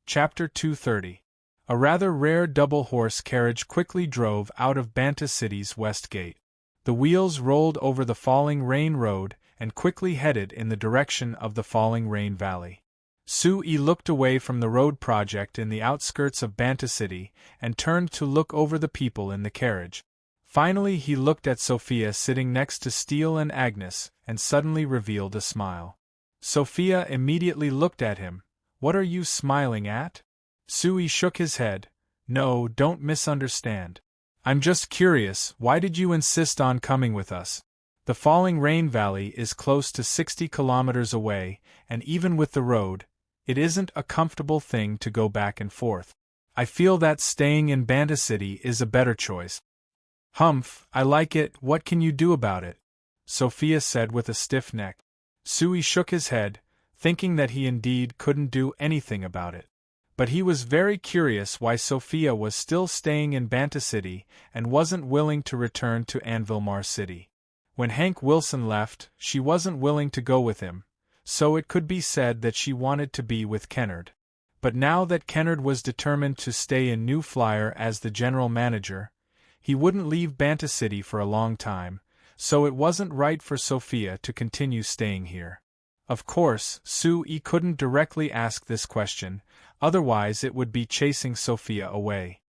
Chapter 230. A rather rare double-horse carriage quickly drove out of Banta City's west gate. The wheels rolled over the falling rain road and quickly headed in the direction of the falling rain valley. Sui looked away from the road project in the outskirts of Banta City and turned to look over the people in the carriage. Finally he looked at Sophia sitting next to Steele and Agnes and suddenly revealed a smile. Sophia immediately looked at him. "What are you smiling at?" Sui shook his head. "No, don't misunderstand. I'm just curious, why did you insist on coming with us? The falling rain valley is close to 60 kilometers away, and even with the road, it isn't a comfortable thing to go back and forth. I feel that staying in Banta City is a better choice." "Humph, I like it, what can you do about it?" Sophia said with a stiff neck. Sui shook his head, thinking that he indeed couldn't do anything about it. But he was very curious why Sophia was still staying in Banta City and wasn't willing to return to Anvilmar City. When Hank Wilson left, she wasn't willing to go with him, so it could be said that she wanted to be with Kennard. But now that Kennard was determined to stay in New Flyer as the general manager, he wouldn't leave Banta City for a long time, so it wasn't right for Sophia to continue staying here. Of course, Sui couldn't directly ask this question, otherwise it would be chasing Sophia away.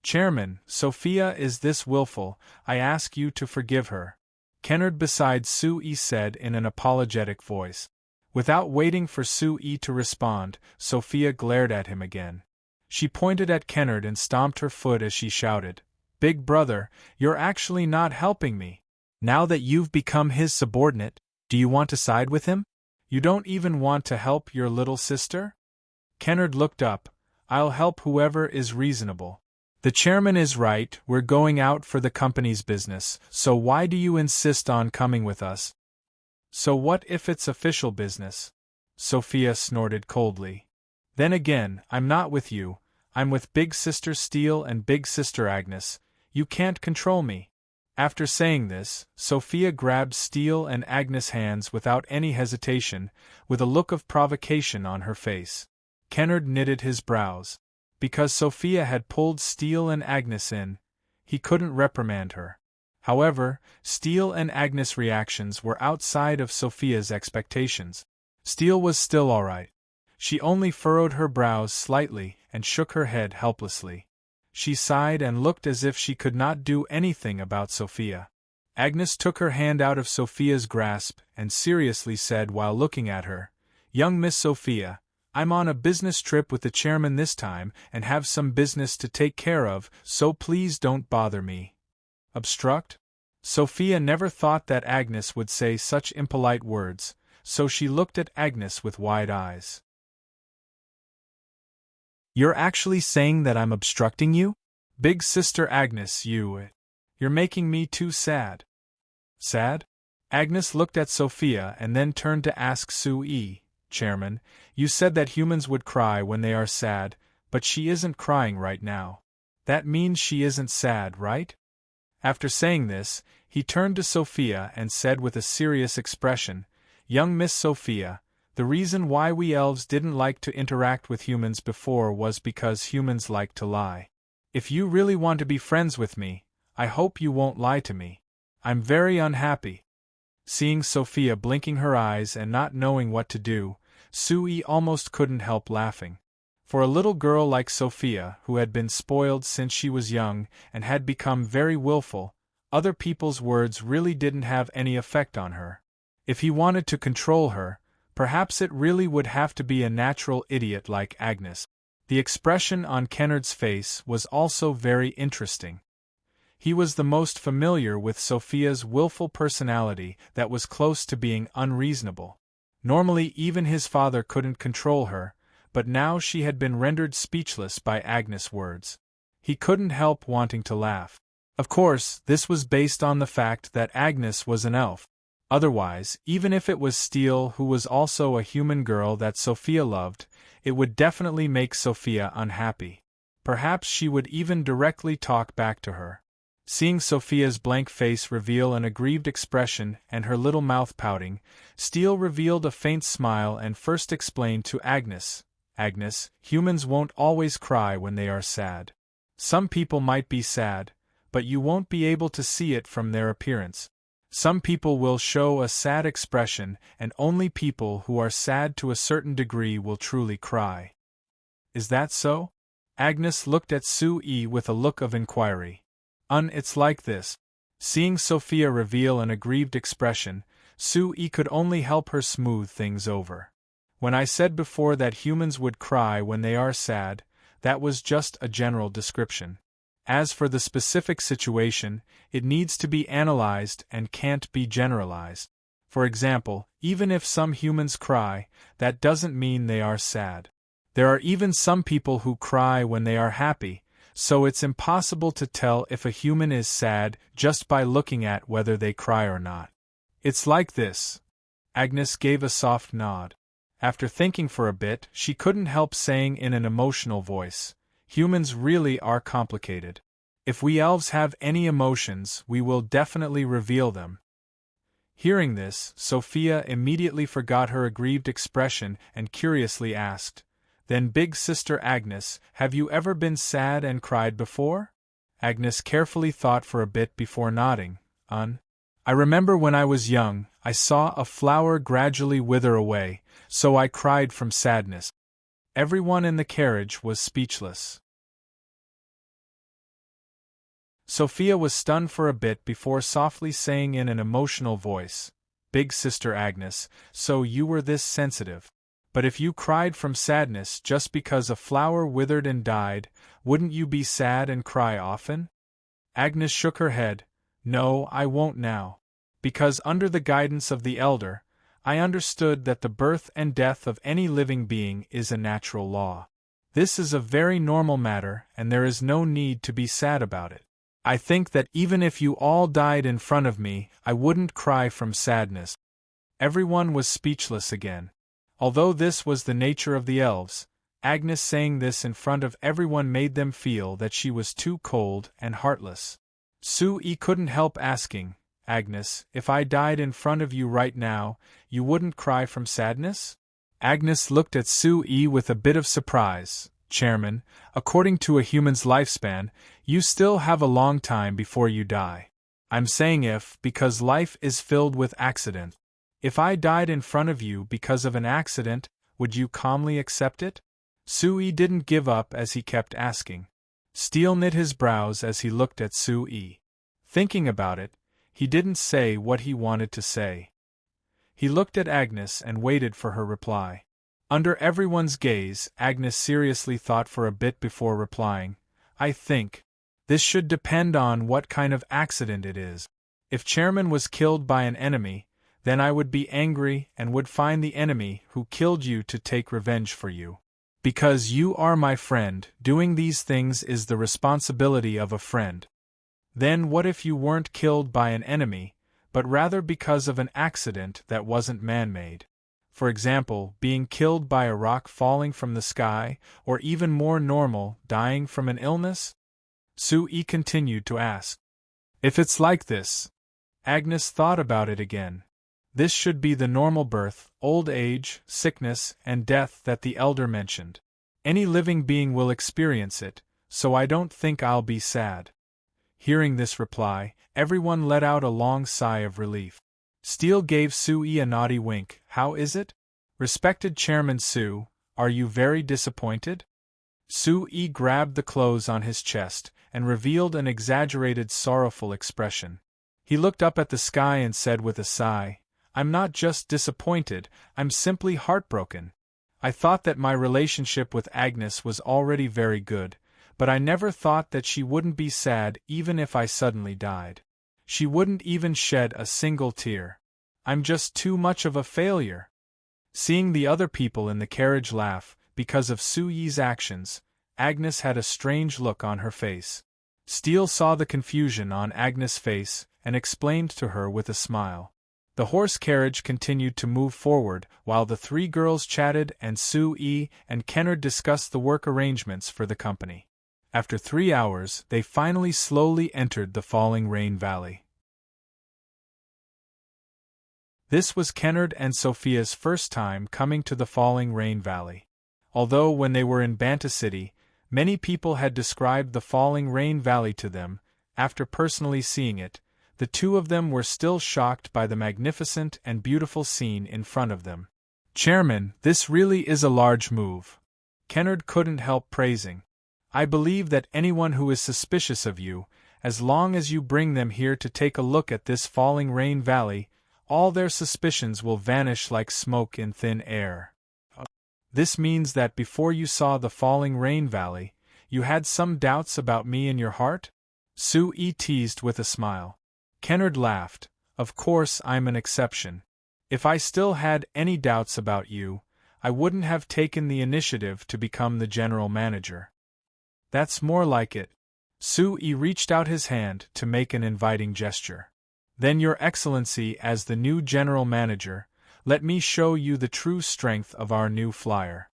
"Chairman, Sophia is this willful, I ask you to forgive her," Kennard beside Sui said in an apologetic voice. Without waiting for Sui to respond, Sophia glared at him again. She pointed at Kennard and stomped her foot as she shouted, "Big brother, you're actually not helping me. Now that you've become his subordinate, do you want to side with him? You don't even want to help your little sister?" Kennard looked up. "I'll help whoever is reasonable. The chairman is right, we're going out for the company's business, so why do you insist on coming with us?" "So what if it's official business?" Sophia snorted coldly. "Then again, I'm not with you, I'm with Big Sister Steele and Big Sister Agnes. You can't control me." After saying this, Sophia grabbed Steele and Agnes' hands without any hesitation, with a look of provocation on her face. Kennard knitted his brows. Because Sophia had pulled Steele and Agnes in, he couldn't reprimand her. However, Steele and Agnes' reactions were outside of Sophia's expectations. Steele was still all right. She only furrowed her brows slightly and shook her head helplessly. She sighed and looked as if she could not do anything about Sophia. Agnes took her hand out of Sophia's grasp and seriously said while looking at her, "Young Miss Sophia, I'm on a business trip with the chairman this time and have some business to take care of, so please don't bother me." Obstruct? Sophia never thought that Agnes would say such impolite words, so she looked at Agnes with wide eyes. "You're actually saying that I'm obstructing you? Big Sister Agnes, you're making me too sad." "Sad?" Agnes looked at Sophia and then turned to ask Sui, "Chairman, you said that humans would cry when they are sad, but she isn't crying right now. That means she isn't sad, right?" After saying this, he turned to Sophia and said with a serious expression, "Young Miss Sophia, the reason why we elves didn't like to interact with humans before was because humans like to lie. If you really want to be friends with me, I hope you won't lie to me. I'm very unhappy." Seeing Sophia blinking her eyes and not knowing what to do, Sui almost couldn't help laughing. For a little girl like Sophia, who had been spoiled since she was young and had become very willful, other people's words really didn't have any effect on her. If he wanted to control her, perhaps it really would have to be a natural idiot like Agnes. The expression on Kennard's face was also very interesting. He was the most familiar with Sophia's willful personality that was close to being unreasonable. Normally even his father couldn't control her, but now she had been rendered speechless by Agnes' words. He couldn't help wanting to laugh. Of course, this was based on the fact that Agnes was an elf. Otherwise, even if it was Steele who was also a human girl that Sophia loved, it would definitely make Sophia unhappy. Perhaps she would even directly talk back to her. Seeing Sophia's blank face reveal an aggrieved expression and her little mouth pouting, Steele revealed a faint smile and first explained to Agnes, Agnes, humans won't always cry when they are sad. Some people might be sad, but you won't be able to see it from their appearance. Some people will show a sad expression, and only people who are sad to a certain degree will truly cry. Is that so? Agnes looked at Sue with a look of inquiry. It's like this. Seeing Sophia reveal an aggrieved expression, Sue could only help her smooth things over. When I said before that humans would cry when they are sad, that was just a general description. As for the specific situation, it needs to be analyzed and can't be generalized. For example, even if some humans cry, that doesn't mean they are sad. There are even some people who cry when they are happy, so it's impossible to tell if a human is sad just by looking at whether they cry or not. It's like this. Agnes gave a soft nod. After thinking for a bit, she couldn't help saying in an emotional voice, "Humans really are complicated. If we elves have any emotions, we will definitely reveal them." Hearing this, Sophia immediately forgot her aggrieved expression and curiously asked, "Then big sister Agnes, have you ever been sad and cried before?" Agnes carefully thought for a bit before nodding. I remember when I was young, I saw a flower gradually wither away, so I cried from sadness." Everyone in the carriage was speechless. Sophia was stunned for a bit before softly saying in an emotional voice, "Big sister Agnes, so you were this sensitive. But if you cried from sadness just because a flower withered and died, wouldn't you be sad and cry often?" Agnes shook her head. "No, I won't now. Because under the guidance of the elder, I understood that the birth and death of any living being is a natural law. This is a very normal matter, and there is no need to be sad about it. I think that even if you all died in front of me, I wouldn't cry from sadness." Everyone was speechless again. Although this was the nature of the elves, Agnes saying this in front of everyone made them feel that she was too cold and heartless. Sue couldn't help asking, "Agnes, if I died in front of you right now, you wouldn't cry from sadness?" Agnes looked at Sue with a bit of surprise. "Chairman, according to a human's lifespan, you still have a long time before you die. I'm saying if, because life is filled with accident. If I died in front of you because of an accident, would you calmly accept it?" Sue didn't give up as he kept asking. Steele knit his brows as he looked at Sue. Thinking about it, he didn't say what he wanted to say. He looked at Agnes and waited for her reply. Under everyone's gaze, Agnes seriously thought for a bit before replying, "I think this should depend on what kind of accident it is. If Chairman was killed by an enemy, then I would be angry and would find the enemy who killed you to take revenge for you. Because you are my friend, doing these things is the responsibility of a friend. Then what if you weren't killed by an enemy, but rather because of an accident that wasn't man-made? For example, being killed by a rock falling from the sky, or even more normal, dying from an illness?" Sue continued to ask. "If it's like this," Agnes thought about it again. "This should be the normal birth, old age, sickness, and death that the elder mentioned. Any living being will experience it, so I don't think I'll be sad." Hearing this reply, everyone let out a long sigh of relief. Steele gave Sue a naughty wink. "How is it? Respected Chairman Sue, are you very disappointed?" Sue grabbed the clothes on his chest and revealed an exaggerated sorrowful expression. He looked up at the sky and said with a sigh, "I'm not just disappointed, I'm simply heartbroken. I thought that my relationship with Agnes was already very good, but I never thought that she wouldn't be sad even if I suddenly died. She wouldn't even shed a single tear. I'm just too much of a failure." Seeing the other people in the carriage laugh, because of Sue's actions, Agnes had a strange look on her face. Steele saw the confusion on Agnes' face and explained to her with a smile. The horse carriage continued to move forward while the three girls chatted and Sue and Kennard discussed the work arrangements for the company. After 3 hours, they finally slowly entered the falling rain valley. This was Kennard and Sophia's first time coming to the falling rain valley. although when they were in Banta City, many people had described the falling rain valley to them. After personally seeing it, the two of them were still shocked by the magnificent and beautiful scene in front of them. "Chairman, this really is a large move," Kennard couldn't help praising. "I believe that anyone who is suspicious of you, as long as you bring them here to take a look at this falling rain valley, all their suspicions will vanish like smoke in thin air." "This means that before you saw the falling rain valley, you had some doubts about me in your heart?" Sue teased with a smile. Kennard laughed. "Of course I'm an exception. If I still had any doubts about you, I wouldn't have taken the initiative to become the general manager." "That's more like it." Sue reached out his hand to make an inviting gesture. "Then, Your Excellency, as the new general manager, let me show you the true strength of our new flyer."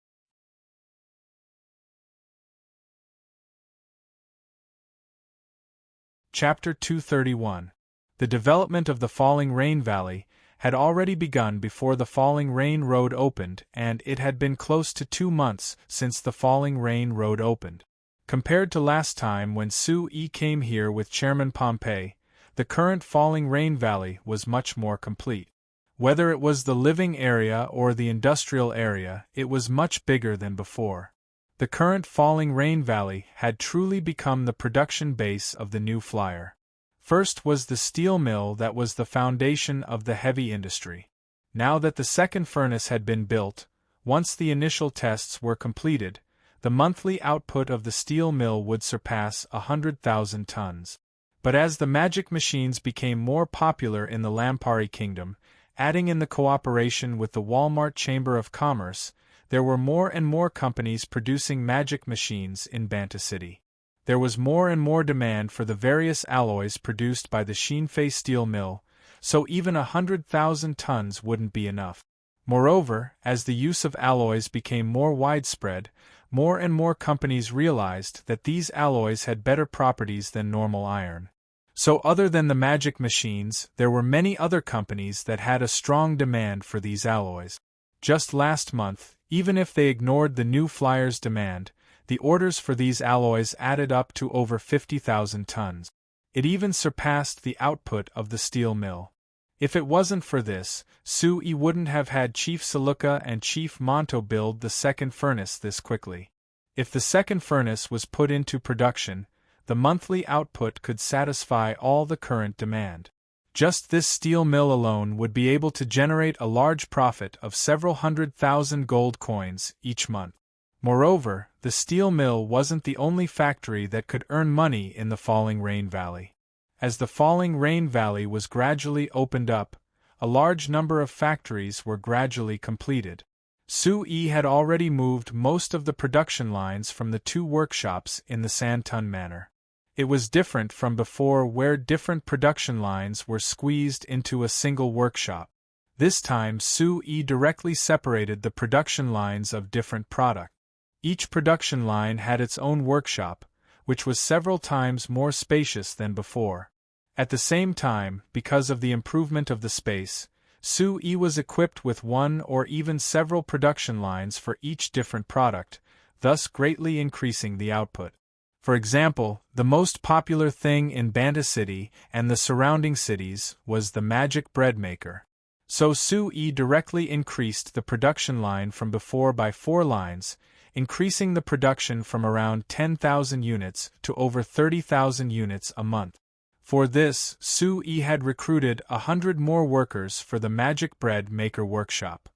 Chapter 231. The development of the Falling Rain Valley had already begun before the Falling Rain Road opened, and it had been close to 2 months since the Falling Rain Road opened. Compared to last time when Sue came here with Chairman Pompey, the current Falling Rain Valley was much more complete. Whether it was the living area or the industrial area, it was much bigger than before. The current Falling Rain Valley had truly become the production base of the new flyer. First was the steel mill that was the foundation of the heavy industry. Now that the second furnace had been built, once the initial tests were completed, the monthly output of the steel mill would surpass 100,000 tons. But as the magic machines became more popular in the Lampari Kingdom, adding in the cooperation with the Walmart Chamber of Commerce, there were more and more companies producing magic machines in Banta City. There was more and more demand for the various alloys produced by the Shinfei steel mill, so even 100,000 tons wouldn't be enough. Moreover, as the use of alloys became more widespread, more and more companies realized that these alloys had better properties than normal iron. So other than the magic machines, there were many other companies that had a strong demand for these alloys. Just last month, even if they ignored the new flyer's demand, the orders for these alloys added up to over 50,000 tons. It even surpassed the output of the steel mill. If it wasn't for this, Sue wouldn't have had Chief Saluka and Chief Monto build the second furnace this quickly. If the second furnace was put into production, the monthly output could satisfy all the current demand. Just this steel mill alone would be able to generate a large profit of several 100,000 gold coins each month. Moreover, the steel mill wasn't the only factory that could earn money in the Falling Rain Valley. As the Falling Rain Valley was gradually opened up, a large number of factories were gradually completed. Sue had already moved most of the production lines from the 2 workshops in the Santon Manor. It was different from before where different production lines were squeezed into a single workshop. This time Sue directly separated the production lines of different products. Each production line had its own workshop, which was several times more spacious than before. At the same time, because of the improvement of the space, Sue was equipped with 1 or even several production lines for each different product, thus greatly increasing the output. For example, the most popular thing in Banta City and the surrounding cities was the magic bread maker. So Sue directly increased the production line from before by 4 lines, increasing the production from around 10,000 units to over 30,000 units a month. For this, Sue had recruited 100 more workers for the magic bread maker workshop.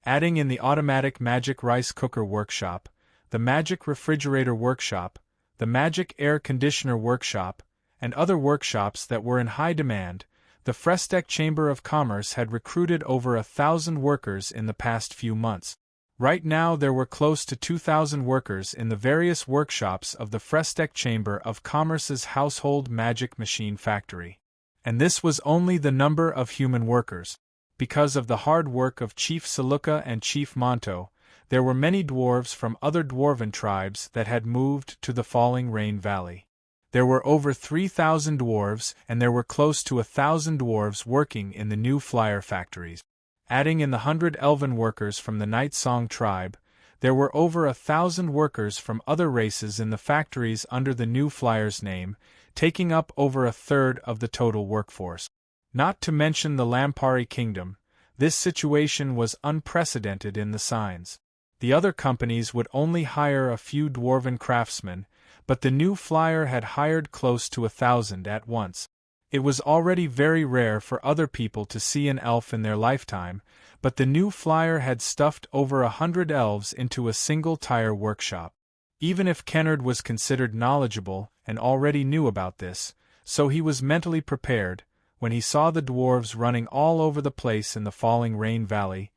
Adding in the automatic magic rice cooker workshop, the magic refrigerator workshop, the magic air conditioner workshop, and other workshops that were in high demand, the Frestec Chamber of Commerce had recruited over 1,000 workers in the past few months. Right now there were close to 2,000 workers in the various workshops of the Frestec Chamber of Commerce's household magic machine factory. And this was only the number of human workers. Because of the hard work of Chief Saluka and Chief Monto, there were many dwarves from other dwarven tribes that had moved to the Falling Rain Valley. There were over 3,000 dwarves and there were close to 1,000 dwarves working in the new flyer factories. Adding in the 100 elven workers from the Night Song tribe, there were over 1,000 workers from other races in the factories under the New Flyers name, taking up over a third of the total workforce. Not to mention the Lampari Kingdom, this situation was unprecedented in the signs. The other companies would only hire a few dwarven craftsmen, but the New Flyer had hired close to 1,000 at once. It was already very rare for other people to see an elf in their lifetime, but the New Flyer had stuffed over 100 elves into a single tire workshop. Even if Kennard was considered knowledgeable and already knew about this, so he was mentally prepared, when he saw the dwarves running all over the place in the falling rain valley,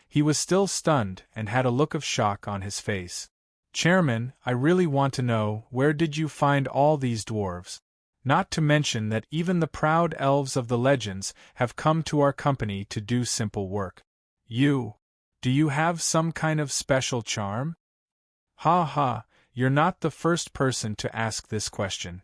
he was still stunned and had a look of shock on his face. "Chairman, I really want to know, where did you find all these dwarves? Not to mention that even the proud elves of the legends have come to our company to do simple work. Do you have some kind of special charm?" "Ha ha, you're not the first person to ask this question.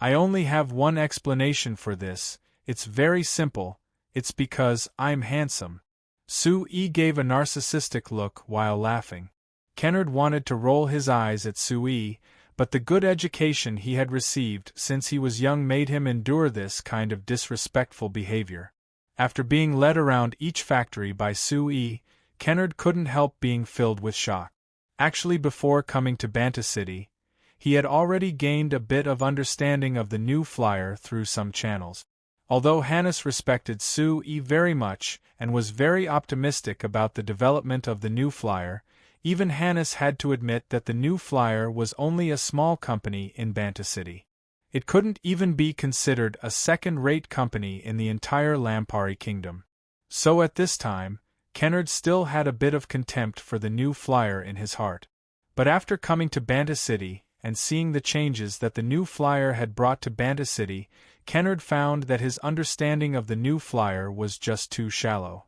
I only have one explanation for this. It's very simple, it's because I'm handsome." Sui gave a narcissistic look while laughing. Kennard wanted to roll his eyes at Sui, but the good education he had received since he was young made him endure this kind of disrespectful behavior. After being led around each factory by Sui, Kennard couldn't help being filled with shock. Actually, before coming to Banta City, he had already gained a bit of understanding of the New Flyer through some channels. Although Hannes respected Sui very much and was very optimistic about the development of the New Flyer, even Hannes had to admit that the New Flyer was only a small company in Banta City. It couldn't even be considered a second-rate company in the entire Lampari Kingdom. So at this time, Kennard still had a bit of contempt for the New Flyer in his heart. But after coming to Banta City and seeing the changes that the New Flyer had brought to Banta City, Kennard found that his understanding of the New Flyer was just too shallow.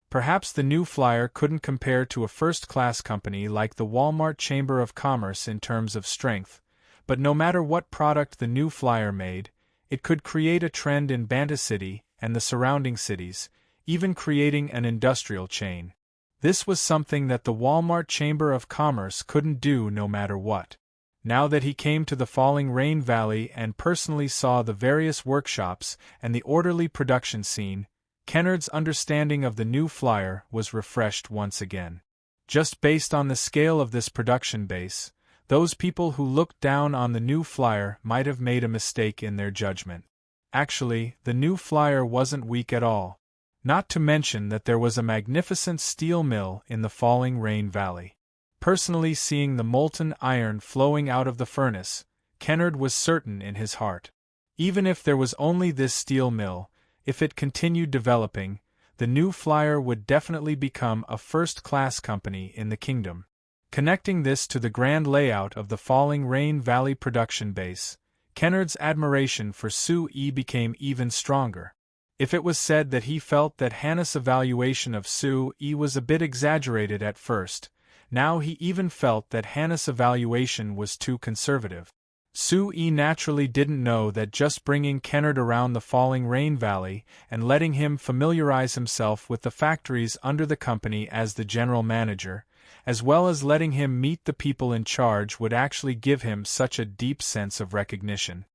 Perhaps the New Flyer couldn't compare to a first-class company like the Walmart Chamber of Commerce in terms of strength, but no matter what product the New Flyer made, it could create a trend in Banta City and the surrounding cities, even creating an industrial chain. This was something that the Walmart Chamber of Commerce couldn't do no matter what. Now that he came to the Falling Rain Valley and personally saw the various workshops and the orderly production scene, Kennard's understanding of the New Flyer was refreshed once again. Just based on the scale of this production base, those people who looked down on the New Flyer might have made a mistake in their judgment. Actually, the New Flyer wasn't weak at all. Not to mention that there was a magnificent steel mill in the Falling Rain Valley. Personally seeing the molten iron flowing out of the furnace, Kennard was certain in his heart. Even if there was only this steel mill, if it continued developing, the New Flyer would definitely become a first-class company in the kingdom. Connecting this to the grand layout of the Falling Rain Valley production base, Kennard's admiration for Sui became even stronger. If it was said that he felt that Hannes' evaluation of Sui was a bit exaggerated at first, now he even felt that Hannes' evaluation was too conservative. Sui naturally didn't know that just bringing Kennard around the Falling Rain Valley and letting him familiarize himself with the factories under the company as the general manager, as well as letting him meet the people in charge, would actually give him such a deep sense of recognition.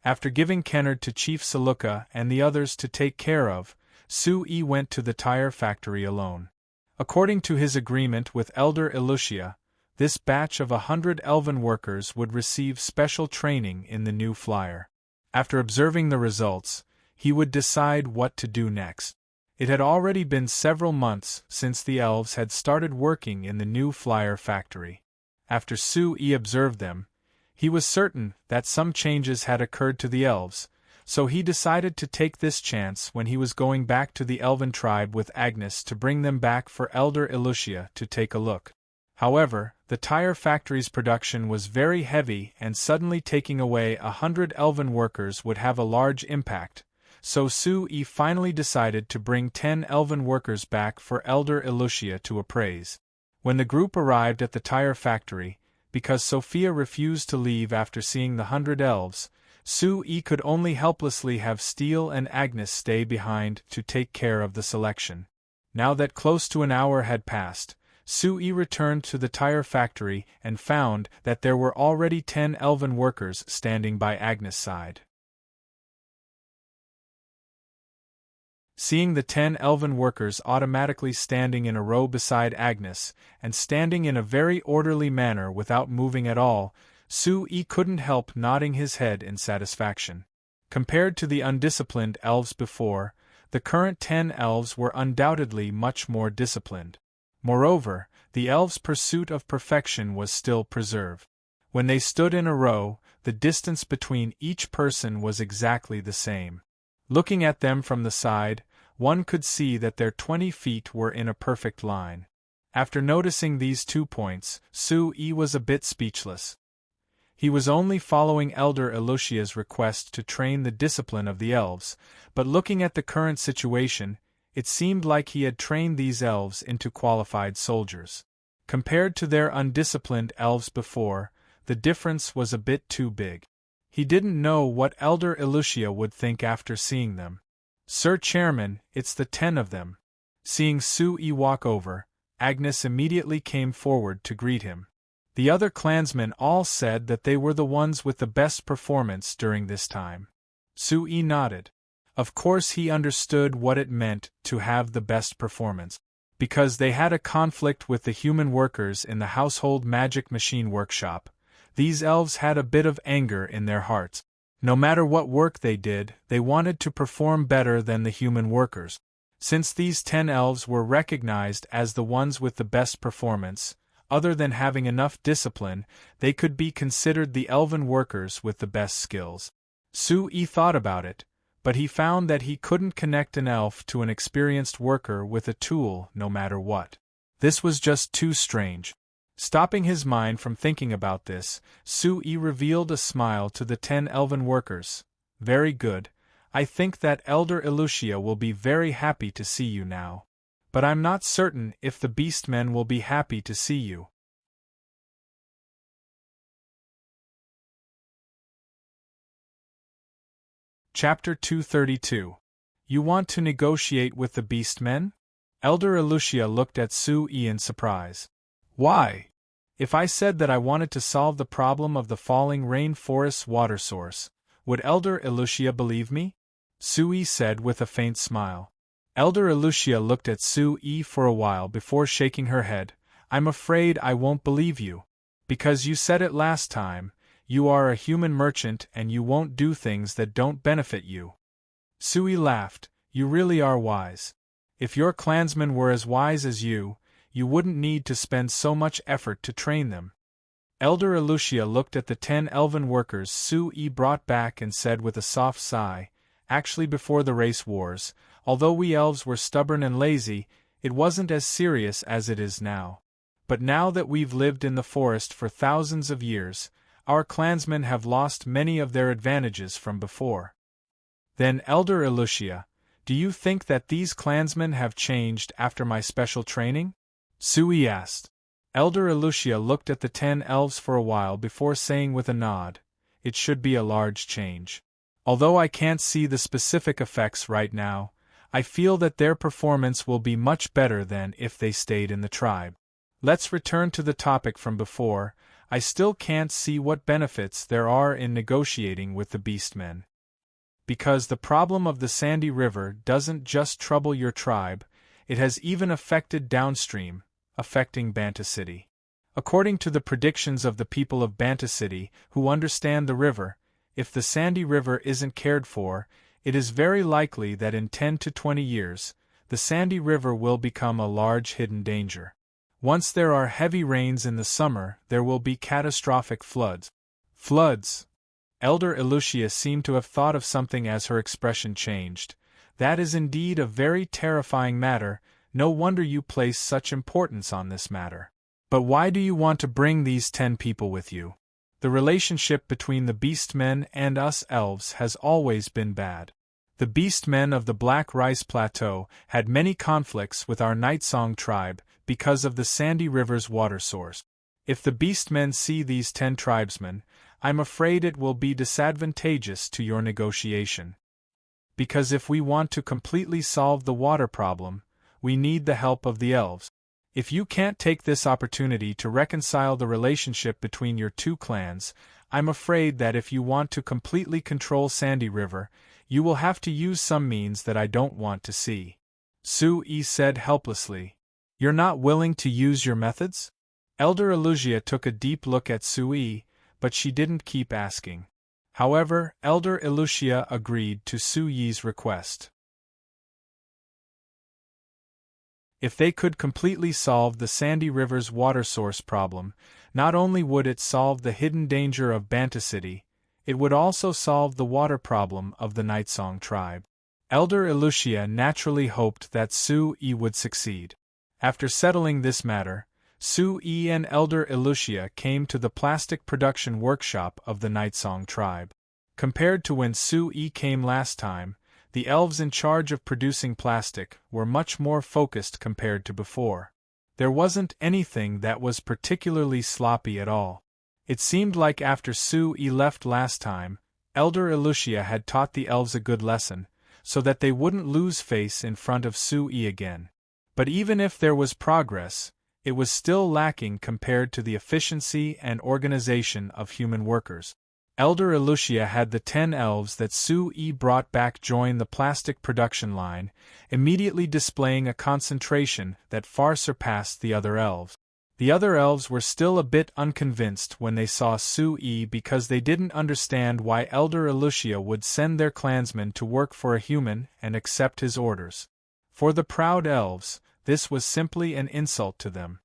After giving Kennard to Chief Saluka and the others to take care of, Sui went to the tire factory alone. According to his agreement with Elder Elucia, this batch of 100 elven workers would receive special training in the New Flyer. After observing the results, he would decide what to do next. It had already been several months since the elves had started working in the New Flyer factory. After Sui observed them, he was certain that some changes had occurred to the elves, so he decided to take this chance when he was going back to the elven tribe with Agnes to bring them back for Elder Elucia to take a look. However, the tire factory's production was very heavy, and suddenly taking away 100 elven workers would have a large impact, so Sui finally decided to bring 10 elven workers back for Elder Elucia to appraise. When the group arrived at the tire factory, because Sophia refused to leave after seeing the 100 elves, Sue-E could only helplessly have Steele and Agnes stay behind to take care of the selection. Now that close to an hour had passed, Sue-E returned to the tire factory and found that there were already 10 elven workers standing by Agnes' side. Seeing the 10 elven workers automatically standing in a row beside Agnes, and standing in a very orderly manner without moving at all, Sue-E couldn't help nodding his head in satisfaction. Compared to the undisciplined elves before, the current 10 elves were undoubtedly much more disciplined. Moreover, the elves' pursuit of perfection was still preserved. When they stood in a row, the distance between each person was exactly the same. Looking at them from the side, one could see that their 20 feet were in a perfect line. After noticing these 2 points, Sue-E was a bit speechless. He was only following Elder Elucia's request to train the discipline of the elves, but looking at the current situation, it seemed like he had trained these elves into qualified soldiers. Compared to their undisciplined elves before, the difference was a bit too big. He didn't know what Elder Elucia would think after seeing them. "Sir Chairman, it's the 10 of them." Seeing Sue-E walk over, Agnes immediately came forward to greet him. The other clansmen all said that they were the ones with the best performance during this time. Sue-E nodded. Of course he understood what it meant to have the best performance. Because they had a conflict with the human workers in the household magic machine workshop, these elves had a bit of anger in their hearts. No matter what work they did, they wanted to perform better than the human workers. Since these 10 elves were recognized as the ones with the best performance, other than having enough discipline, they could be considered the elven workers with the best skills. Sue-E thought about it, but he found that he couldn't connect an elf to an experienced worker with a tool no matter what. This was just too strange. Stopping his mind from thinking about this, Sue-E revealed a smile to the 10 elven workers. "Very good. I think that Elder Elucia will be very happy to see you now. But I'm not certain if the beastmen will be happy to see you." Chapter 232. You want to negotiate with the beastmen? Elder Elucia looked at Sue-E in surprise. "Why? If I said that I wanted to solve the problem of the falling rainforest's water source, would Elder Elucia believe me?" Sue-E said with a faint smile. Elder Elucia looked at Sue-E for a while before shaking her head. "I'm afraid I won't believe you. Because you said it last time, you are a human merchant and you won't do things that don't benefit you." Sue-E laughed. "You really are wise. If your clansmen were as wise as you wouldn't need to spend so much effort to train them." Elder Elucia looked at the 10 elven workers Sue-E brought back and said with a soft sigh, "Actually, before the race wars, although we elves were stubborn and lazy, it wasn't as serious as it is now. But now that we've lived in the forest for thousands of years, our clansmen have lost many of their advantages from before." "Then, Elder Elucia, do you think that these clansmen have changed after my special training?" Sue-E asked. Elder Elucia looked at the 10 elves for a while before saying with a nod, "It should be a large change. Although I can't see the specific effects right now, I feel that their performance will be much better than if they stayed in the tribe. Let's return to the topic from before. I still can't see what benefits there are in negotiating with the beastmen. Because the problem of the Sandy River doesn't just trouble your tribe, it has even affected downstream, affecting Banta City. According to the predictions of the people of Banta City, who understand the river, if the Sandy River isn't cared for, it is very likely that in 10 to 20 years, the Sandy River will become a large hidden danger. Once there are heavy rains in the summer, there will be catastrophic floods." "Floods?" Elder Elucia seemed to have thought of something as her expression changed. "That is indeed a very terrifying matter. No wonder you place such importance on this matter. But why do you want to bring these 10 people with you? The relationship between the beastmen and us elves has always been bad. The beastmen of the Black Rice Plateau had many conflicts with our Nightsong tribe because of the Sandy River's water source. If the beastmen see these 10 tribesmen, I'm afraid it will be disadvantageous to your negotiation. Because if we want to completely solve the water problem, we need the help of the elves. If you can't take this opportunity to reconcile the relationship between your two clans, I'm afraid that if you want to completely control Sandy River, you will have to use some means that I don't want to see. Su-Yi said helplessly. You're not willing to use your methods? Elder Elusia took a deep look at Su-Yi, but she didn't keep asking. However, Elder Elusia agreed to Su-Yi's request. If they could completely solve the Sandy River's water source problem, not only would it solve the hidden danger of Banta City, it would also solve the water problem of the Nightsong tribe. Elder Elusia naturally hoped that Su-Yi would succeed. After settling this matter, Su-Yi and Elder Elusia came to the plastic production workshop of the Nightsong tribe. Compared to when Su-Yi came last time, the elves in charge of producing plastic were much more focused compared to before. There wasn't anything that was particularly sloppy at all. It seemed like after Su-Yi left last time, Elder Elusia had taught the elves a good lesson, so that they wouldn't lose face in front of Su-Yi again. But even if there was progress, it was still lacking compared to the efficiency and organization of human workers. Elder Elusia had the 10 elves that Su-Yi brought back join the plastic production line, immediately displaying a concentration that far surpassed the other elves. The other elves were still a bit unconvinced when they saw Su-Yi because they didn't understand why Elder Elusia would send their clansmen to work for a human and accept his orders. For the proud elves, this was simply an insult to them.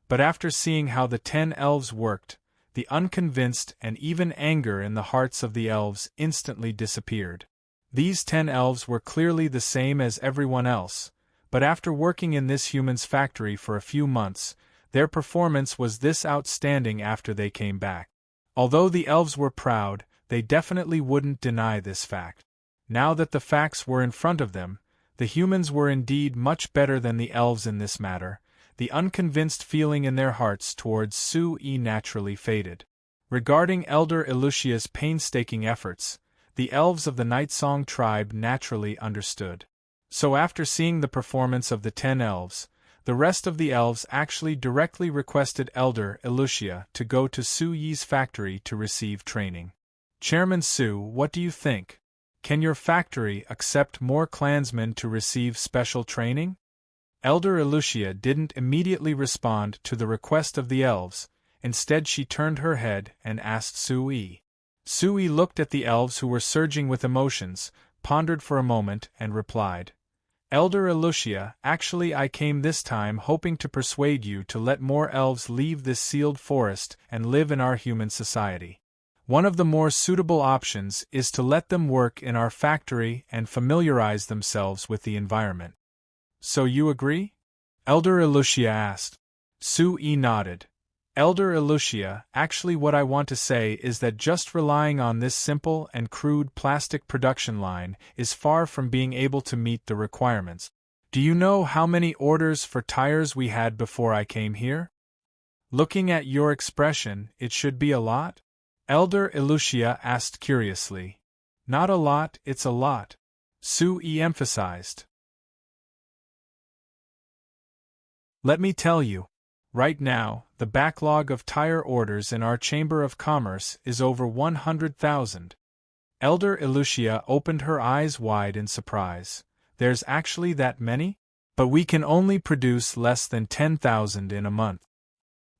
But after seeing how the 10 elves worked, the unconvinced and even anger in the hearts of the elves instantly disappeared. These 10 elves were clearly the same as everyone else, but after working in this human's factory for a few months, their performance was this outstanding after they came back. Although the elves were proud, they definitely wouldn't deny this fact. Now that the facts were in front of them, the humans were indeed much better than the elves in this matter. The unconvinced feeling in their hearts towards Su-Yi naturally faded. Regarding Elder Elusia's painstaking efforts, the elves of the Nightsong tribe naturally understood. So after seeing the performance of the 10 elves, the rest of the elves actually directly requested Elder Elusia to go to Su-Yi's factory to receive training. Chairman Su, what do you think? Can your factory accept more clansmen to receive special training? Elder Elusia didn't immediately respond to the request of the elves, instead she turned her head and asked Su-Yi. Su-Yi looked at the elves who were surging with emotions, pondered for a moment and replied, Elder Elusia, actually I came this time hoping to persuade you to let more elves leave this sealed forest and live in our human society. One of the more suitable options is to let them work in our factory and familiarize themselves with the environment. So you agree? Elder Elusia asked. Su-Yi nodded. Elder Elusia, actually what I want to say is that just relying on this simple and crude plastic production line is far from being able to meet the requirements. Do you know how many orders for tires we had before I came here? Looking at your expression, it should be a lot? Elder Elusia asked curiously. Not a lot, it's a lot. Su-Yi emphasized. Let me tell you. Right now, the backlog of tire orders in our Chamber of Commerce is over 100,000. Elder Elusia opened her eyes wide in surprise. There's actually that many? But we can only produce less than 10,000 in a month.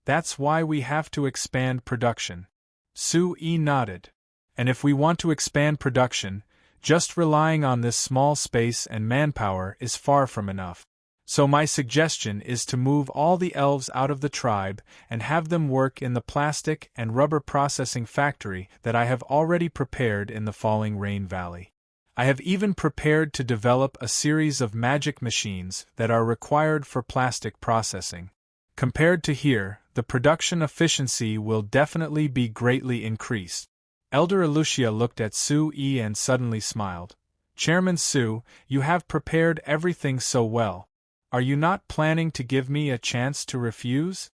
That's why we have to expand production. Su-Yi nodded. And if we want to expand production, just relying on this small space and manpower is far from enough. So my suggestion is to move all the elves out of the tribe and have them work in the plastic and rubber processing factory that I have already prepared in the Falling Rain Valley. I have even prepared to develop a series of magic machines that are required for plastic processing. Compared to here, the production efficiency will definitely be greatly increased. Elder Elusia looked at Su-Yi and suddenly smiled. Chairman Su, you have prepared everything so well. Are you not planning to give me a chance to refuse?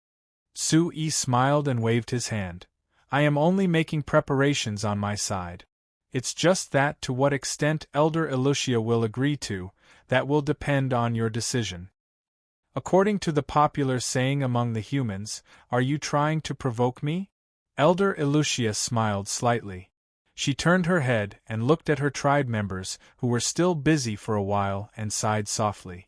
Su-Yi smiled and waved his hand. I am only making preparations on my side. It's just that to what extent Elder Elucia will agree to, that will depend on your decision. According to the popular saying among the humans, are you trying to provoke me? Elder Elucia smiled slightly. She turned her head and looked at her tribe members, who were still busy for a while, and sighed softly.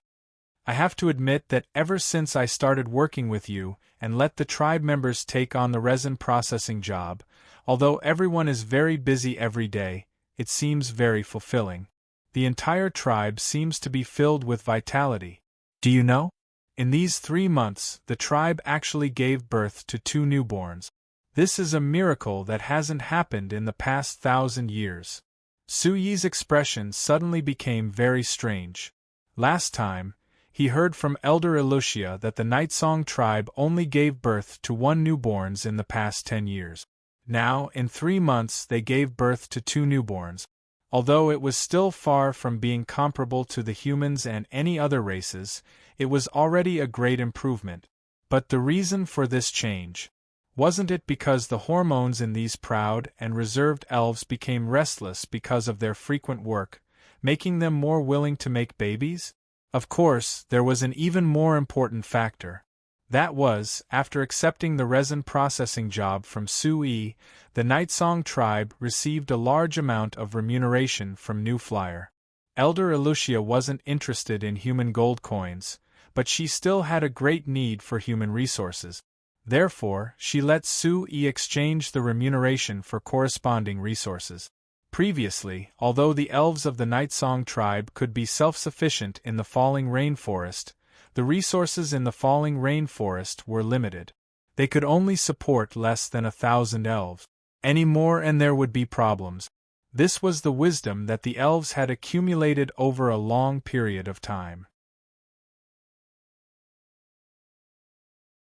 I have to admit that ever since I started working with you and let the tribe members take on the resin processing job, although everyone is very busy every day, it seems very fulfilling. The entire tribe seems to be filled with vitality. Do you know? In these 3 months, the tribe actually gave birth to 2 newborns. This is a miracle that hasn't happened in the past 1,000 years. Suyi's expression suddenly became very strange. Last time, he heard from Elder Elucia that the Nightsong tribe only gave birth to 1 newborns in the past 10 years. Now, in 3 months they gave birth to 2 newborns. Although it was still far from being comparable to the humans and any other races, it was already a great improvement. But the reason for this change, wasn't it because the hormones in these proud and reserved elves became restless because of their frequent work, making them more willing to make babies? Of course, there was an even more important factor. That was, after accepting the resin processing job from Sui, the Nightsong tribe received a large amount of remuneration from New Flyer. Elder Elucia wasn't interested in human gold coins, but she still had a great need for human resources. Therefore, she let Sui exchange the remuneration for corresponding resources. Previously, although the elves of the Nightsong tribe could be self-sufficient in the falling rainforest, the resources in the falling rainforest were limited. They could only support less than 1,000 elves. Any more and there would be problems. This was the wisdom that the elves had accumulated over a long period of time.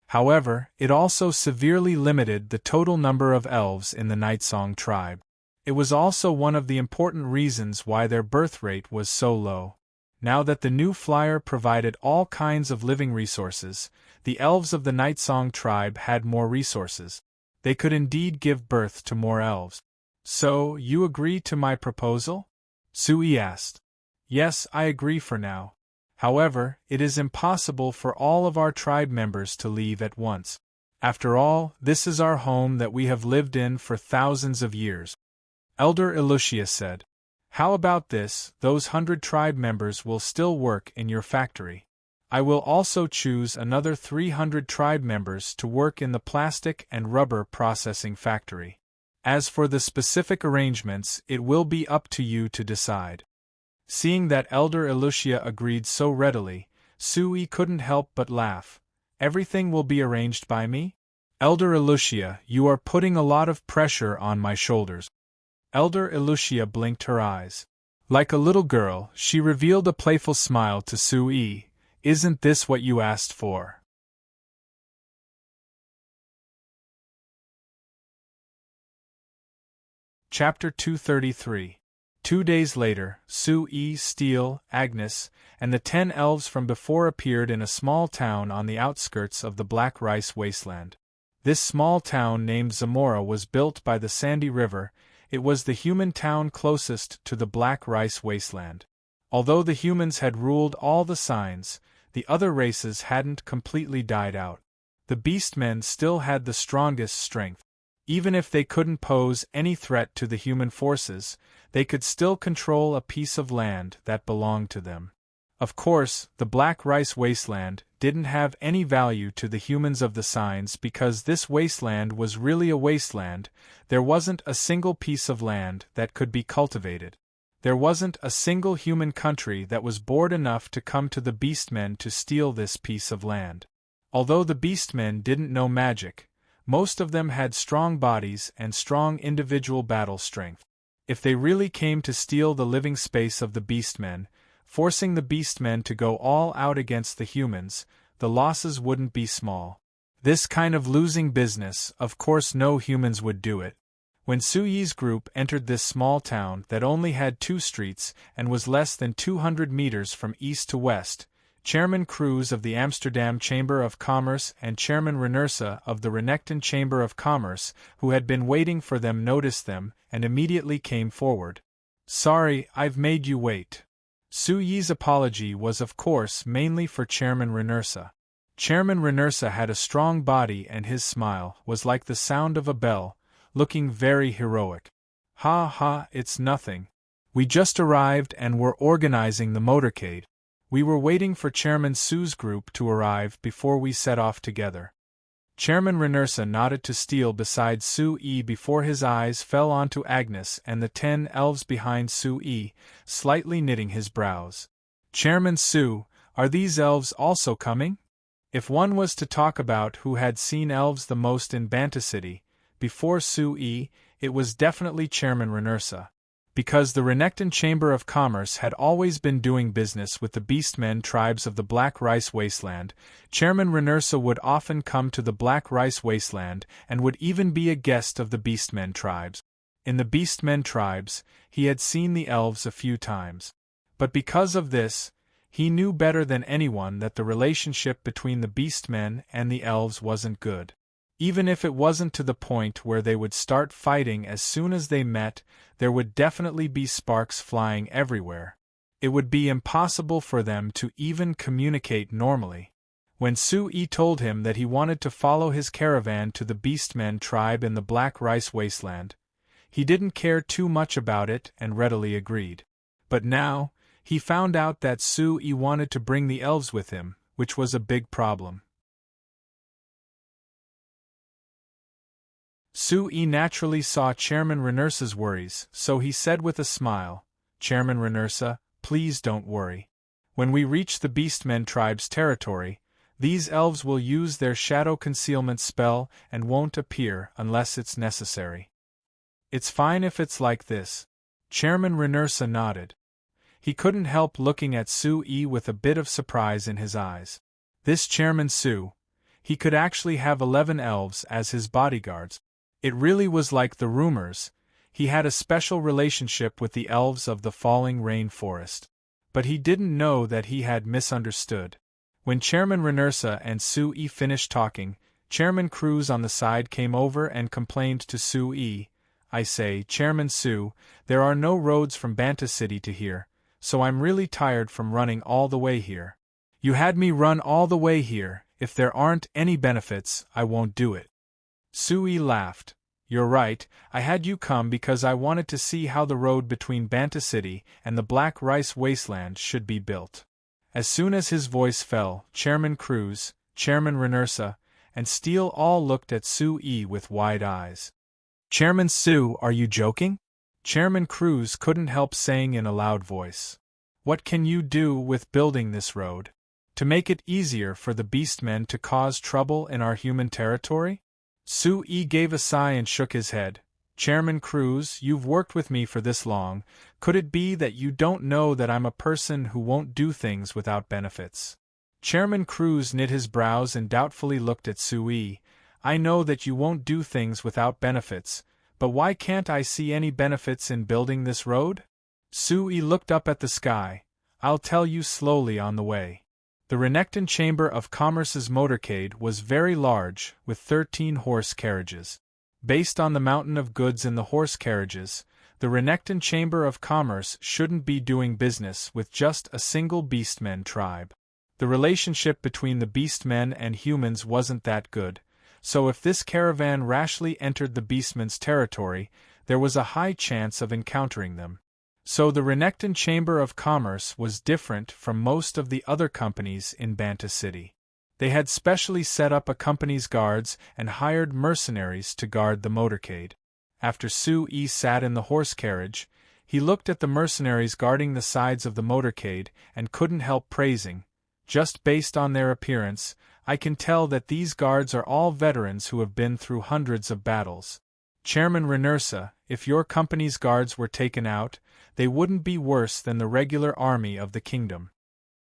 However, it also severely limited the total number of elves in the Nightsong tribe. It was also one of the important reasons why their birth rate was so low. Now that the New Flyer provided all kinds of living resources, the elves of the Nightsong tribe had more resources. They could indeed give birth to more elves. So, you agree to my proposal? Sui asked. Yes, I agree for now. However, it is impossible for all of our tribe members to leave at once. After all, this is our home that we have lived in for thousands of years. Elder Elucia said. How about this, those 100 tribe members will still work in your factory. I will also choose another 300 tribe members to work in the plastic and rubber processing factory. As for the specific arrangements, it will be up to you to decide. Seeing that Elder Elucia agreed so readily, Sui couldn't help but laugh. Everything will be arranged by me? Elder Elucia, you are putting a lot of pressure on my shoulders. Elder Elucia blinked her eyes. Like a little girl, she revealed a playful smile to Sui. Isn't this what you asked for? Chapter 233. 2 days later, Sui, Steel, Agnes, and the 10 elves from before appeared in a small town on the outskirts of the Black Rice Wasteland. This small town named Zamora was built by the Sandy River. It was the human town closest to the Black Rice Wasteland. Although the humans had ruled all the signs, the other races hadn't completely died out. The beastmen still had the strongest strength. Even if they couldn't pose any threat to the human forces, they could still control a piece of land that belonged to them. Of course, the Black Rice Wasteland didn't have any value to the humans of the signs because this wasteland was really a wasteland. There wasn't a single piece of land that could be cultivated. There wasn't a single human country that was bored enough to come to the beastmen to steal this piece of land. Although the beastmen didn't know magic, most of them had strong bodies and strong individual battle strength. If they really came to steal the living space of the beastmen, forcing the beastmen to go all out against the humans, the losses wouldn't be small. This kind of losing business, of course no humans would do it. When Suyi's group entered this small town that only had 2 streets and was less than 200 meters from east to west, Chairman Cruz of the Amsterdam Chamber of Commerce and Chairman Renersa of the Renekton Chamber of Commerce, who had been waiting for them, noticed them and immediately came forward. "Sorry, I've made you wait." Su Yi's apology was of course mainly for Chairman Renersa. Chairman Renersa had a strong body and his smile was like the sound of a bell, looking very heroic. "Ha ha, it's nothing. We just arrived and were organizing the motorcade. We were waiting for Chairman Su's group to arrive before we set off together." Chairman Renersa nodded to Steele beside Su Yi before his eyes fell onto Agnes and the 10 elves behind Su Yi, slightly knitting his brows. "Chairman Su, are these elves also coming?" If one was to talk about who had seen elves the most in Banta City, before Su Yi, it was definitely Chairman Renersa. Because the Renekton Chamber of Commerce had always been doing business with the Beastmen tribes of the Black Rice Wasteland, Chairman Renersa would often come to the Black Rice Wasteland and would even be a guest of the Beastmen tribes. In the Beastmen tribes, he had seen the elves a few times. But because of this, he knew better than anyone that the relationship between the Beastmen and the elves wasn't good. Even if it wasn't to the point where they would start fighting as soon as they met, there would definitely be sparks flying everywhere. It would be impossible for them to even communicate normally. When Su Yi told him that he wanted to follow his caravan to the Beastmen tribe in the Black Rice Wasteland, he didn't care too much about it and readily agreed. But now, he found out that Su Yi wanted to bring the elves with him, which was a big problem. Su Yi naturally saw Chairman Renersa's worries, so he said with a smile, "Chairman Renersa, please don't worry. When we reach the Beastmen tribe's territory, these elves will use their shadow concealment spell and won't appear unless it's necessary." "It's fine if it's like this." Chairman Renersa nodded. He couldn't help looking at Su Yi with a bit of surprise in his eyes. This Chairman Su, he could actually have 11 elves as his bodyguards. It really was like the rumors, he had a special relationship with the elves of the Falling Rain Forest. But he didn't know that he had misunderstood. When Chairman Renersa and Su Yi finished talking, Chairman Cruz on the side came over and complained to Su Yi, "I say, Chairman Su, there are no roads from Banta City to here, so I'm really tired from running all the way here." "You had me run all the way here, if there aren't any benefits, I won't do it." Su Yi laughed. "You're right, I had you come because I wanted to see how the road between Banta City and the Black Rice Wasteland should be built." As soon as his voice fell, Chairman Cruz, Chairman Renersa, and Steele all looked at Su Yi with wide eyes. "Chairman Su, are you joking?" Chairman Cruz couldn't help saying in a loud voice. "What can you do with building this road? To make it easier for the Beastmen to cause trouble in our human territory?" Su Yi gave a sigh and shook his head. "Chairman Cruz, you've worked with me for this long, could it be that you don't know that I'm a person who won't do things without benefits?" Chairman Cruz knit his brows and doubtfully looked at Su Yi. "I know that you won't do things without benefits, but why can't I see any benefits in building this road?" Su Yi looked up at the sky. "I'll tell you slowly on the way." The Renekton Chamber of Commerce's motorcade was very large, with 13 horse carriages. Based on the mountain of goods in the horse carriages, the Renekton Chamber of Commerce shouldn't be doing business with just a single Beastmen tribe. The relationship between the Beastmen and humans wasn't that good, so if this caravan rashly entered the Beastmen's territory, there was a high chance of encountering them. So the Renekton Chamber of Commerce was different from most of the other companies in Banta City. They had specially set up a company's guards and hired mercenaries to guard the motorcade. After Su Yi sat in the horse carriage, he looked at the mercenaries guarding the sides of the motorcade and couldn't help praising. "Just based on their appearance, I can tell that these guards are all veterans who have been through hundreds of battles. Chairman Renersa, if your company's guards were taken out, they wouldn't be worse than the regular army of the kingdom."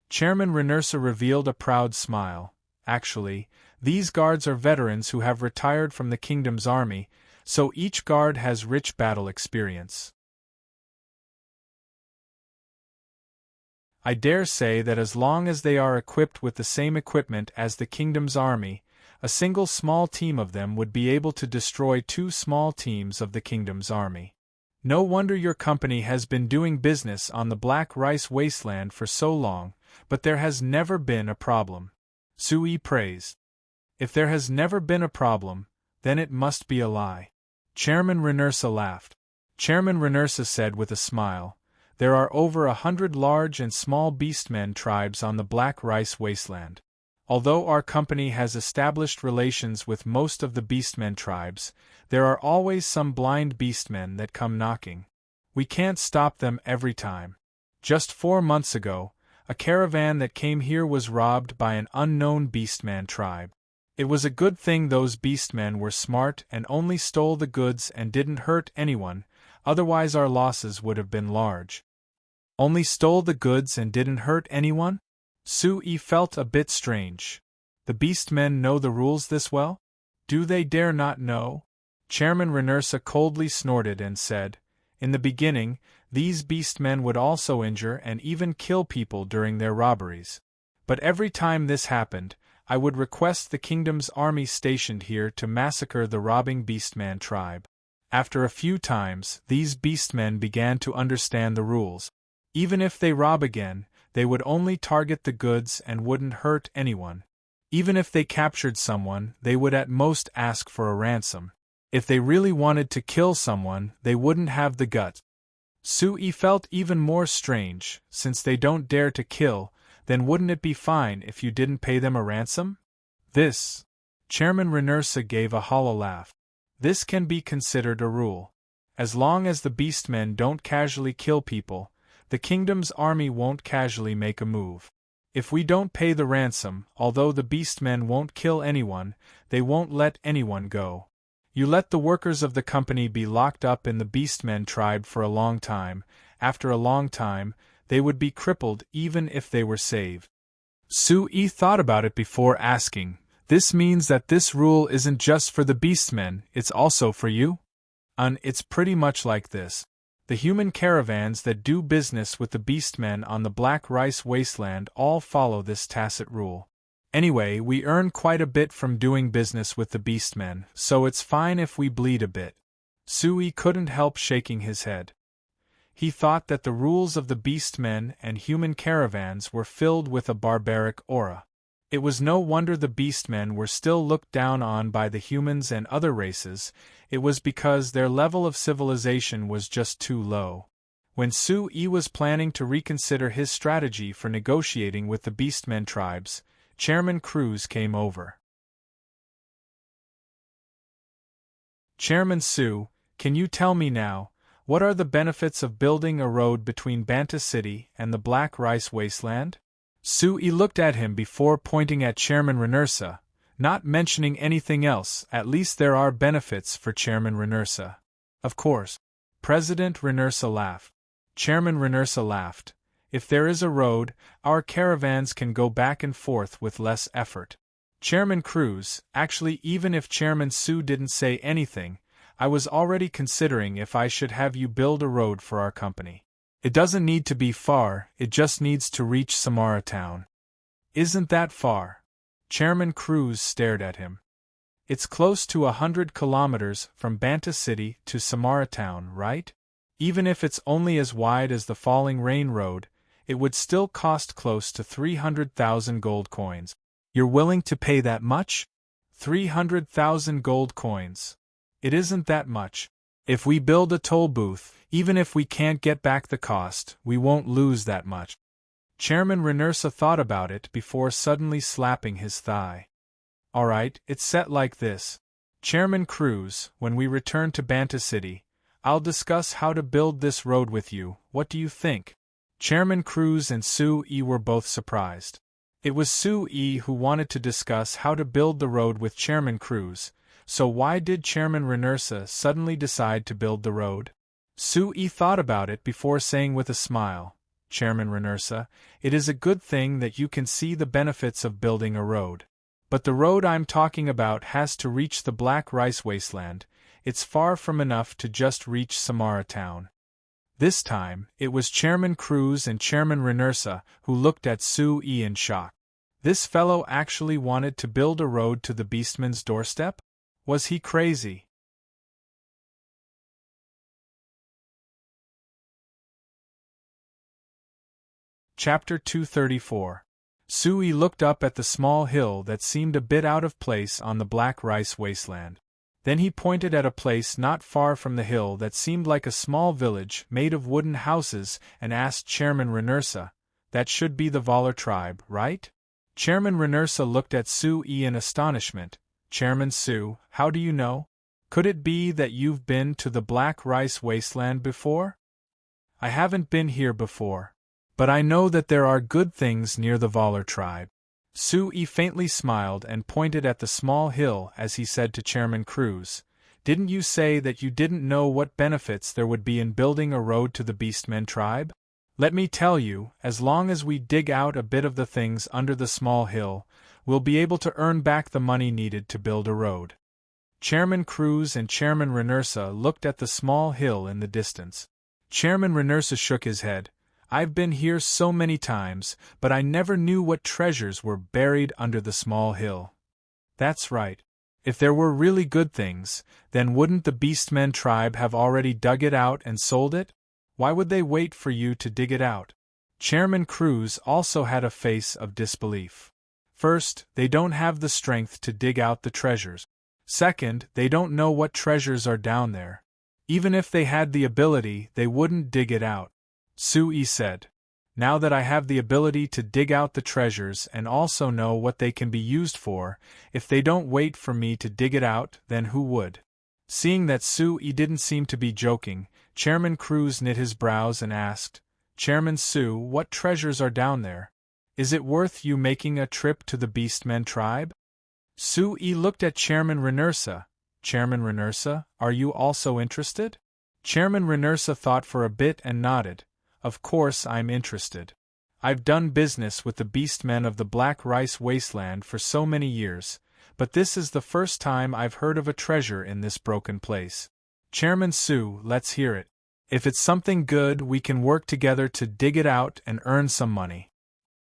Chairman Renersa revealed a proud smile. "Actually, these guards are veterans who have retired from the kingdom's army, so each guard has rich battle experience." I dare say that as long as they are equipped with the same equipment as the kingdom's army, a single small team of them would be able to destroy 2 small teams of the kingdom's army. No wonder your company has been doing business on the Black Rice Wasteland for so long, but there has never been a problem. Sui praised. If there has never been a problem, then it must be a lie. Chairman Renursa laughed. Chairman Renursa said with a smile, there are over 100 large and small beastmen tribes on the Black Rice Wasteland. Although our company has established relations with most of the beastmen tribes, there are always some blind beastmen that come knocking. We can't stop them every time. Just 4 months ago, a caravan that came here was robbed by an unknown beastman tribe. It was a good thing those beastmen were smart and only stole the goods and didn't hurt anyone, otherwise our losses would have been large. Only stole the goods and didn't hurt anyone? Sui felt a bit strange. The beastmen know the rules this well? Do they dare not know? Chairman Renursa coldly snorted and said, in the beginning, these beastmen would also injure and even kill people during their robberies. But every time this happened, I would request the kingdom's army stationed here to massacre the robbing beastman tribe. After a few times, these beastmen began to understand the rules. Even if they rob again, they would only target the goods and wouldn't hurt anyone. Even if they captured someone, they would at most ask for a ransom. If they really wanted to kill someone, they wouldn't have the guts. Sui felt even more strange, since they don't dare to kill, then wouldn't it be fine if you didn't pay them a ransom? This. Chairman Renursa gave a hollow laugh. This can be considered a rule. As long as the beastmen don't casually kill people, the kingdom's army won't casually make a move. If we don't pay the ransom, although the beastmen won't kill anyone, they won't let anyone go. You let the workers of the company be locked up in the beastmen tribe for a long time. After a long time, they would be crippled even if they were saved. Sui thought about it before asking, this means that this rule isn't just for the beastmen, it's also for you? It's pretty much like this. The human caravans that do business with the beastmen on the Black Rice Wasteland all follow this tacit rule. Anyway, we earn quite a bit from doing business with the beastmen, so it's fine if we bleed a bit. Sui couldn't help shaking his head. He thought that the rules of the beastmen and human caravans were filled with a barbaric aura. It was no wonder the beastmen were still looked down on by the humans and other races, it was because their level of civilization was just too low. When Sui was planning to reconsider his strategy for negotiating with the beastmen tribes, Chairman Cruz came over. Chairman Su, can you tell me now, what are the benefits of building a road between Banta City and the Black Rice Wasteland? Sui looked at him before pointing at Chairman Renursa, not mentioning anything else. At least there are benefits for Chairman Renursa. Of course. President Renursa laughed. Chairman Renursa laughed. If there is a road, our caravans can go back and forth with less effort. Chairman Cruz, actually even if Chairman Su didn't say anything, I was already considering if I should have you build a road for our company. It doesn't need to be far, it just needs to reach Samara Town. Isn't that far? Chairman Cruz stared at him. It's close to 100 kilometers from Banta City to Samara Town, right? Even if it's only as wide as the Falling Rain Road, it would still cost close to 300,000 gold coins. You're willing to pay that much? 300,000 gold coins. It isn't that much. If we build a toll booth, even if we can't get back the cost, we won't lose that much. Chairman Renursa thought about it before suddenly slapping his thigh. Alright, it's set like this. Chairman Cruz, when we return to Banta City, I'll discuss how to build this road with you. What do you think? Chairman Cruz and Sui were both surprised. It was Sui who wanted to discuss how to build the road with Chairman Cruz, so why did Chairman Renursa suddenly decide to build the road? Sui thought about it before saying with a smile, Chairman Renursa, it is a good thing that you can see the benefits of building a road. But the road I'm talking about has to reach the Black Rice Wasteland. It's far from enough to just reach Samara Town. This time, it was Chairman Cruz and Chairman Renersa who looked at Sue-Yi in shock. This fellow actually wanted to build a road to the Beastman's doorstep? Was he crazy? Chapter 234. Sue-Yi looked up at the small hill that seemed a bit out of place on the black rice wasteland. Then he pointed at a place not far from the hill that seemed like a small village made of wooden houses and asked Chairman Renersa, "That should be the Valar tribe, right?" Chairman Renersa looked at Sue-Yi in astonishment. "Chairman Sue, how do you know? Could it be that you've been to the black rice wasteland before?" "I haven't been here before. But I know that there are good things near the Valar tribe." Sue-Yi faintly smiled and pointed at the small hill as he said to Chairman Cruz, "Didn't you say that you didn't know what benefits there would be in building a road to the Beastmen tribe? Let me tell you, as long as we dig out a bit of the things under the small hill, we'll be able to earn back the money needed to build a road." Chairman Cruz and Chairman Renersa looked at the small hill in the distance. Chairman Renersa shook his head. "I've been here so many times, but I never knew what treasures were buried under the small hill." "That's right. If there were really good things, then wouldn't the Beastmen tribe have already dug it out and sold it? Why would they wait for you to dig it out?" Chairman Cruz also had a face of disbelief. "First, they don't have the strength to dig out the treasures. Second, they don't know what treasures are down there. Even if they had the ability, they wouldn't dig it out." Sue-Yi said, "Now that I have the ability to dig out the treasures and also know what they can be used for, if they don't wait for me to dig it out, then who would?" Seeing that Sue-Yi didn't seem to be joking, Chairman Cruz knit his brows and asked, "Chairman Sue, what treasures are down there? Is it worth you making a trip to the Beastmen tribe?" Sue-Yi looked at Chairman Renersa. "Chairman Renersa, are you also interested?" Chairman Renersa thought for a bit and nodded. "Of course I'm interested. I've done business with the Beastmen of the Black Rice Wasteland for so many years, but this is the first time I've heard of a treasure in this broken place. Chairman Sue, let's hear it. If it's something good, we can work together to dig it out and earn some money."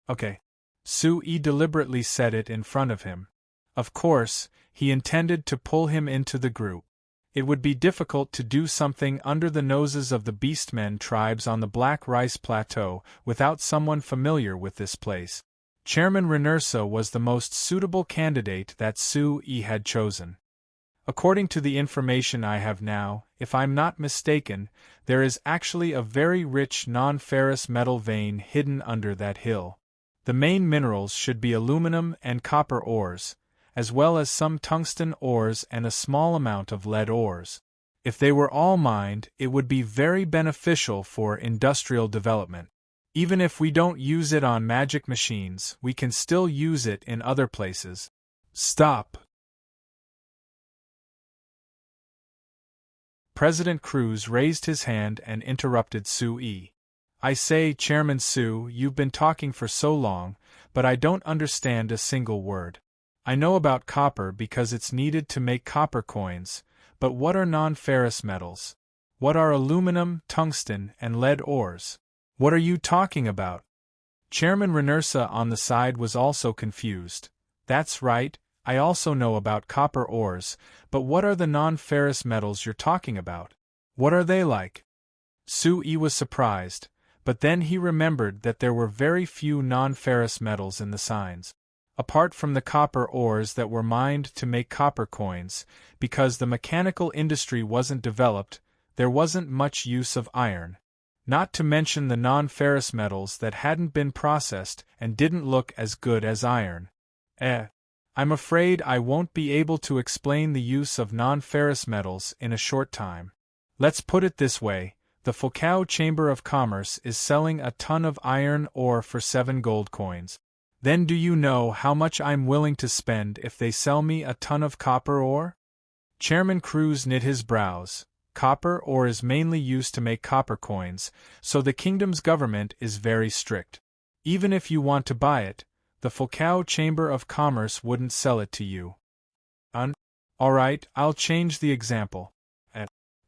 "Okay." Sue-Yi deliberately said it in front of him. Of course, he intended to pull him into the group. It would be difficult to do something under the noses of the Beastmen tribes on the Black Rice Plateau without someone familiar with this place. Chairman Renersa was the most suitable candidate that Sue-Yi had chosen. "According to the information I have now, if I'm not mistaken, there is actually a very rich non-ferrous metal vein hidden under that hill. The main minerals should be aluminum and copper ores, as well as some tungsten ores and a small amount of lead ores. If they were all mined, it would be very beneficial for industrial development. Even if we don't use it on magic machines, we can still use it in other places." "Stop!" President Cruz raised his hand and interrupted Sue-Yi. "I say, Chairman Sue, you've been talking for so long, but I don't understand a single word. I know about copper because it's needed to make copper coins, but what are non-ferrous metals? What are aluminum, tungsten, and lead ores? What are you talking about?" Chairman Renersa on the side was also confused. "That's right, I also know about copper ores, but what are the non-ferrous metals you're talking about? What are they like?" Sue-Yi was surprised, but then he remembered that there were very few non-ferrous metals in the signs. Apart from the copper ores that were mined to make copper coins, because the mechanical industry wasn't developed, there wasn't much use of iron. Not to mention the non-ferrous metals that hadn't been processed and didn't look as good as iron. I'm afraid I won't be able to explain the use of non-ferrous metals in a short time. Let's put it this way, the Focao Chamber of Commerce is selling a ton of iron ore for 7 gold coins. Then do you know how much I'm willing to spend if they sell me a ton of copper ore?" Chairman Cruz knit his brows. "Copper ore is mainly used to make copper coins, so the kingdom's government is very strict. Even if you want to buy it, the Focao Chamber of Commerce wouldn't sell it to you." All right, I'll change the example.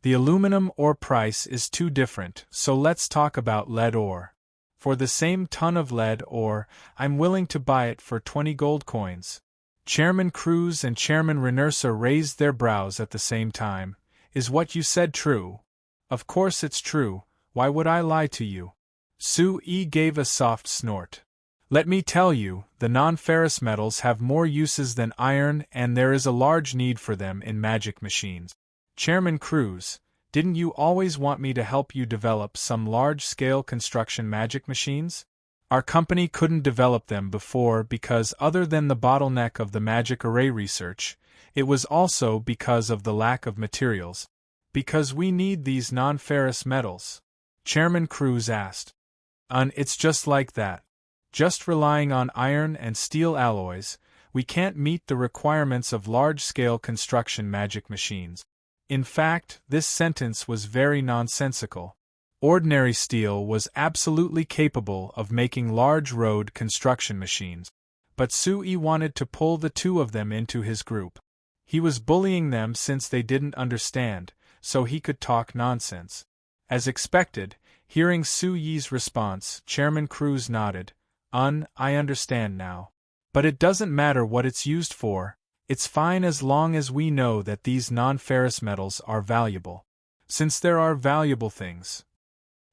The aluminum ore price is too different, so let's talk about lead ore. For the same ton of lead ore, I'm willing to buy it for 20 gold coins. Chairman Cruz and Chairman Renersa raised their brows at the same time. Is what you said true? Of course it's true, why would I lie to you? Sui gave a soft snort. Let me tell you, the non-ferrous metals have more uses than iron and there is a large need for them in magic machines. Chairman Cruz, didn't you always want me to help you develop some large-scale construction magic machines? Our company couldn't develop them before because other than the bottleneck of the magic array research, it was also because of the lack of materials. Because we need these non-ferrous metals? Chairman Cruz asked. It's just like that. Just relying on iron and steel alloys, we can't meet the requirements of large-scale construction magic machines. In fact, this sentence was very nonsensical. Ordinary steel was absolutely capable of making large road construction machines. But Sui wanted to pull the two of them into his group. He was bullying them since they didn't understand, so he could talk nonsense. As expected, hearing Sui's response, Chairman Cruz nodded. I understand now. But it doesn't matter what it's used for. It's fine as long as we know that these non-ferrous metals are valuable. Since there are valuable things.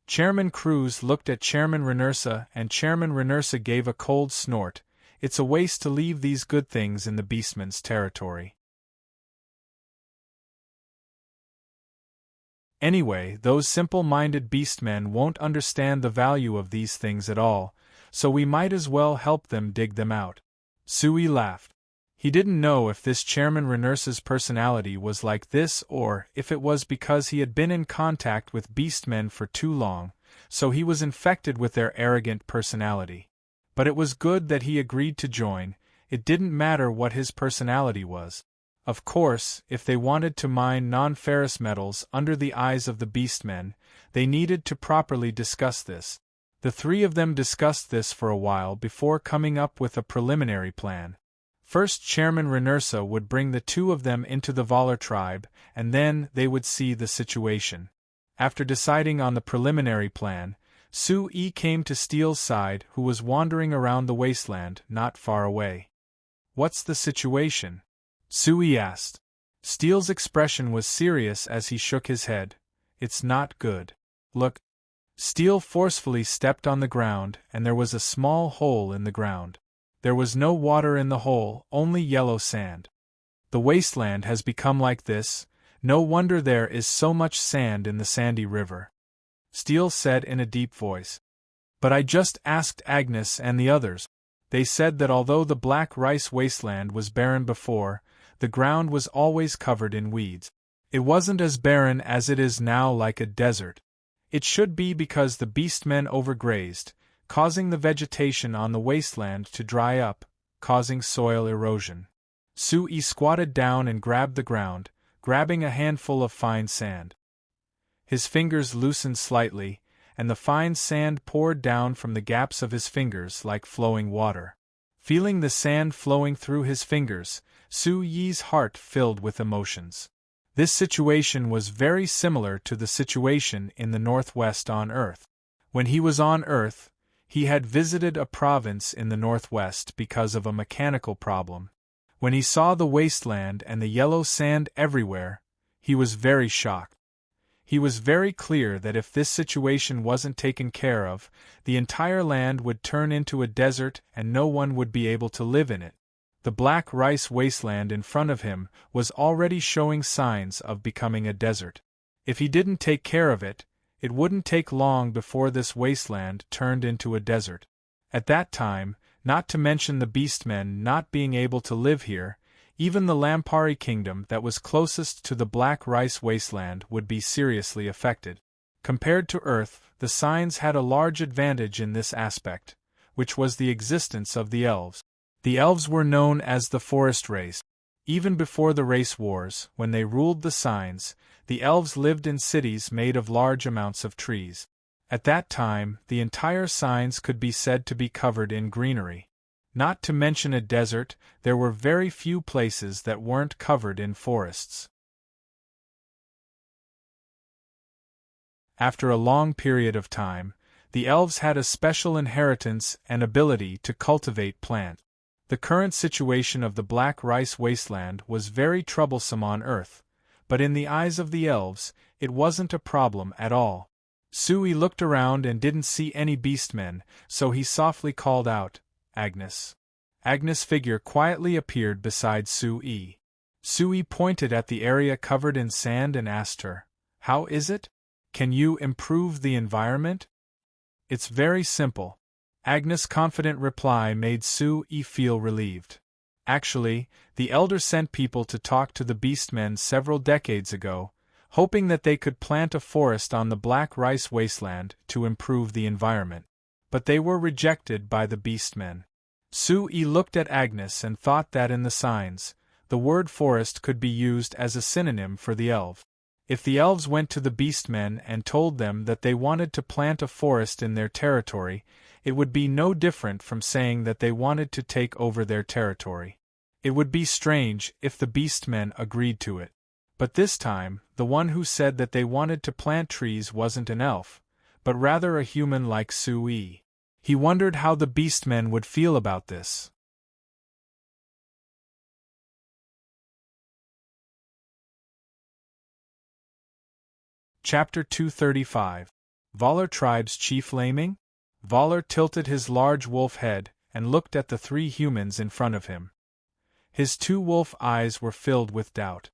Chairman Cruz looked at Chairman Renersa and Chairman Renersa gave a cold snort. It's a waste to leave these good things in the beastman's territory. Anyway, those simple-minded beastmen won't understand the value of these things at all, so we might as well help them dig them out. Sui laughed. He didn't know if this Chairman Renersa's personality was like this or if it was because he had been in contact with beastmen for too long, so he was infected with their arrogant personality. But it was good that he agreed to join. It didn't matter what his personality was. Of course, if they wanted to mine non-ferrous metals under the eyes of the beastmen, they needed to properly discuss this. The three of them discussed this for a while before coming up with a preliminary plan. First, Chairman Renersa would bring the two of them into the Valar tribe, and then they would see the situation. After deciding on the preliminary plan, Sui came to Steel's side, who was wandering around the wasteland not far away. What's the situation? Sui asked. Steel's expression was serious as he shook his head. It's not good. Look. Steel forcefully stepped on the ground, and there was a small hole in the ground. There was no water in the hole, only yellow sand. The wasteland has become like this, no wonder there is so much sand in the sandy river. Steel said in a deep voice. But I just asked Agnes and the others. They said that although the black rice wasteland was barren before, the ground was always covered in weeds. It wasn't as barren as it is now, like a desert. It should be because the beastmen overgrazed, causing the vegetation on the wasteland to dry up, causing soil erosion. Sui squatted down and grabbed the ground, grabbing a handful of fine sand. His fingers loosened slightly, and the fine sand poured down from the gaps of his fingers like flowing water. Feeling the sand flowing through his fingers, Sui's heart filled with emotions. This situation was very similar to the situation in the Northwest on Earth. When he was on Earth, he had visited a province in the Northwest because of a mechanical problem. When he saw the wasteland and the yellow sand everywhere, he was very shocked. He was very clear that if this situation wasn't taken care of, the entire land would turn into a desert and no one would be able to live in it. The black rice wasteland in front of him was already showing signs of becoming a desert. If he didn't take care of it, it wouldn't take long before this wasteland turned into a desert. At that time, not to mention the beastmen not being able to live here, even the Lampari kingdom that was closest to the black rice wasteland would be seriously affected. Compared to Earth, the signs had a large advantage in this aspect, which was the existence of the elves. The elves were known as the forest race. Even before the race wars, when they ruled the signs, the elves lived in cities made of large amounts of trees. At that time, the entire signs could be said to be covered in greenery. Not to mention a desert, there were very few places that weren't covered in forests. After a long period of time, the elves had a special inheritance and ability to cultivate plants. The current situation of the Black Rice Wasteland was very troublesome on Earth, but in the eyes of the elves, it wasn't a problem at all. Sui looked around and didn't see any beastmen, so he softly called out, "Agnes." Agnes' figure quietly appeared beside Sui. Sui pointed at the area covered in sand and asked her, "How is it? Can you improve the environment?" "It's very simple." Agnes' confident reply made Sui feel relieved. Actually, the elder sent people to talk to the beastmen several decades ago, hoping that they could plant a forest on the Black Rice Wasteland to improve the environment. But they were rejected by the beastmen. Sui looked at Agnes and thought that in the signs, the word forest could be used as a synonym for the elf. If the elves went to the beastmen and told them that they wanted to plant a forest in their territory, it would be no different from saying that they wanted to take over their territory. It would be strange if the beastmen agreed to it. But this time, the one who said that they wanted to plant trees wasn't an elf, but rather a human like Sui. He wondered how the beastmen would feel about this. Chapter 235. Valar Tribe's Chief Laming? Valar tilted his large wolf head and looked at the three humans in front of him. His two wolf eyes were filled with doubt.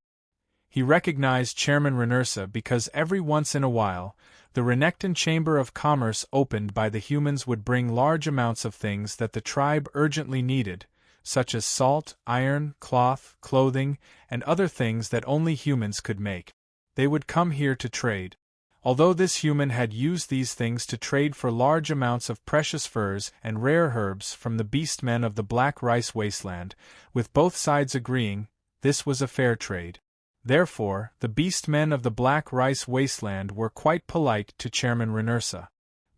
He recognized Chairman Renursa because every once in a while, the Renekton Chamber of Commerce opened by the humans would bring large amounts of things that the tribe urgently needed, such as salt, iron, cloth, clothing, and other things that only humans could make. They would come here to trade. Although this human had used these things to trade for large amounts of precious furs and rare herbs from the beastmen of the Black Rice Wasteland, with both sides agreeing, this was a fair trade. Therefore, the beastmen of the Black Rice Wasteland were quite polite to Chairman Renursa.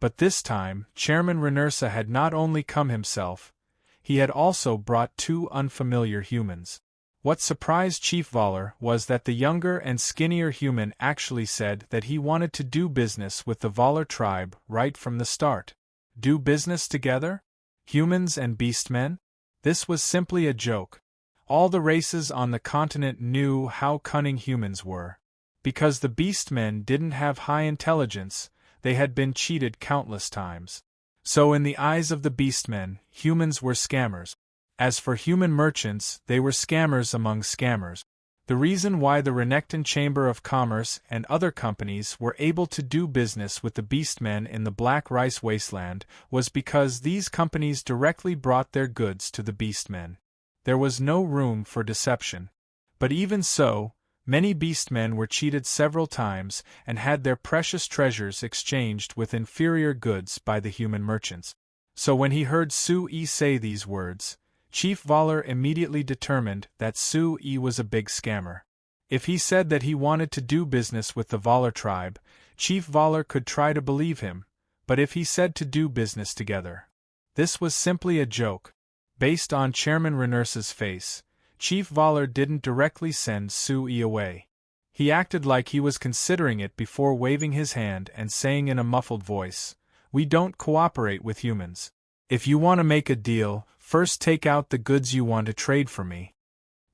But this time, Chairman Renursa had not only come himself, he had also brought two unfamiliar humans. What surprised Chief Valar was that the younger and skinnier human actually said that he wanted to do business with the Valar tribe right from the start. Do business together? Humans and beastmen? This was simply a joke. All the races on the continent knew how cunning humans were. Because the beastmen didn't have high intelligence, they had been cheated countless times. So in the eyes of the beastmen, humans were scammers. As for human merchants, they were scammers among scammers. The reason why the Renekton Chamber of Commerce and other companies were able to do business with the beastmen in the Black Rice Wasteland was because these companies directly brought their goods to the beastmen. There was no room for deception. But even so, many beastmen were cheated several times and had their precious treasures exchanged with inferior goods by the human merchants. So when he heard Sui say these words, Chief Valar immediately determined that Sui was a big scammer. If he said that he wanted to do business with the Valar tribe, Chief Valar could try to believe him, but if he said to do business together, this was simply a joke. Based on Chairman Renursa's face, Chief Valar didn't directly send Sui away. He acted like he was considering it before waving his hand and saying in a muffled voice, "We don't cooperate with humans. If you want to make a deal, first take out the goods you want to trade for me."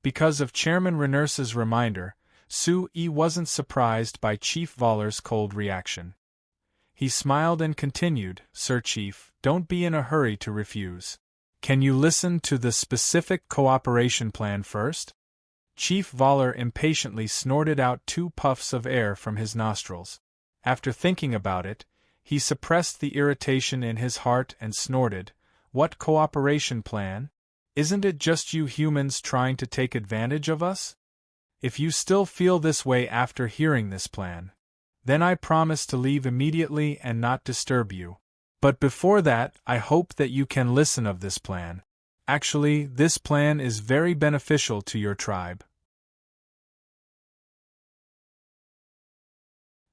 Because of Chairman Renursa's reminder, Sui wasn't surprised by Chief Valar's cold reaction. He smiled and continued, "Sir Chief, don't be in a hurry to refuse. Can you listen to the specific cooperation plan first?" Chief Valar impatiently snorted out 2 puffs of air from his nostrils. After thinking about it, he suppressed the irritation in his heart and snorted, "What cooperation plan? Isn't it just you humans trying to take advantage of us? If you still feel this way after hearing this plan, then I promise to leave immediately and not disturb you. But before that, I hope that you can listen of this plan. Actually, this plan is very beneficial to your tribe."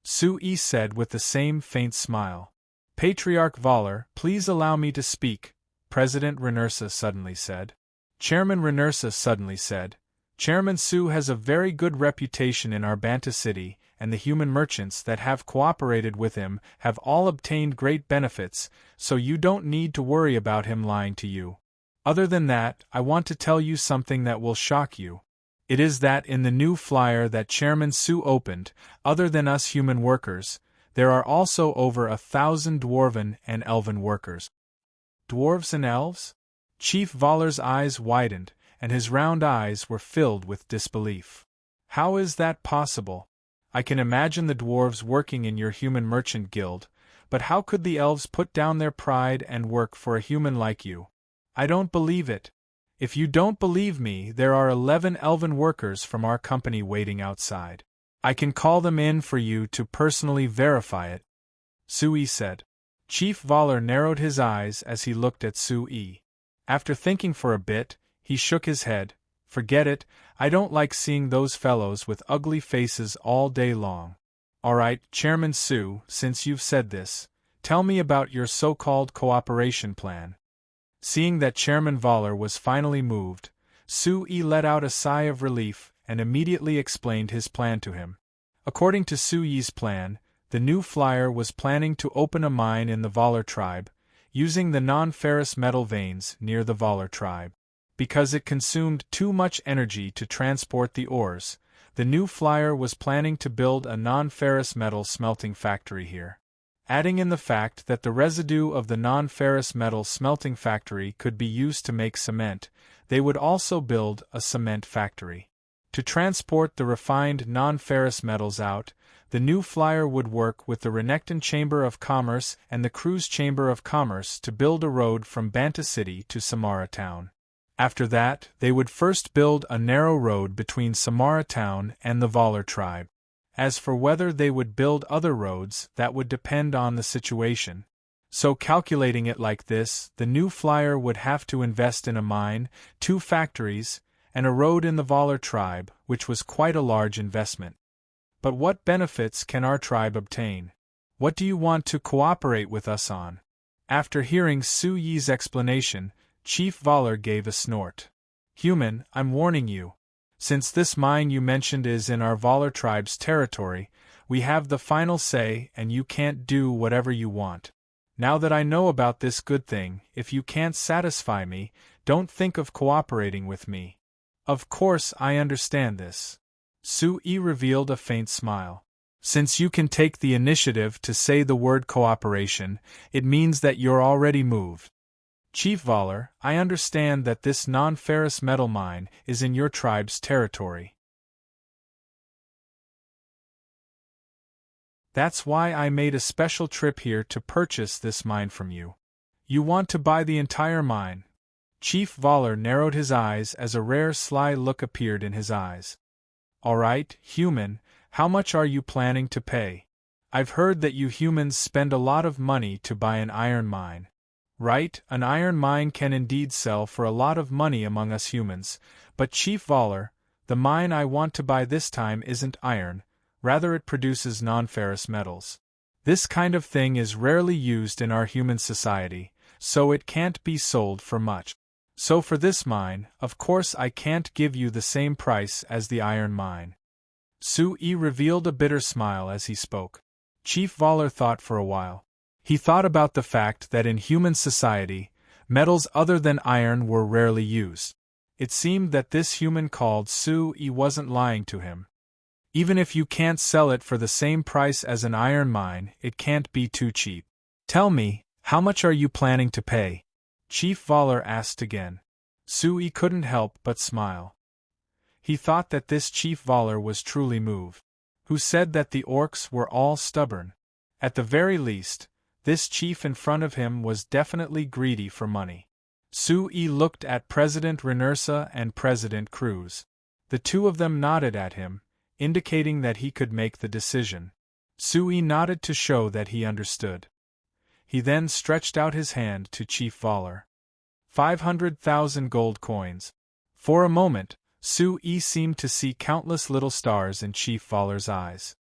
Sui said with the same faint smile. "Patriarch Valar, please allow me to speak," President Renursa suddenly said. Chairman Renursa suddenly said, "Chairman Su has a very good reputation in Arbanta City, and the human merchants that have cooperated with him have all obtained great benefits, so you don't need to worry about him lying to you. Other than that, I want to tell you something that will shock you. It is that in the new flyer that Chairman Su opened, other than us human workers, there are also over 1,000 dwarven and elven workers. Dwarves and elves? Chief Valor's eyes widened, and his round eyes were filled with disbelief. How is that possible? I can imagine the dwarves working in your human merchant guild, but how could the elves put down their pride and work for a human like you? I don't believe it. If you don't believe me, there are 11 elven workers from our company waiting outside. I can call them in for you to personally verify it, Sui said. Chief Valor narrowed his eyes as he looked at Sui. After thinking for a bit, he shook his head. Forget it, I don't like seeing those fellows with ugly faces all day long. All right, Chairman Su, since you've said this, tell me about your so-called cooperation plan. Seeing that Chairman Valor was finally moved, Sui let out a sigh of relief and immediately explained his plan to him. According to Sui's plan, the new flyer was planning to open a mine in the Valor tribe, using the non-ferrous metal veins near the Valor tribe. Because it consumed too much energy to transport the ores, the new flyer was planning to build a non-ferrous metal smelting factory here. Adding in the fact that the residue of the non-ferrous metal smelting factory could be used to make cement, they would also build a cement factory. To transport the refined non-ferrous metals out, the new flyer would work with the Renekton Chamber of Commerce and the Cruise Chamber of Commerce to build a road from Banta City to Samara Town. After that, they would first build a narrow road between Samara Town and the Valor tribe. As for whether they would build other roads, that would depend on the situation. So calculating it like this, the new flyer would have to invest in a mine, 2 factories, and a road in the Valor tribe, which was quite a large investment. But what benefits can our tribe obtain? What do you want to cooperate with us on? After hearing Su Yi's explanation, Chief Valor gave a snort. Human, I'm warning you. Since this mine you mentioned is in our Valor tribe's territory, we have the final say and you can't do whatever you want. Now that I know about this good thing, if you can't satisfy me, don't think of cooperating with me. Of course I understand this. Su-Yi revealed a faint smile. Since you can take the initiative to say the word cooperation, it means that you're already moved. Chief Valor, I understand that this non-ferrous metal mine is in your tribe's territory. That's why I made a special trip here to purchase this mine from you. You want to buy the entire mine? Chief Valor narrowed his eyes as a rare sly look appeared in his eyes. All right, human, how much are you planning to pay? I've heard that you humans spend a lot of money to buy an iron mine. Right, an iron mine can indeed sell for a lot of money among us humans, but Chief Valor, the mine I want to buy this time isn't iron, rather it produces non-ferrous metals. This kind of thing is rarely used in our human society, so it can't be sold for much. So for this mine, of course I can't give you the same price as the iron mine. Su-Yi revealed a bitter smile as he spoke. Chief Valor thought for a while. He thought about the fact that in human society, metals other than iron were rarely used. It seemed that this human called Su-Yi wasn't lying to him. Even if you can't sell it for the same price as an iron mine, it can't be too cheap. Tell me, how much are you planning to pay? Chief Valor asked again. Su-Yi couldn't help but smile. He thought that this Chief Valor was truly moved. Who said that the orcs were all stubborn? At the very least, this chief in front of him was definitely greedy for money. Su-Yi looked at President Renersa and President Cruz. The two of them nodded at him, indicating that he could make the decision. Su-Yi nodded to show that he understood. He then stretched out his hand to Chief Valor. 500,000 gold coins. For a moment, Su-Yi seemed to see countless little stars in Chief Valor's eyes.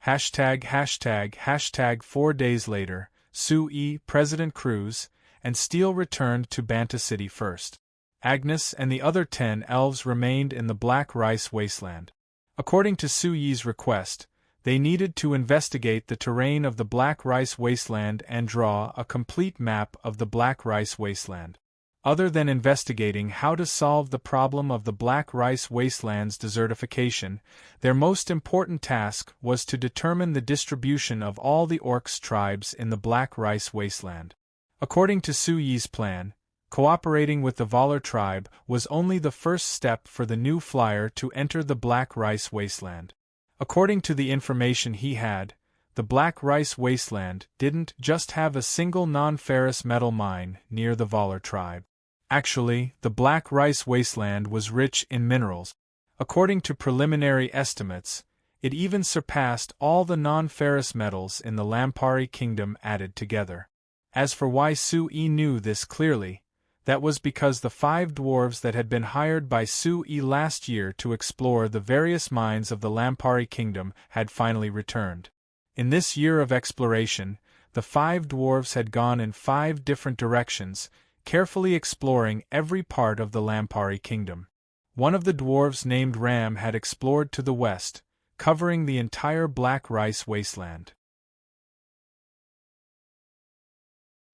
####. 4 days later, Su-Yi, President Cruz, and Steele returned to Banta City first. Agnes and the other 10 elves remained in the Black Rice Wasteland. According to Su-Yi's request, they needed to investigate the terrain of the Black Rice Wasteland and draw a complete map of the Black Rice Wasteland. Other than investigating how to solve the problem of the Black Rice Wasteland's desertification, their most important task was to determine the distribution of all the Orcs tribes in the Black Rice Wasteland. According to Su Yi's plan, cooperating with the Valar tribe was only the first step for the new flyer to enter the Black Rice Wasteland. According to the information he had, the Black Rice Wasteland didn't just have a single non-ferrous metal mine near the Valar tribe. Actually, the Black Rice Wasteland was rich in minerals. According to preliminary estimates, it even surpassed all the non-ferrous metals in the Lampari Kingdom added together. As for why Su Yi knew this clearly, that was because the 5 dwarves that had been hired by Su Yi last year to explore the various mines of the Lampari Kingdom had finally returned. In this year of exploration, the 5 dwarves had gone in 5 different directions, carefully exploring every part of the Lampari Kingdom. One of the dwarves named Ram had explored to the west, covering the entire Black Rice Wasteland.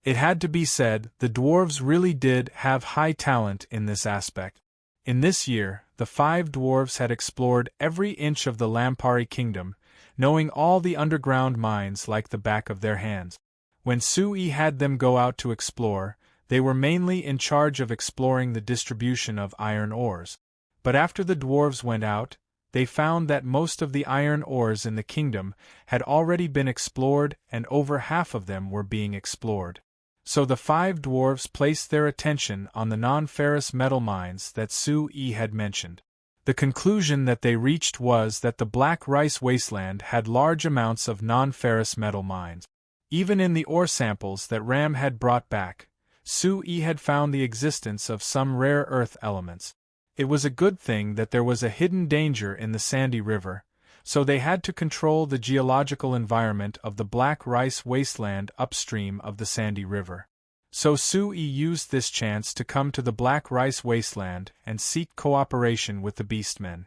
It had to be said, the dwarves really did have high talent in this aspect. In this year, the 5 dwarves had explored every inch of the Lampari Kingdom, knowing all the underground mines like the back of their hands. When Su Yi had them go out to explore, they were mainly in charge of exploring the distribution of iron ores. But after the dwarves went out, they found that most of the iron ores in the kingdom had already been explored and over half of them were being explored. So the 5 dwarves placed their attention on the non-ferrous metal mines that Su Yi had mentioned. The conclusion that they reached was that the Black Rice Wasteland had large amounts of non-ferrous metal mines. Even in the ore samples that Ram had brought back, Su Yi had found the existence of some rare earth elements. It was a good thing that there was a hidden danger in the Sandy River, so they had to control the geological environment of the Black Rice Wasteland upstream of the Sandy River. So Su Yi used this chance to come to the Black Rice Wasteland and seek cooperation with the Beastmen.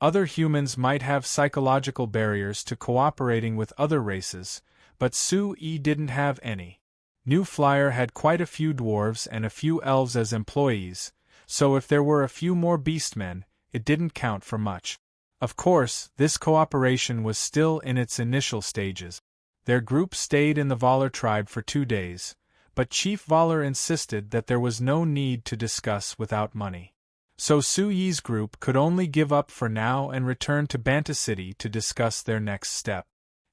Other humans might have psychological barriers to cooperating with other races, but Su Yi didn't have any. New Flyer had quite a few dwarves and a few elves as employees, so if there were a few more Beastmen, it didn't count for much. Of course, this cooperation was still in its initial stages. Their group stayed in the Valar tribe for 2 days, but Chief Valar insisted that there was no need to discuss without money. So Su Yi's group could only give up for now and return to Banta City to discuss their next step.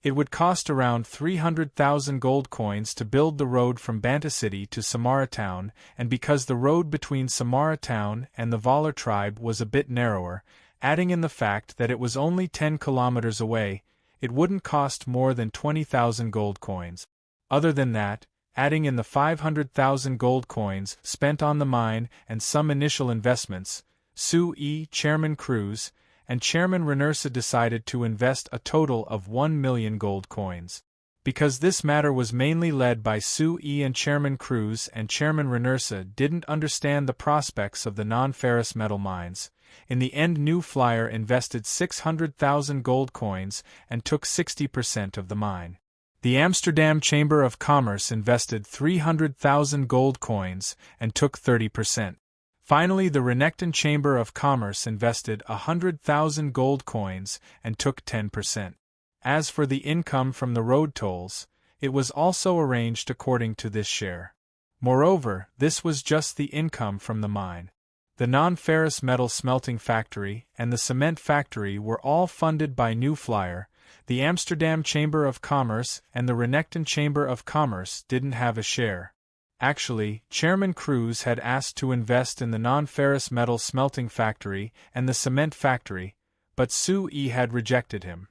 It would cost around 300,000 gold coins to build the road from Banta City to Samara Town, and because the road between Samara Town and the Valar tribe was a bit narrower, adding in the fact that it was only 10 kilometers away, it wouldn't cost more than 20,000 gold coins. Other than that, adding in the 500,000 gold coins spent on the mine and some initial investments, Su Yi, Chairman Cruz, and Chairman Renursa decided to invest a total of 1 million gold coins. Because this matter was mainly led by Su Yi and Chairman Cruz and Chairman Renursa didn't understand the prospects of the non-ferrous metal mines, in the end New Flyer invested 600,000 gold coins and took 60% of the mine. The Amsterdam Chamber of Commerce invested 300,000 gold coins and took 30%. Finally, the Renekton Chamber of Commerce invested 100,000 gold coins and took 10%. As for the income from the road tolls, it was also arranged according to this share. Moreover, this was just the income from the mine. The non-ferrous metal smelting factory and the cement factory were all funded by New Flyer. The Amsterdam Chamber of Commerce and the Renekton Chamber of Commerce didn't have a share. Actually, Chairman Cruz had asked to invest in the non-ferrous metal smelting factory and the cement factory, but Su Yi had rejected him.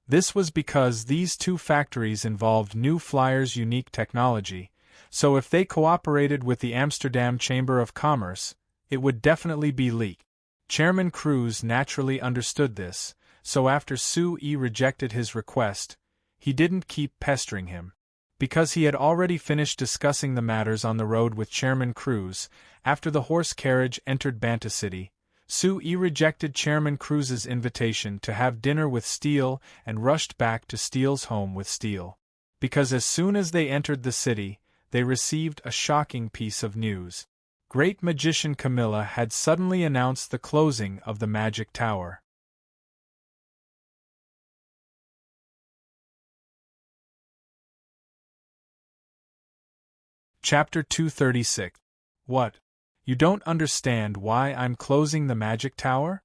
This was because these 2 factories involved New Flyer's unique technology, so if they cooperated with the Amsterdam Chamber of Commerce, it would definitely be leaked. Chairman Cruz naturally understood this, so after Su Yi rejected his request, he didn't keep pestering him. Because he had already finished discussing the matters on the road with Chairman Cruz, after the horse carriage entered Banta City, Sue rejected Chairman Cruz's invitation to have dinner with Steele and rushed back to Steele's home with Steele. Because as soon as they entered the city, they received a shocking piece of news. Great Magician Camilla had suddenly announced the closing of the Magic Tower. Chapter 236. What? You don't understand why I'm closing the Magic Tower?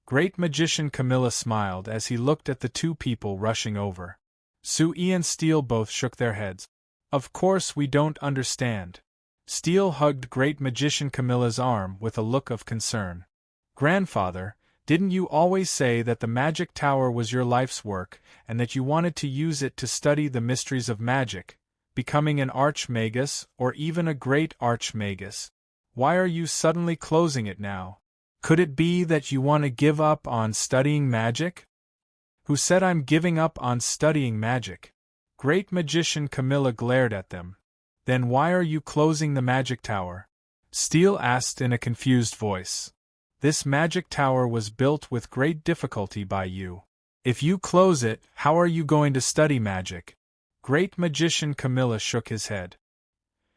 Great Magician Camilla smiled as he looked at the two people rushing over. Sue and Steele both shook their heads. Of course we don't understand. Steele hugged Great Magician Camilla's arm with a look of concern. Grandfather, didn't you always say that the Magic Tower was your life's work and that you wanted to use it to study the mysteries of magic, becoming an archmagus or even a great archmagus? Why are you suddenly closing it now? Could it be that you want to give up on studying magic? Who said I'm giving up on studying magic? Great Magician Camilla glared at them. Then why are you closing the Magic Tower? Steele asked in a confused voice. This Magic Tower was built with great difficulty by you. If you close it, how are you going to study magic? Great Magician Camilla shook his head.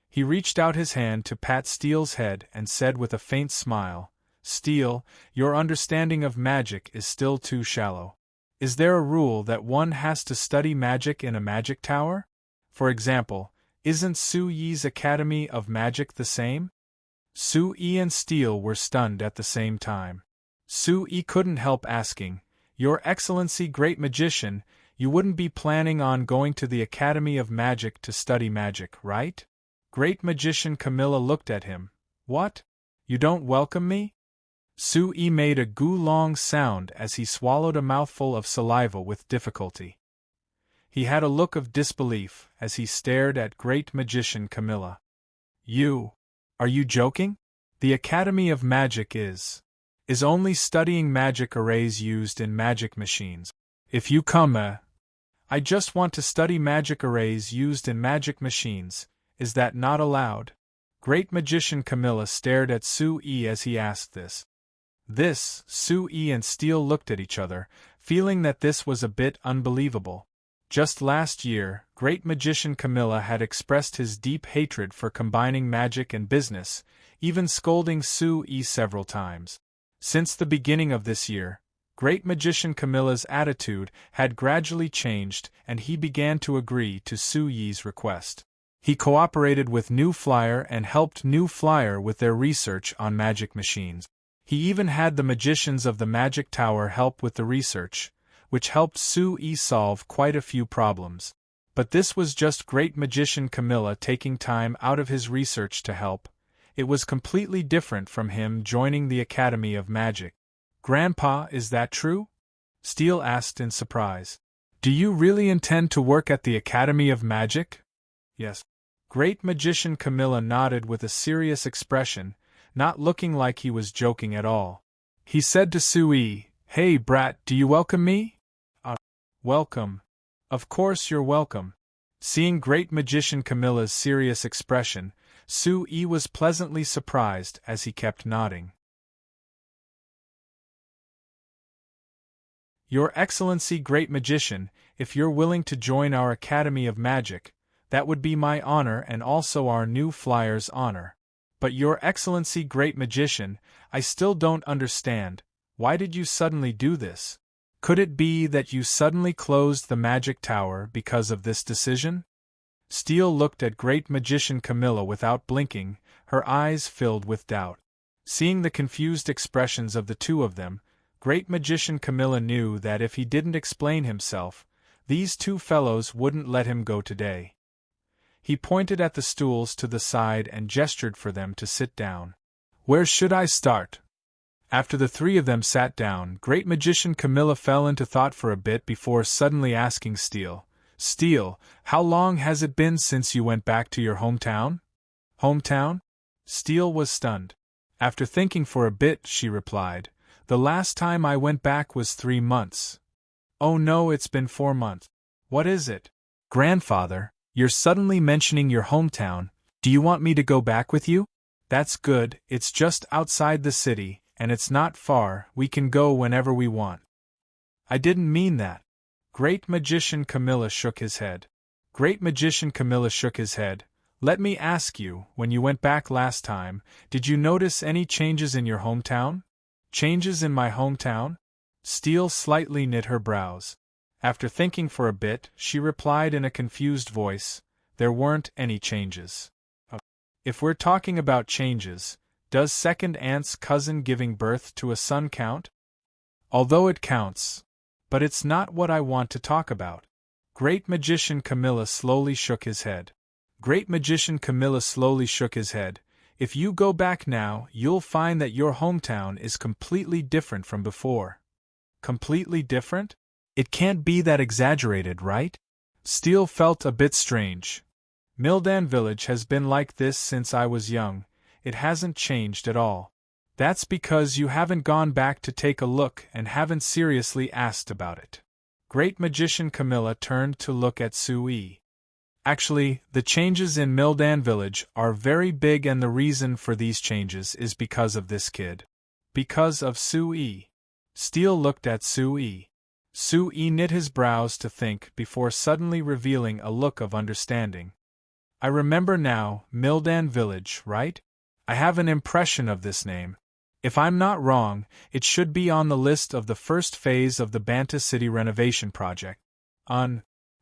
He reached out his hand to pat Steele's head and said with a faint smile, Steele, your understanding of magic is still too shallow. Is there a rule that one has to study magic in a magic tower? For example, isn't Sue Yi's Academy of Magic the same? Sue and Steele were stunned at the same time. Sue couldn't help asking, Your Excellency Great Magician, you wouldn't be planning on going to the Academy of Magic to study magic, right? Great Magician Camilla looked at him. What? You don't welcome me? Sue made a goo-long sound as he swallowed a mouthful of saliva with difficulty. He had a look of disbelief as he stared at Great Magician Camilla. Are you joking? The Academy of Magic is only studying magic arrays used in magic machines. If you come, I just want to study magic arrays used in magic machines. Is that not allowed? Great Magician Camilla stared at Sue as he asked this. Sue and Steele looked at each other, feeling that this was a bit unbelievable. Just last year, Great Magician Camilla had expressed his deep hatred for combining magic and business, even scolding Sue several times. Since the beginning of this year, Great Magician Camilla's attitude had gradually changed and he began to agree to Sue's request. He cooperated with New Flyer and helped New Flyer with their research on magic machines. He even had the magicians of the Magic Tower help with the research, which helped Sue solve quite a few problems. But this was just Great Magician Camilla taking time out of his research to help. It was completely different from him joining the Academy of Magic. Grandpa, is that true? Steele asked in surprise. Do you really intend to work at the Academy of Magic? Yes. Great Magician Camilla nodded with a serious expression, not looking like he was joking at all. He said to Sue, Hey brat, do you welcome me? Welcome. Of course you're welcome. Seeing Great Magician Camilla's serious expression, Sue was pleasantly surprised as he kept nodding. Your Excellency Great Magician, if you're willing to join our Academy of Magic, that would be my honor and also our New Flyer's honor. But Your Excellency Great Magician, I still don't understand, why did you suddenly do this? Could it be that you suddenly closed the Magic Tower because of this decision? Steele looked at Great Magician Camilla without blinking, her eyes filled with doubt. Seeing the confused expressions of the two of them, Great Magician Camilla knew that if he didn't explain himself, these two fellows wouldn't let him go today. He pointed at the stools to the side and gestured for them to sit down. Where should I start? After the three of them sat down, Great Magician Camilla fell into thought for a bit before suddenly asking Steele, Steele, how long has it been since you went back to your hometown? Hometown? Steele was stunned. After thinking for a bit, she replied, The last time I went back was 3 months. Oh no, it's been 4 months. What is it? Grandfather, you're suddenly mentioning your hometown. Do you want me to go back with you? That's good, it's just outside the city, and it's not far, we can go whenever we want. I didn't mean that. Great Magician Camilla shook his head. Great Magician Camilla shook his head. Let me ask you, when you went back last time, did you notice any changes in your hometown? Changes in my hometown? Steele slightly knit her brows. After thinking for a bit, she replied in a confused voice, there weren't any changes. If we're talking about changes, does second aunt's cousin giving birth to a son count? Although it counts. But it's not what I want to talk about. Great Magician Camilla slowly shook his head. Great Magician Camilla slowly shook his head. If you go back now, you'll find that your hometown is completely different from before. Completely different? It can't be that exaggerated, right? Steele felt a bit strange. Mildan Village has been like this since I was young. It hasn't changed at all. That's because you haven't gone back to take a look and haven't seriously asked about it. Great Magician Camilla turned to look at Sui. Actually, the changes in Mildan Village are very big, and the reason for these changes is because of this kid. Because of Sui. Steele looked at Sui. Sui knit his brows to think before suddenly revealing a look of understanding. I remember now, Mildan Village, right? I have an impression of this name. If I'm not wrong, it should be on the list of the first phase of the Banta City renovation project.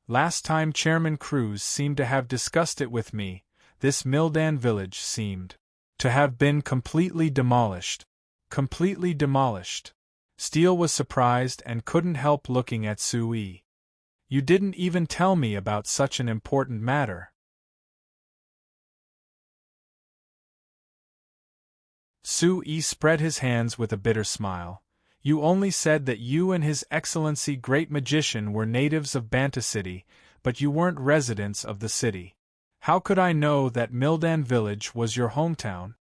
Last time Chairman Cruz seemed to have discussed it with me, this Mildan Village seemed to have been completely demolished. Completely demolished. Steele was surprised and couldn't help looking at Sui. You didn't even tell me about such an important matter. Sui spread his hands with a bitter smile. You only said that you and His Excellency Great Magician were natives of Banta City, but you weren't residents of the city. How could I know that Mildan Village was your hometown?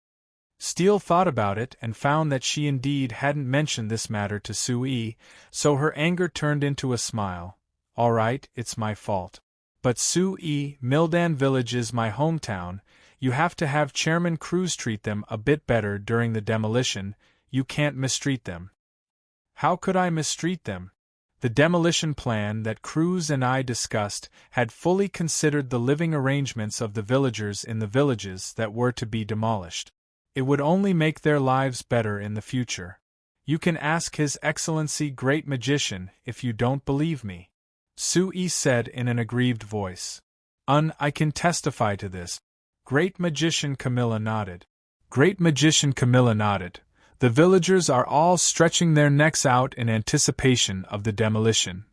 Steele thought about it and found that she indeed hadn't mentioned this matter to Sui, so her anger turned into a smile. All right, it's my fault. But Sui, Mildan Village is my hometown. You have to have Chairman Cruz treat them a bit better during the demolition. You can't mistreat them. How could I mistreat them? The demolition plan that Cruz and I discussed had fully considered the living arrangements of the villagers in the villages that were to be demolished. It would only make their lives better in the future. You can ask His Excellency Great Magician if you don't believe me. Sui said in an aggrieved voice. I can testify to this. Great Magician Camilla nodded. Great Magician Camilla nodded. The villagers are all stretching their necks out in anticipation of the demolition.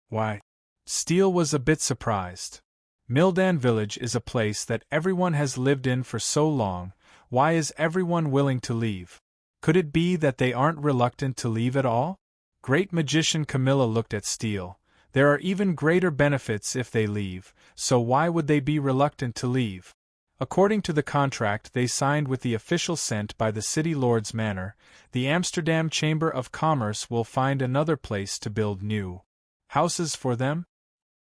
Why? Steele was a bit surprised. Mildan Village is a place that everyone has lived in for so long. Why is everyone willing to leave? Could it be that they aren't reluctant to leave at all? Great Magician Camilla looked at Steele. There are even greater benefits if they leave, so why would they be reluctant to leave? According to the contract they signed with the official sent by the City Lord's Manor, the Amsterdam Chamber of Commerce will find another place to build new houses for them?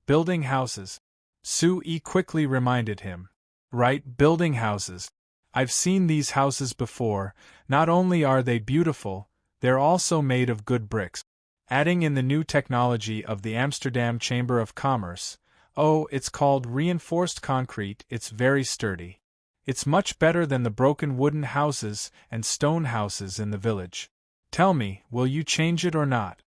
Building houses. Sui quickly reminded him. Right, building houses. I've seen these houses before. Not only are they beautiful, they're also made of good bricks. Adding in the new technology of the Amsterdam Chamber of Commerce, it's called reinforced concrete. It's very sturdy. It's much better than the broken wooden houses and stone houses in the village. Tell me, will you change it or not?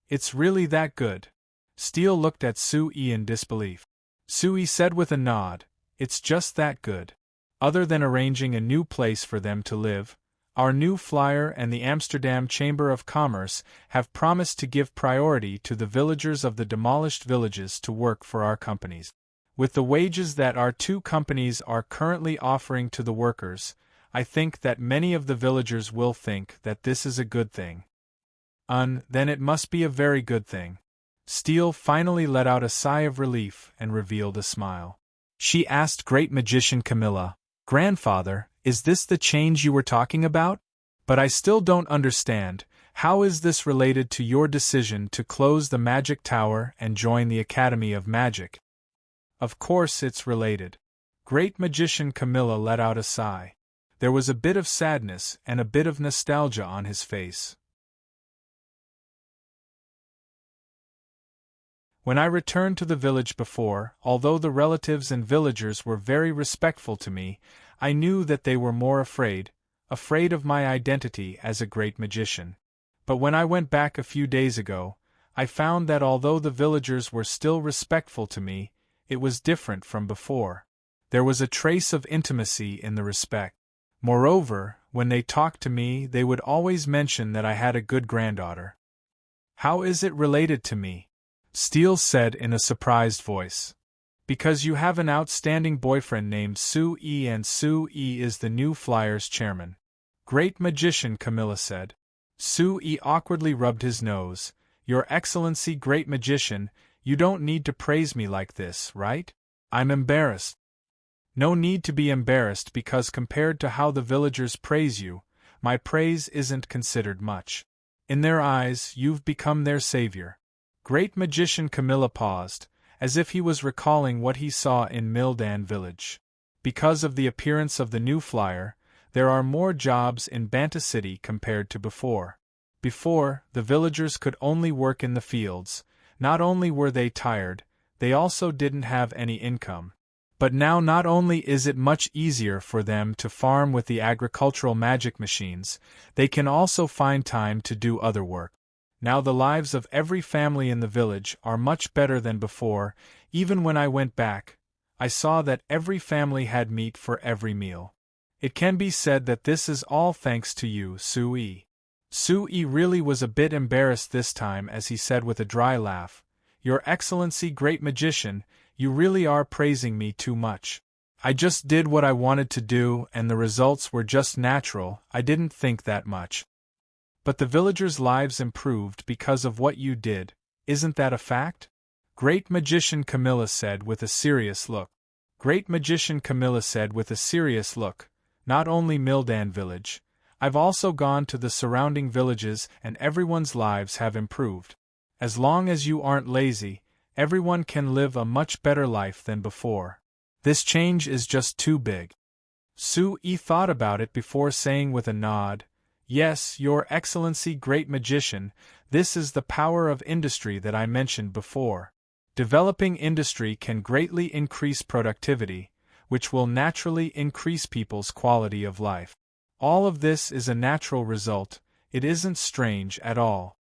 It's really that good. Steele looked at Sui in disbelief. Sui said with a nod, it's just that good. Other than arranging a new place for them to live, our new flyer and the Amsterdam Chamber of Commerce have promised to give priority to the villagers of the demolished villages to work for our companies. With the wages that our two companies are currently offering to the workers, I think that many of the villagers will think that this is a good thing. Then it must be a very good thing. Steele finally let out a sigh of relief and revealed a smile. She asked Great Magician Camilla, Grandfather, is this the change you were talking about? But I still don't understand. How is this related to your decision to close the Magic Tower and join the Academy of Magic? Of course it's related. Great Magician Camilla let out a sigh. There was a bit of sadness and a bit of nostalgia on his face. When I returned to the village before, although the relatives and villagers were very respectful to me, I knew that they were more afraid of my identity as a great magician. But when I went back a few days ago, I found that although the villagers were still respectful to me, it was different from before. There was a trace of intimacy in the respect. Moreover, when they talked to me, they would always mention that I had a good granddaughter. How is it related to me? Steele said in a surprised voice. Because you have an outstanding boyfriend named Sue-E, and Sue-E is the new Flyers chairman. Great magician, Camilla said. Sue-E awkwardly rubbed his nose. Your Excellency, great magician, you don't need to praise me like this, right? I'm embarrassed. No need to be embarrassed, because compared to how the villagers praise you, my praise isn't considered much. In their eyes, you've become their savior. Great magician. Camilla paused, as if he was recalling what he saw in Mildan village. Because of the appearance of the new flyer, there are more jobs in Banta City compared to before. Before, the villagers could only work in the fields. Not only were they tired, they also didn't have any income. But now not only is it much easier for them to farm with the agricultural magic machines, they can also find time to do other work. Now the lives of every family in the village are much better than before. Even when I went back, I saw that every family had meat for every meal. It can be said that this is all thanks to you, Sue-E. Sue-E really was a bit embarrassed this time as he said with a dry laugh, Your Excellency, great magician, you really are praising me too much. I just did what I wanted to do and the results were just natural. I didn't think that much. But the villagers' lives improved because of what you did, isn't that a fact? Great magician, Camilla said with a serious look. Great magician, Camilla said with a serious look. Not only Mildan village, I've also gone to the surrounding villages and everyone's lives have improved. As long as you aren't lazy, everyone can live a much better life than before. This change is just too big. Sue-E thought about it before saying with a nod, Yes, Your Excellency, great magician, this is the power of industry that I mentioned before. Developing industry can greatly increase productivity, which will naturally increase people's quality of life. All of this is a natural result, it isn't strange at all.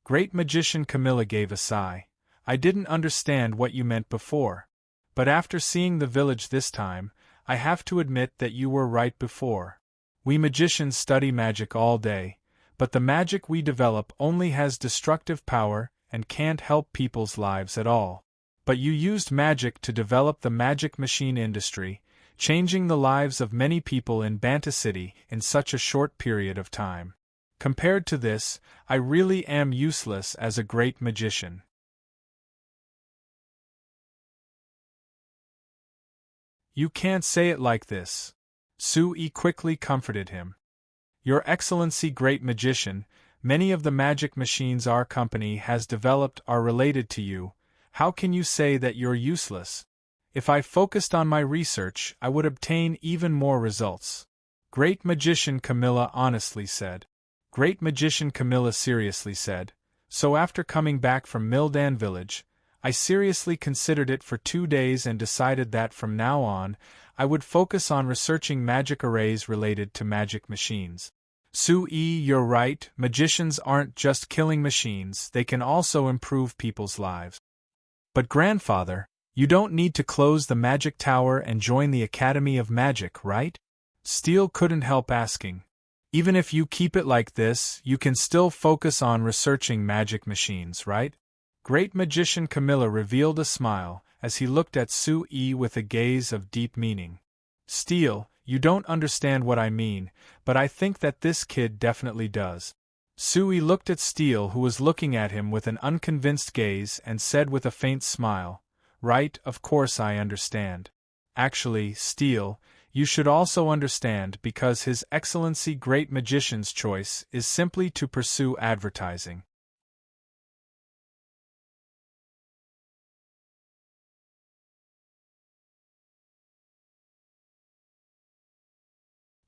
Great magician, Camilla gave a sigh. I didn't understand what you meant before. But after seeing the village this time, I have to admit that you were right before. We magicians study magic all day, but the magic we develop only has destructive power and can't help people's lives at all. But you used magic to develop the magic machine industry, changing the lives of many people in Banta City in such a short period of time. Compared to this, I really am useless as a great magician. You can't say it like this. Sue-E quickly comforted him. Your Excellency, great magician, many of the magic machines our company has developed are related to you. How can you say that you're useless? If I focused on my research, I would obtain even more results. Great magician, Camilla honestly said. Great magician, Camilla seriously said. So after coming back from Mildan village, I seriously considered it for 2 days and decided that from now on, I would focus on researching magic arrays related to magic machines. Sue-E, you're right, magicians aren't just killing machines, they can also improve people's lives. But grandfather, you don't need to close the magic tower and join the Academy of Magic, right? Steele couldn't help asking. Even if you keep it like this, you can still focus on researching magic machines, right? Great magician, Camilla revealed a smile as he looked at Sue-E with a gaze of deep meaning. Steele, you don't understand what I mean, but I think that this kid definitely does. Sue-E looked at Steele, who was looking at him with an unconvinced gaze, and said with a faint smile, Right, of course I understand. Actually, Steele, you should also understand because His Excellency Great Magician's choice is simply to pursue advertising.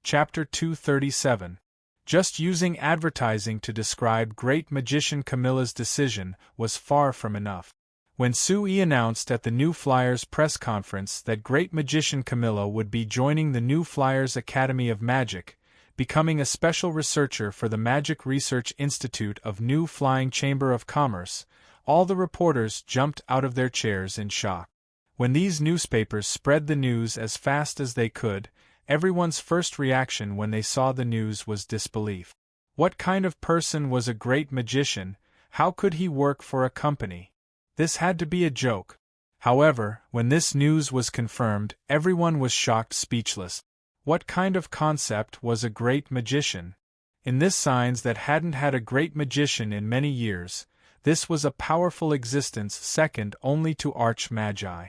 Chapter 237. Just using advertising to describe Great Magician Camilla's decision was far from enough. When Sui announced at the New Flyers press conference that Great Magician Camilla would be joining the New Flyers Academy of Magic, becoming a special researcher for the Magic Research Institute of New Flying Chamber of Commerce, all the reporters jumped out of their chairs in shock. When these newspapers spread the news as fast as they could, everyone's first reaction when they saw the news was disbelief. What kind of person was a great magician? How could he work for a company? This had to be a joke. However, when this news was confirmed, everyone was shocked speechless. What kind of concept was a great magician? In this signs that hadn't had a great magician in many years, this was a powerful existence second only to arch-magi.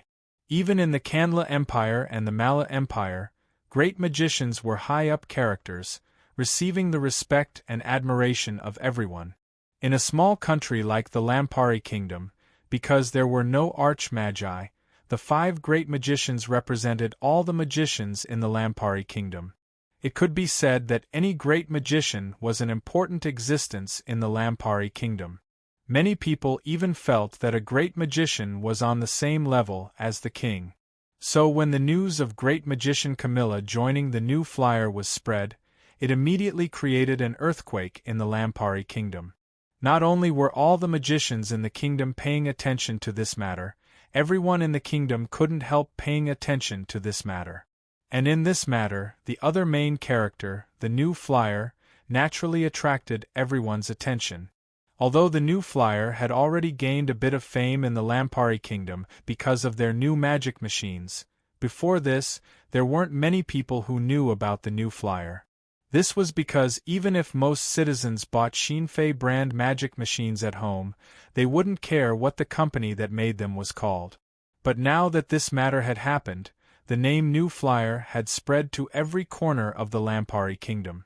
Even in the Kandla Empire and the Mala Empire, great magicians were high-up characters, receiving the respect and admiration of everyone. In a small country like the Lampari Kingdom, because there were no arch-magi, the 5 great magicians represented all the magicians in the Lampari Kingdom. It could be said that any great magician was an important existence in the Lampari Kingdom. Many people even felt that a great magician was on the same level as the king. So when the news of Great Magician Camilla joining the New Flyer was spread, it immediately created an earthquake in the Lampari Kingdom. Not only were all the magicians in the kingdom paying attention to this matter, everyone in the kingdom couldn't help paying attention to this matter. And in this matter, the other main character, the New Flyer, naturally attracted everyone's attention. Although the New Flyer had already gained a bit of fame in the Lampari Kingdom because of their new magic machines, before this, there weren't many people who knew about the New Flyer. This was because even if most citizens bought Shinfei brand magic machines at home, they wouldn't care what the company that made them was called. But now that this matter had happened, the name New Flyer had spread to every corner of the Lampari Kingdom.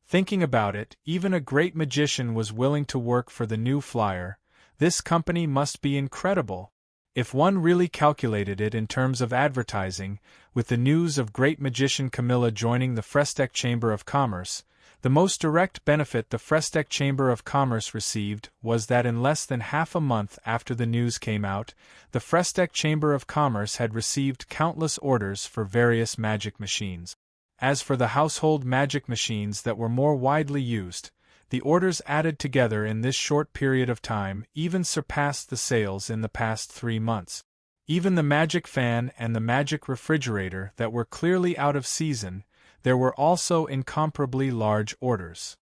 Thinking about it, even a great magician was willing to work for the New Flyer. This company must be incredible. If one really calculated it in terms of advertising, with the news of great magician Camilla joining the Frestec Chamber of Commerce, the most direct benefit the Frestec Chamber of Commerce received was that in less than half a month after the news came out, the Frestec Chamber of Commerce had received countless orders for various magic machines. As for the household magic machines that were more widely used, the orders added together in this short period of time even surpassed the sales in the past 3 months. Even the magic fan and the magic refrigerator that were clearly out of season, there were also incomparably large orders.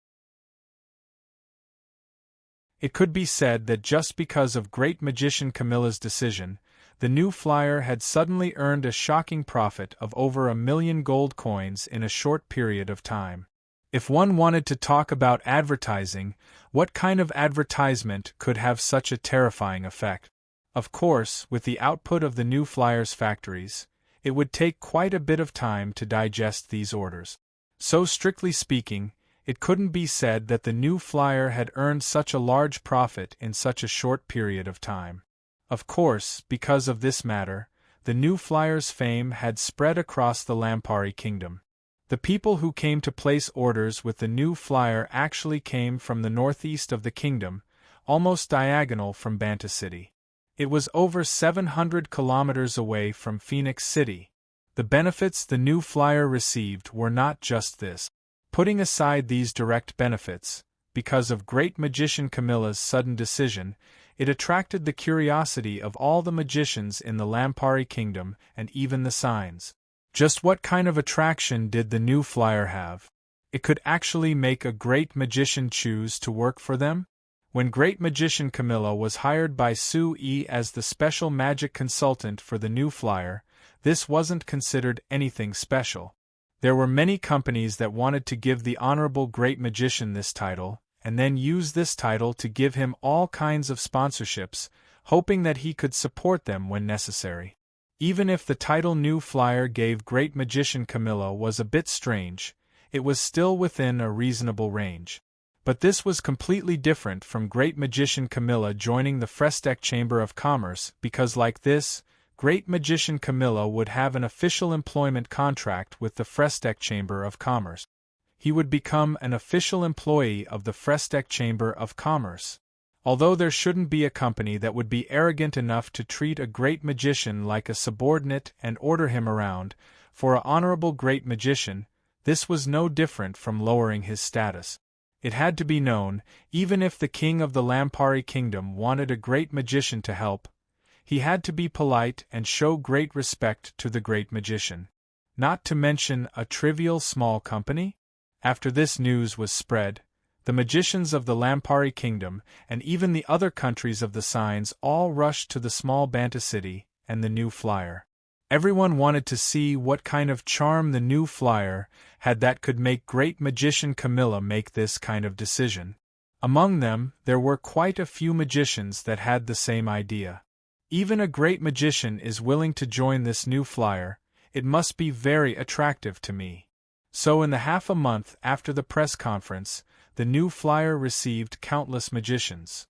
It could be said that just because of great magician Camilla's decision, the New Flyer had suddenly earned a shocking profit of over 1 million gold coins in a short period of time. If one wanted to talk about advertising, what kind of advertisement could have such a terrifying effect? Of course, with the output of the New Flyer's factories, it would take quite a bit of time to digest these orders. So strictly speaking, it couldn't be said that the New Flyer had earned such a large profit in such a short period of time. Of course, because of this matter, the New Flyer's fame had spread across the Lampari Kingdom. The people who came to place orders with the New Flyer actually came from the northeast of the kingdom, almost diagonal from Banta City. It was over 700 kilometers away from Phoenix City. The benefits the New Flyer received were not just this. Putting aside these direct benefits, because of great magician Camilla's sudden decision, it attracted the curiosity of all the magicians in the Lampari Kingdom and even the signs. Just what kind of attraction did the New Flyer have? It could actually make a great magician choose to work for them? When great magician Camilla was hired by Sui as the special magic consultant for the New Flyer, this wasn't considered anything special. There were many companies that wanted to give the honorable great magician this title, and then use this title to give him all kinds of sponsorships, hoping that he could support them when necessary. Even if the title New Flyer gave great magician Camilla was a bit strange, it was still within a reasonable range. But this was completely different from great magician Camilla joining the Frestec Chamber of Commerce because like this, great magician Camilla would have an official employment contract with the Frestec Chamber of Commerce. he would become an official employee of the Frestec Chamber of Commerce. Although there shouldn't be a company that would be arrogant enough to treat a great magician like a subordinate and order him around, for an honorable great magician, this was no different from lowering his status. It had to be known, even if the king of the Lampari kingdom wanted a great magician to help, he had to be polite and show great respect to the great magician. Not to mention a trivial small company? After this news was spread, the magicians of the Lampari kingdom, and even the other countries of the signs, all rushed to the small Banta city and the new flyer. Everyone wanted to see what kind of charm the new flyer had that could make great magician Camilla make this kind of decision. Among them, there were quite a few magicians that had the same idea. Even a great magician is willing to join this new flyer, it must be very attractive to me. So in the half a month after the press conference, the new flyer received countless magicians.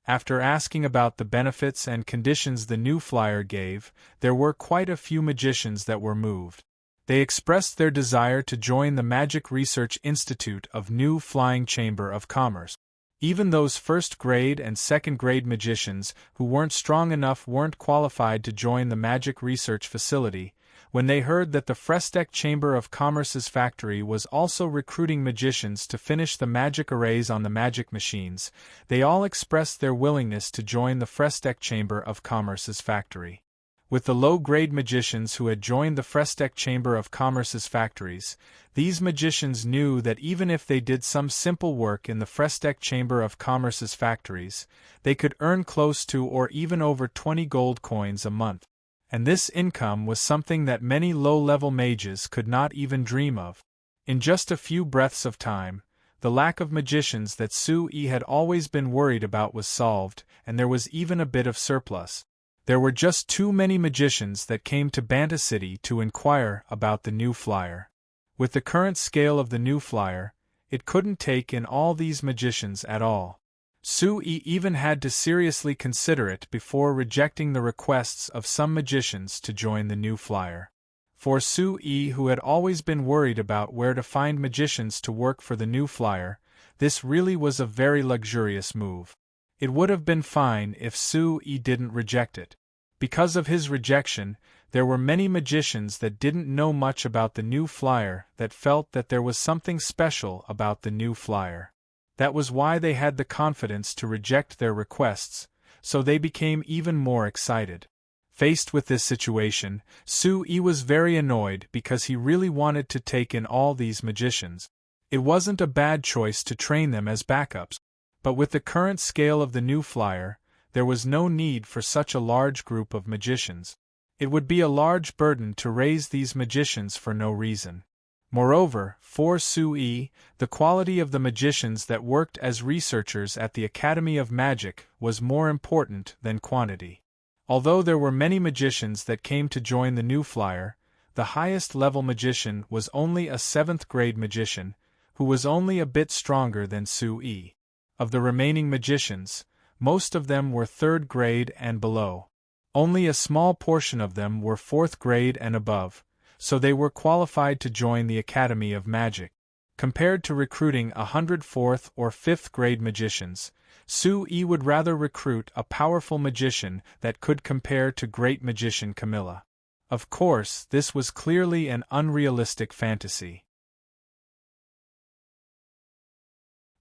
After asking about the benefits and conditions the new flyer gave, there were quite a few magicians that were moved. They expressed their desire to join the Magic Research Institute of New Flying Chamber of Commerce. Even those first-grade and second-grade magicians who weren't strong enough weren't qualified to join the Magic Research Facility. When they heard that the Frestec Chamber of Commerce's factory was also recruiting magicians to finish the magic arrays on the magic machines, they all expressed their willingness to join the Frestec Chamber of Commerce's factory. With the low-grade magicians who had joined the Frestec Chamber of Commerce's factories, these magicians knew that even if they did some simple work in the Frestec Chamber of Commerce's factories, they could earn close to or even over 20 gold coins a month. And this income was something that many low-level mages could not even dream of. In just a few breaths of time, the lack of magicians that Sui had always been worried about was solved, and there was even a bit of surplus. There were just too many magicians that came to Banta City to inquire about the new flyer. With the current scale of the new flyer, it couldn't take in all these magicians at all. Sui even had to seriously consider it before rejecting the requests of some magicians to join the new flyer. For Sui, who had always been worried about where to find magicians to work for the new flyer, this really was a very luxurious move. It would have been fine if Sui didn't reject it. Because of his rejection, there were many magicians that didn't know much about the new flyer that felt that there was something special about the new flyer. That was why they had the confidence to reject their requests, so they became even more excited. Faced with this situation, Sui was very annoyed because he really wanted to take in all these magicians. It wasn't a bad choice to train them as backups, but with the current scale of the new flyer, there was no need for such a large group of magicians. It would be a large burden to raise these magicians for no reason. Moreover, for Sui, the quality of the magicians that worked as researchers at the Academy of Magic was more important than quantity. Although there were many magicians that came to join the new flyer, the highest level magician was only a 7th grade magician, who was only a bit stronger than Sui. Of the remaining magicians, most of them were 3rd grade and below. Only a small portion of them were 4th grade and above, so they were qualified to join the Academy of Magic. Compared to recruiting 100 4th or 5th grade magicians, Sui would rather recruit a powerful magician that could compare to great magician Camilla. Of course, this was clearly an unrealistic fantasy.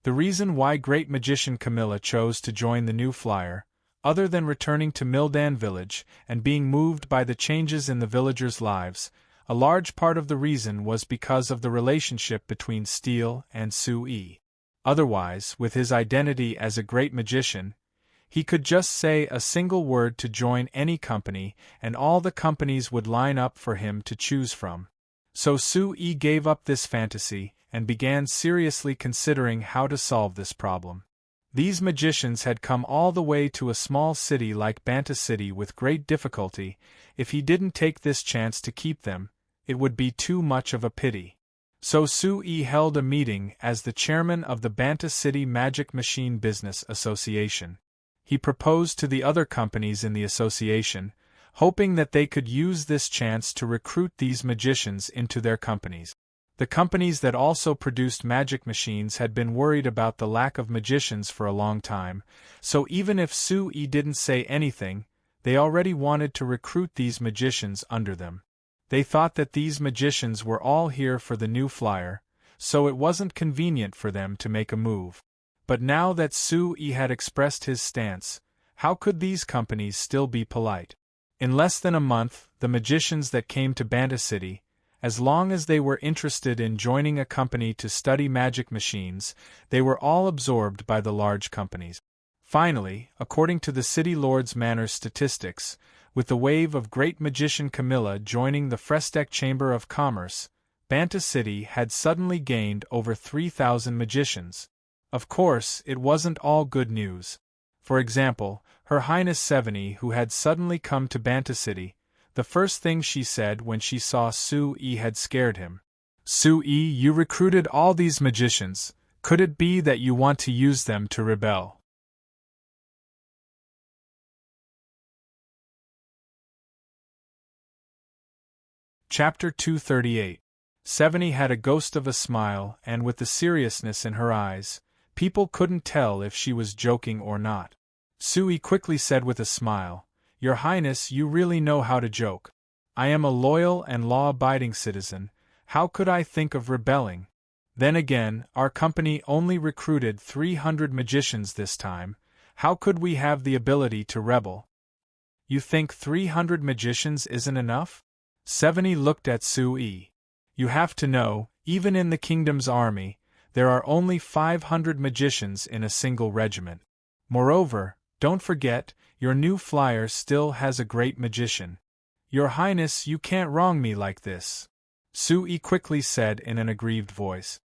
The reason why great magician Camilla chose to join the new flyer, other than returning to Mildan village and being moved by the changes in the villagers' lives, a large part of the reason was because of the relationship between Steel and Sui. Otherwise, with his identity as a great magician, he could just say a single word to join any company and all the companies would line up for him to choose from. So Sui gave up this fantasy and began seriously considering how to solve this problem. These magicians had come all the way to a small city like Banta City with great difficulty. If he didn't take this chance to keep them, it would be too much of a pity. So Sui held a meeting as the chairman of the Banta City Magic Machine Business Association. He proposed to the other companies in the association, hoping that they could use this chance to recruit these magicians into their companies. The companies that also produced magic machines had been worried about the lack of magicians for a long time, so even if Sui didn't say anything, they already wanted to recruit these magicians under them. They thought that these magicians were all here for the new flyer, so it wasn't convenient for them to make a move. But now that Sui had expressed his stance, how could these companies still be polite? In less than a month, the magicians that came to Banta City, as long as they were interested in joining a company to study magic machines, they were all absorbed by the large companies. Finally, according to the city lord's manor statistics, with the wave of great magician Camilla joining the Frestec Chamber of Commerce, Banta City had suddenly gained over 3,000 magicians. Of course, it wasn't all good news. For example, Her Highness Seveni, who had suddenly come to Banta City, the first thing she said when she saw Sui had scared him. "Sui, you recruited all these magicians. Could it be that you want to use them to rebel?" Chapter 238. Seveni had a ghost of a smile, and with the seriousness in her eyes, people couldn't tell if she was joking or not. Sui quickly said with a smile, "Your Highness, you really know how to joke. I am a loyal and law-abiding citizen. How could I think of rebelling? Then again, our company only recruited 300 magicians this time. How could we have the ability to rebel?" "You think 300 magicians isn't enough?" Seveni looked at Sui. "You have to know, even in the kingdom's army, there are only 500 magicians in a single regiment. Moreover, don't forget, your new flyer still has a great magician. Your Highness, you can't wrong me like this," Sui quickly said in an aggrieved voice.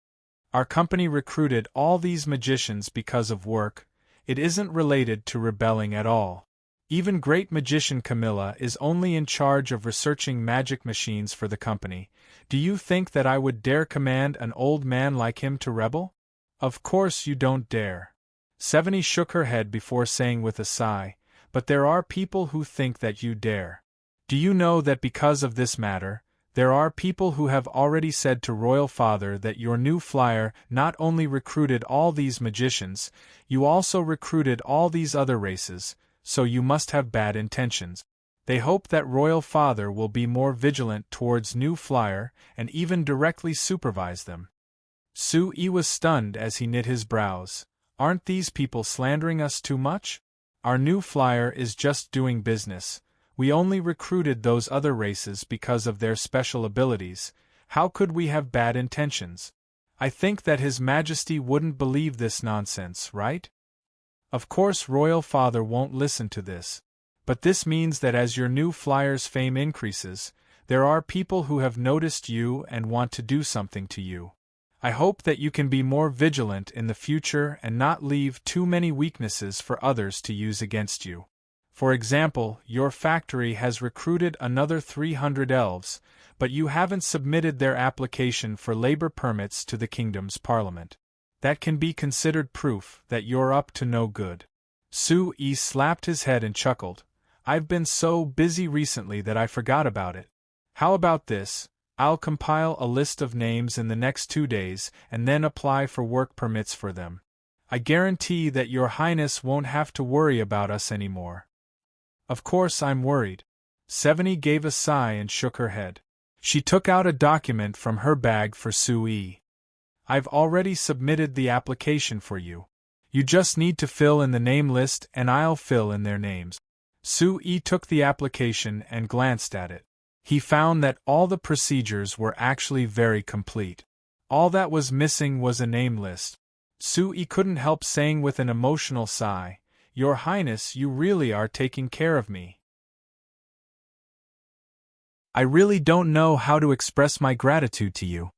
"Our company recruited all these magicians because of work. It isn't related to rebelling at all. Even great magician Camilla is only in charge of researching magic machines for the company. Do you think that I would dare command an old man like him to rebel? Of course you don't dare." Seveni shook her head before saying with a sigh, "But there are people who think that you dare. Do you know that because of this matter, there are people who have already said to Royal Father that your new flyer not only recruited all these magicians, you also recruited all these other races, so you must have bad intentions. They hope that Royal Father will be more vigilant towards new flyer and even directly supervise them." Sui was stunned as he knit his brows. "Aren't these people slandering us too much? Our new flyer is just doing business. We only recruited those other races because of their special abilities. How could we have bad intentions? I think that His Majesty wouldn't believe this nonsense, right? Of course Royal Father won't listen to this. But this means that as your new flyer's fame increases, there are people who have noticed you and want to do something to you. I hope that you can be more vigilant in the future and not leave too many weaknesses for others to use against you. For example, your factory has recruited another 300 elves, but you haven't submitted their application for labor permits to the kingdom's parliament. That can be considered proof that you're up to no good." Sui slapped his head and chuckled. "I've been so busy recently that I forgot about it. How about this? I'll compile a list of names in the next 2 days and then apply for work permits for them. I guarantee that your Highness won't have to worry about us anymore." "Of course I'm worried." Seveni gave a sigh and shook her head. She took out a document from her bag for Sui. "I've already submitted the application for you. You just need to fill in the name list and I'll fill in their names." Sui took the application and glanced at it. He found that all the procedures were actually very complete. All that was missing was a name list. Sui couldn't help saying with an emotional sigh, "Your Highness, you really are taking care of me. I really don't know how to express my gratitude to you."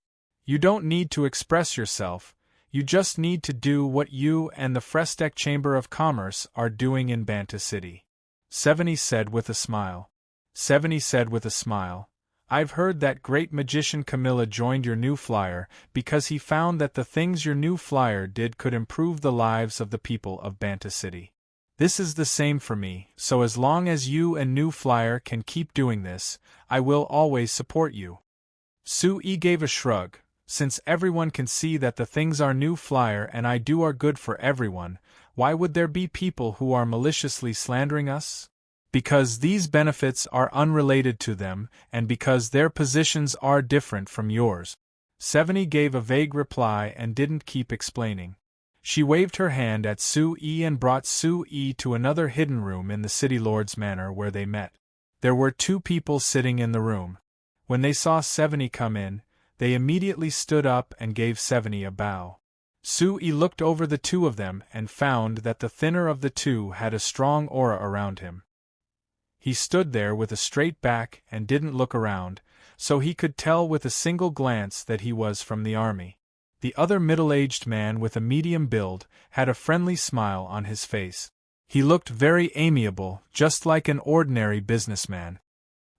"You don't need to express yourself, you just need to do what you and the Frestec Chamber of Commerce are doing in Banta City," Seveni said with a smile. "I've heard that great magician Camilla joined your new flyer because he found that the things your new flyer did could improve the lives of the people of Banta City. This is the same for me, so as long as you and New Flyer can keep doing this, I will always support you. Sui gave a shrug. Since everyone can see that the things our New Flyer and I do are good for everyone, why would there be people who are maliciously slandering us? Because these benefits are unrelated to them, and because their positions are different from yours. Seveni gave a vague reply and didn't keep explaining. She waved her hand at Sui and brought Sui to another hidden room in the City Lord's manor where they met. There were 2 people sitting in the room. When they saw Seveni come in, they immediately stood up and gave Seveni a bow. Sui looked over the 2 of them and found that the thinner of the 2 had a strong aura around him. He stood there with a straight back and didn't look around, so he could tell with a single glance that he was from the army. The other middle-aged man with a medium build had a friendly smile on his face. He looked very amiable, just like an ordinary businessman.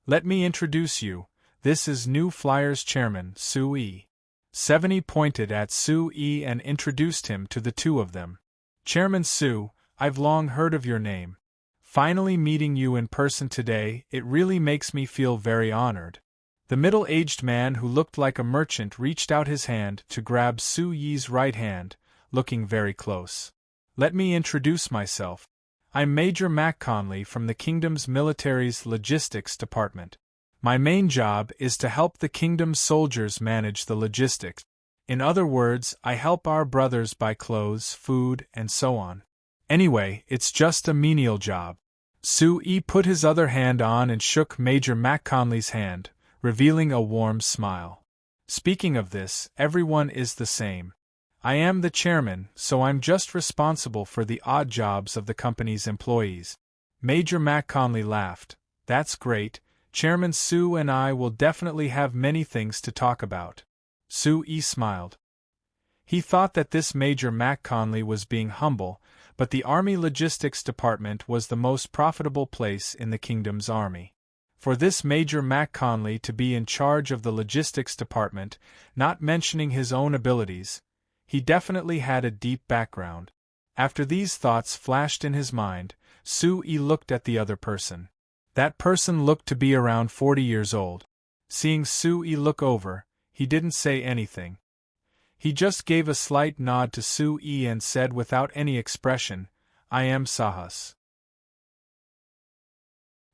Let me introduce you. This is New Flyer's chairman, Sui. Seveni pointed at Sui and introduced him to the 2 of them. Chairman Su, I've long heard of your name. Finally meeting you in person today, it really makes me feel very honored. The middle-aged man who looked like a merchant reached out his hand to grab Sui's right hand, looking very close. Let me introduce myself. I'm Major Mac Conley from the Kingdom's military's logistics department. My main job is to help the Kingdom's soldiers manage the logistics. In other words, I help our brothers buy clothes, food, and so on. Anyway, it's just a menial job. Sui put his other hand on and shook Major Mac Conley's hand, revealing a warm smile. Speaking of this, everyone is the same. I am the chairman, so I'm just responsible for the odd jobs of the company's employees. Major Mac Conley laughed. That's great. Chairman Su and I will definitely have many things to talk about. Sui smiled. He thought that this Major Mac Conley was being humble, but the Army Logistics Department was the most profitable place in the Kingdom's army. For this Major Mac Conley to be in charge of the Logistics Department, not mentioning his own abilities, he definitely had a deep background. After these thoughts flashed in his mind, Sui looked at the other person. That person looked to be around 40 years old. Seeing Sui look over, he didn't say anything. He just gave a slight nod to Sui and said without any expression, I am Sahas.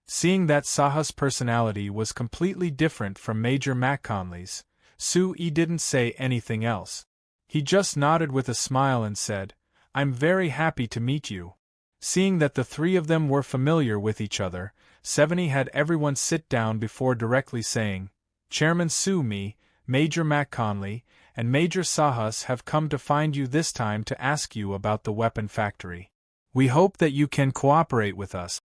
Seeing that Sahas' personality was completely different from Major Mac Conley's, Sui didn't say anything else. He just nodded with a smile and said, I'm very happy to meet you. Seeing that the 3 of them were familiar with each other, Seveni had everyone sit down before directly saying, Chairman Su, me, Major Mac Conley, and Major Sahas have come to find you this time to ask you about the weapon factory. We hope that you can cooperate with us.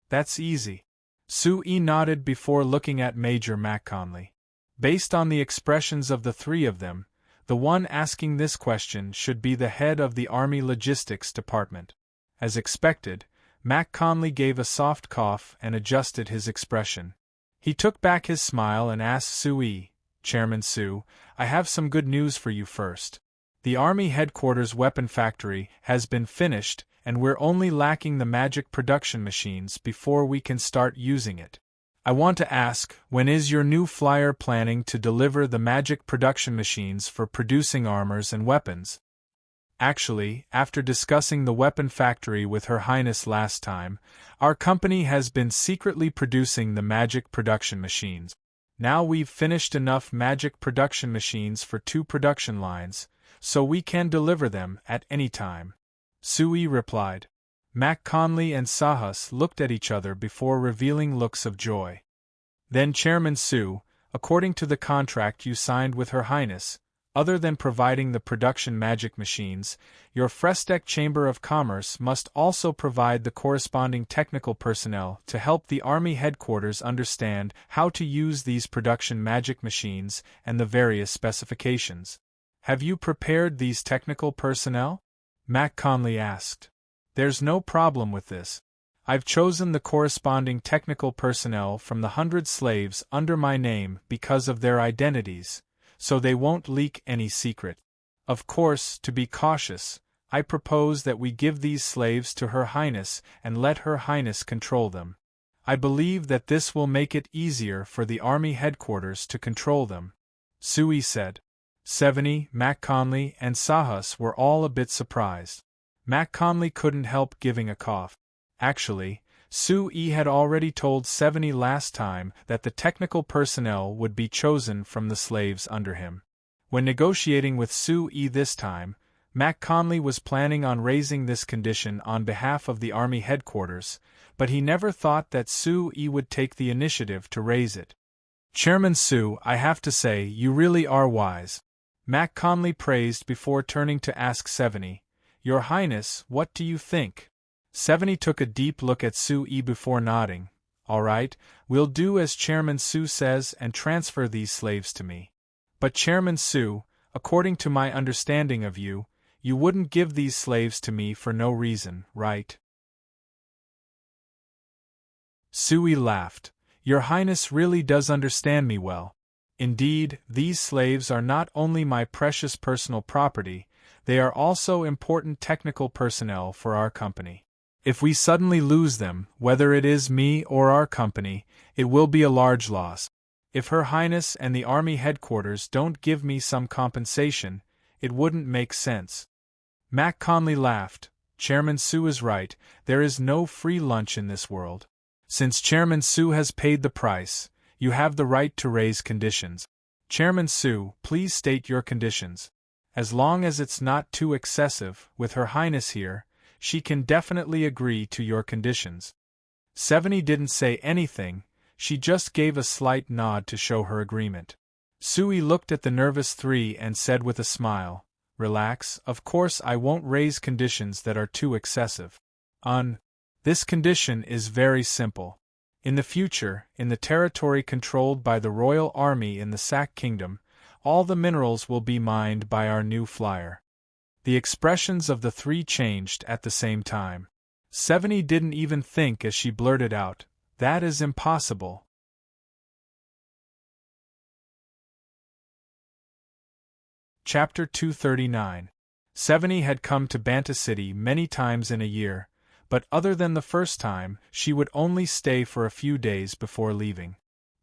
That's easy. Sui nodded before looking at Major Mac Conley. Based on the expressions of the 3 of them, the one asking this question should be the head of the Army Logistics Department. As expected, Mac Conley gave a soft cough and adjusted his expression. He took back his smile and asked Sui, Chairman Su, I have some good news for you first. The Army Headquarters weapon factory has been finished, and we're only lacking the magic production machines before we can start using it. I want to ask, when is your New Flyer planning to deliver the magic production machines for producing armors and weapons? Actually, after discussing the weapon factory with Her Highness last time, our company has been secretly producing the magic production machines. Now we've finished enough magic production machines for 2 production lines, so we can deliver them at any time. Sui replied. Mac Conley and Sahas looked at each other before revealing looks of joy. Then Chairman Su, according to the contract you signed with Her Highness, other than providing the production magic machines, your Frestec Chamber of Commerce must also provide the corresponding technical personnel to help the Army Headquarters understand how to use these production magic machines and the various specifications. Have you prepared these technical personnel? Mac Conley asked. There's no problem with this. I've chosen the corresponding technical personnel from the 100 slaves under my name because of their identities, so they won't leak any secret. Of course, to be cautious, I propose that we give these slaves to Her Highness and let Her Highness control them. I believe that this will make it easier for the army headquarters to control them," Sui said. Seveni, Mac Conley, and Sahas were all a bit surprised. Mac Conley couldn't help giving a cough. Actually, Sui had already told Seveni last time that the technical personnel would be chosen from the slaves under him. When negotiating with Sui this time, Mac Conley was planning on raising this condition on behalf of the army headquarters, but he never thought that Sui would take the initiative to raise it. "Chairman Su, I have to say, you really are wise," Mac Conley praised before turning to ask Seveni, "Your Highness, what do you think?" Seveni took a deep look at Sui before nodding. "All right, we'll do as Chairman Su says and transfer these slaves to me. But Chairman Su, according to my understanding of you, you wouldn't give these slaves to me for no reason, right?" Sui laughed. "Your Highness really does understand me well. Indeed, these slaves are not only my precious personal property, they are also important technical personnel for our company. If we suddenly lose them, whether it is me or our company, it will be a large loss. If Her Highness and the army headquarters don't give me some compensation, it wouldn't make sense." Mac Conley laughed. "Chairman Su is right, there is no free lunch in this world. Since Chairman Su has paid the price, you have the right to raise conditions. Chairman Su, please state your conditions. As long as it's not too excessive, with Her Highness here, she can definitely agree to your conditions." Seveni didn't say anything, she just gave a slight nod to show her agreement. Sui looked at the nervous three and said with a smile, "Relax, of course I won't raise conditions that are too excessive. This condition is very simple. In the future, in the territory controlled by the royal army in the Sac Kingdom, all the minerals will be mined by our new flyer." The expressions of the three changed at the same time. Seveni didn't even think as she blurted out, "That is impossible." Chapter 239. Seveni had come to Banta City many times in a year, but other than the first time, she would only stay for a few days before leaving.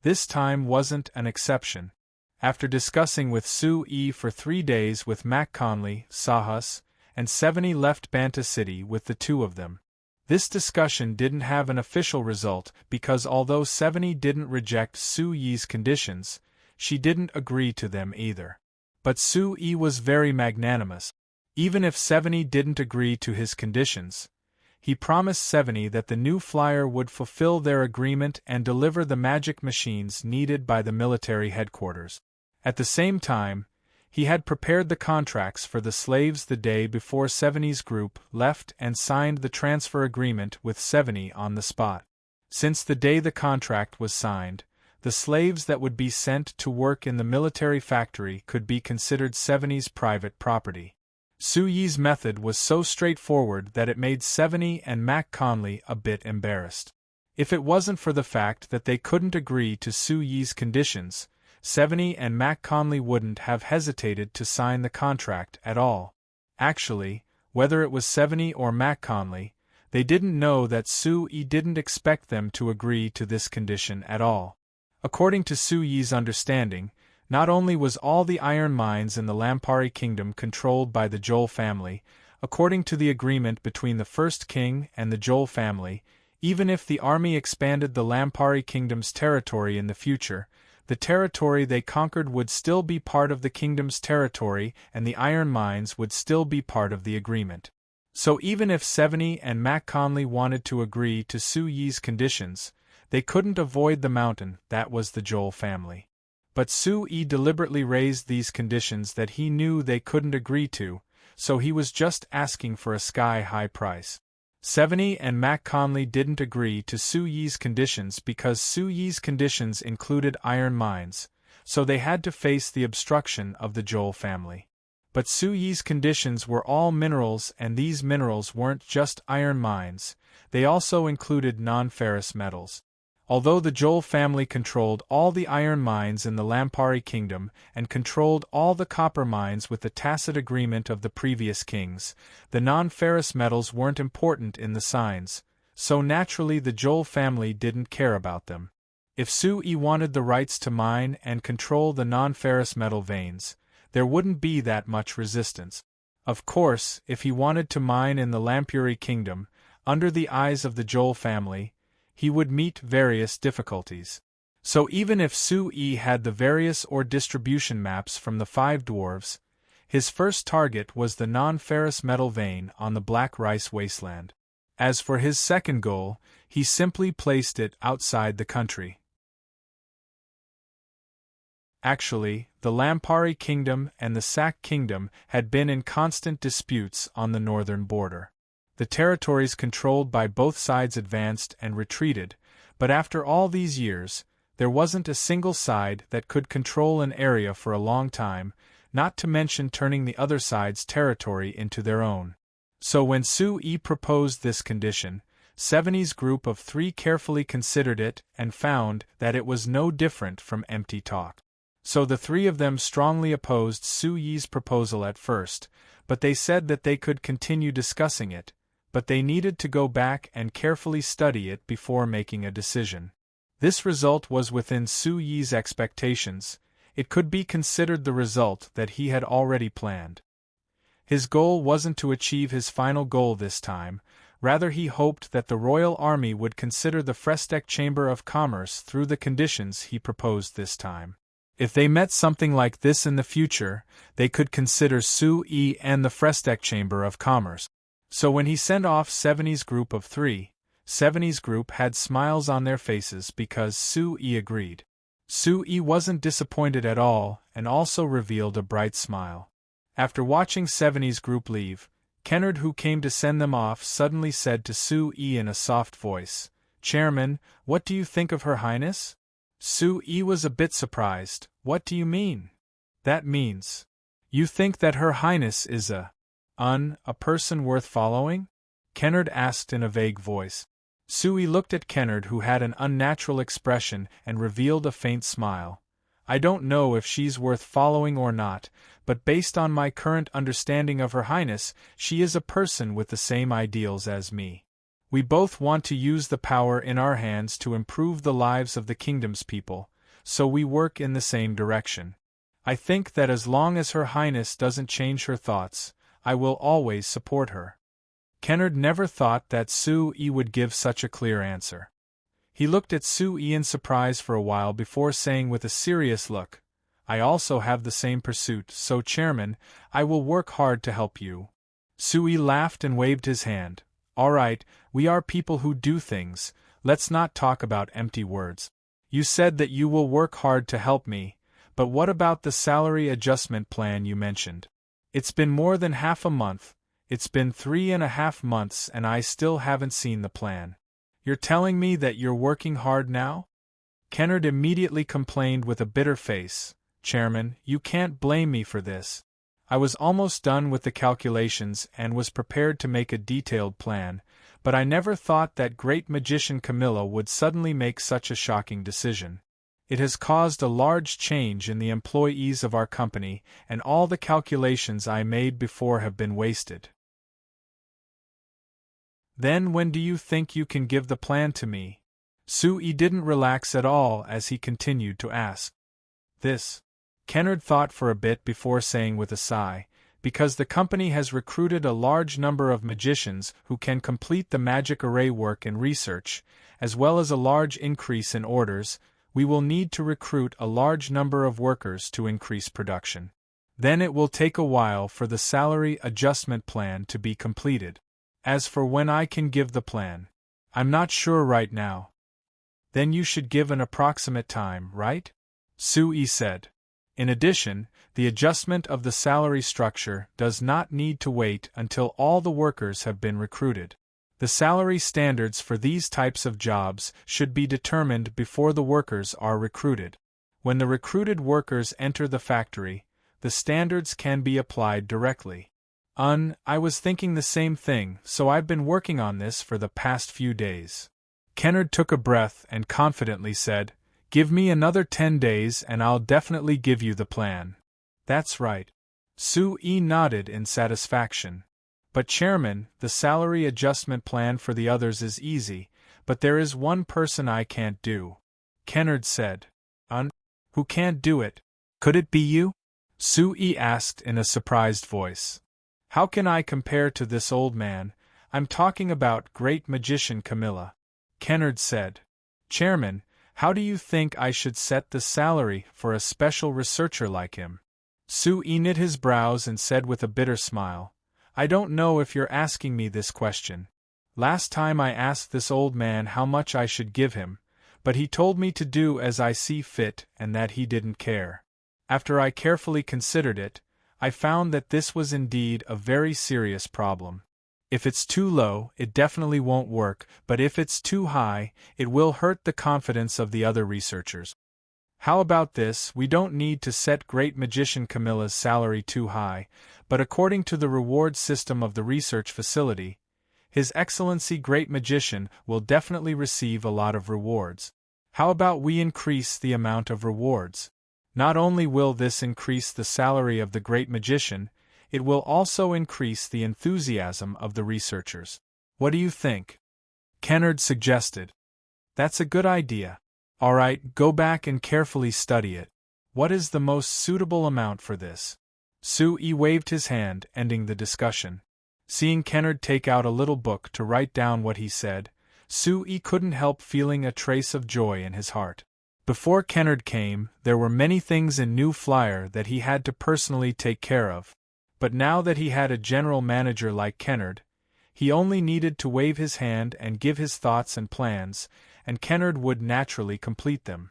This time wasn't an exception. After discussing with Sui for 3 days with Mac Conley, Sahas, and Seveni left Banta City with the two of them. This discussion didn't have an official result because although Seveni didn't reject Sui's conditions, she didn't agree to them either. But Sui was very magnanimous. Even if Seveni didn't agree to his conditions, he promised Seveni that the new flyer would fulfill their agreement and deliver the magic machines needed by the military headquarters. At the same time, he had prepared the contracts for the slaves the day before Seveni's group left and signed the transfer agreement with Seveni on the spot. Since the day the contract was signed, the slaves that would be sent to work in the military factory could be considered Seveni's private property. Sui's method was so straightforward that it made Seveni and Mac Conley a bit embarrassed. If it wasn't for the fact that they couldn't agree to Sui's conditions, Seveni and Mac Conley wouldn't have hesitated to sign the contract at all. Actually, whether it was Seveni or Mac Conley, they didn't know that Sui didn't expect them to agree to this condition at all. According to Sui's understanding, not only was all the iron mines in the Lampari Kingdom controlled by the Joel family, according to the agreement between the first king and the Joel family, even if the army expanded the Lampari Kingdom's territory in the future, the territory they conquered would still be part of the kingdom's territory and the iron mines would still be part of the agreement. So even if Seveni and Mac Conley wanted to agree to Sui's conditions, they couldn't avoid the mountain that was the Joel family. But Sui deliberately raised these conditions that he knew they couldn't agree to, so he was just asking for a sky-high price. Seveni and Mac Conley didn't agree to Sui's conditions because Sui's conditions included iron mines, so they had to face the obstruction of the Joel family. But Sui's conditions were all minerals, and these minerals weren't just iron mines, they also included non-ferrous metals. Although the Joel family controlled all the iron mines in the Lampari kingdom and controlled all the copper mines with the tacit agreement of the previous kings, the non-ferrous metals weren't important in the signs, so naturally the Joel family didn't care about them. If Su-Yi wanted the rights to mine and control the non-ferrous metal veins, there wouldn't be that much resistance. Of course, if he wanted to mine in the Lampuri kingdom, under the eyes of the Joel family, he would meet various difficulties. So even if Su-Yi had the various ore distribution maps from the 5 dwarves, his first target was the non-ferrous metal vein on the Black Rice Wasteland. As for his second goal, he simply placed it outside the country. Actually, the Lampari kingdom and the Sak kingdom had been in constant disputes on the northern border. The territories controlled by both sides advanced and retreated, but after all these years, there wasn't a single side that could control an area for a long time, not to mention turning the other side's territory into their own. So when Su-Yi proposed this condition, Seveni's group of 3 carefully considered it and found that it was no different from empty talk. So the 3 of them strongly opposed Su-Yi's proposal at first, but they said that they could continue discussing it, but they needed to go back and carefully study it before making a decision. This result was within Su-Yi's expectations. It could be considered the result that he had already planned. His goal wasn't to achieve his final goal this time, rather he hoped that the royal army would consider the Frestek Chamber of Commerce through the conditions he proposed this time. If they met something like this in the future, they could consider Su-Yi and the Frestek Chamber of Commerce. So when he sent off Seveni's group of 3, Seveni's group had smiles on their faces because Su-Yi agreed. Su-Yi wasn't disappointed at all and also revealed a bright smile. After watching Seveni's group leave, Kennard, who came to send them off, suddenly said to Su-Yi in a soft voice, "Chairman, what do you think of Her Highness?" Su-Yi was a bit surprised. "What do you mean?" "That means, you think that Her Highness is a person worth following?" Kennard asked in a vague voice. Su-Yi looked at Kennard, who had an unnatural expression, and revealed a faint smile. "I don't know if she's worth following or not, but based on my current understanding of Her Highness, she is a person with the same ideals as me. We both want to use the power in our hands to improve the lives of the kingdom's people, so we work in the same direction. I think that as long as Her Highness doesn't change her thoughts, I will always support her." Kennard never thought that Su-Yi would give such a clear answer. He looked at Su-Yi in surprise for a while before saying with a serious look, "I also have the same pursuit, so Chairman, I will work hard to help you." Su-Yi laughed and waved his hand. "All right, we are people who do things, let's not talk about empty words. You said that you will work hard to help me, but what about the salary adjustment plan you mentioned? It's been more than half a month, it's been 3.5 months and I still haven't seen the plan. You're telling me that you're working hard now?" Kennard immediately complained with a bitter face, "Chairman, you can't blame me for this. I was almost done with the calculations and was prepared to make a detailed plan, but I never thought that great magician Camilla would suddenly make such a shocking decision. It has caused a large change in the employees of our company, and all the calculations I made before have been wasted." "Then when do you think you can give the plan to me?" Su-Yi didn't relax at all as he continued to ask. "This." Kennard thought for a bit before saying with a sigh, "Because the company has recruited a large number of magicians who can complete the magic array work and research, as well as a large increase in orders, we will need to recruit a large number of workers to increase production. Then it will take a while for the salary adjustment plan to be completed. As for when I can give the plan, I'm not sure right now." "Then you should give an approximate time, right?" Su-Yi said. "In addition, the adjustment of the salary structure does not need to wait until all the workers have been recruited. The salary standards for these types of jobs should be determined before the workers are recruited. When the recruited workers enter the factory, the standards can be applied directly." I was thinking the same thing, so I've been working on this for the past few days." Kennard took a breath and confidently said, "Give me another 10 days and I'll definitely give you the plan." "That's right." Sue nodded in satisfaction. "But Chairman, the salary adjustment plan for the others is easy, but there is one person I can't do," Kennard said. Who can't do it? Could it be you?" Sue asked in a surprised voice. "How can I compare to this old man? I'm talking about Great Magician Camilla," Kennard said. "Chairman, how do you think I should set the salary for a special researcher like him?" Sue knit his brows and said with a bitter smile, "I don't know if you're asking me this question. Last time I asked this old man how much I should give him, but he told me to do as I see fit and that he didn't care. After I carefully considered it, I found that this was indeed a very serious problem. If it's too low, it definitely won't work, but if it's too high, it will hurt the confidence of the other researchers. How about this? We don't need to set Great Magician Camilla's salary too high, but according to the reward system of the research facility, His Excellency Great Magician will definitely receive a lot of rewards. How about we increase the amount of rewards? Not only will this increase the salary of the Great Magician, it will also increase the enthusiasm of the researchers. What do you think?" Kennard suggested. "That's a good idea. All right, go back and carefully study it. What is the most suitable amount for this?" Sue waved his hand, ending the discussion. Seeing Kennard take out a little book to write down what he said, Sue couldn't help feeling a trace of joy in his heart. Before Kennard came, there were many things in New Flyer that he had to personally take care of. But now that he had a general manager like Kennard, he only needed to wave his hand and give his thoughts and plans, and Kennard would naturally complete them.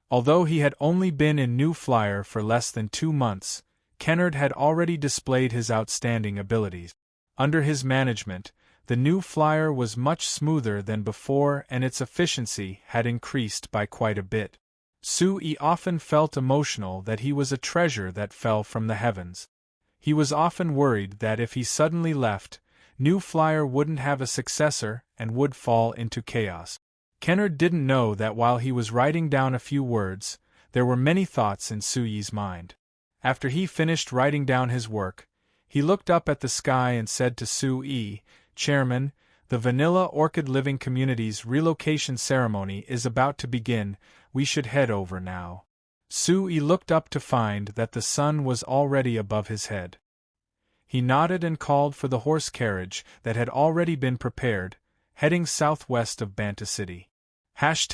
Although he had only been in New Flyer for less than 2 months, Kennard had already displayed his outstanding abilities. Under his management, the New Flyer was much smoother than before and its efficiency had increased by quite a bit. Sue often felt emotional that he was a treasure that fell from the heavens. He was often worried that if he suddenly left, New Flyer wouldn't have a successor and would fall into chaos. Kennard didn't know that while he was writing down a few words, there were many thoughts in Sue's mind. After he finished writing down his work, he looked up at the sky and said to Sue, "Chairman, the Vanilla Orchid Living Community's relocation ceremony is about to begin. We should head over now." Sue looked up to find that the sun was already above his head. He nodded and called for the horse carriage that had already been prepared, heading southwest of Banta City. ####,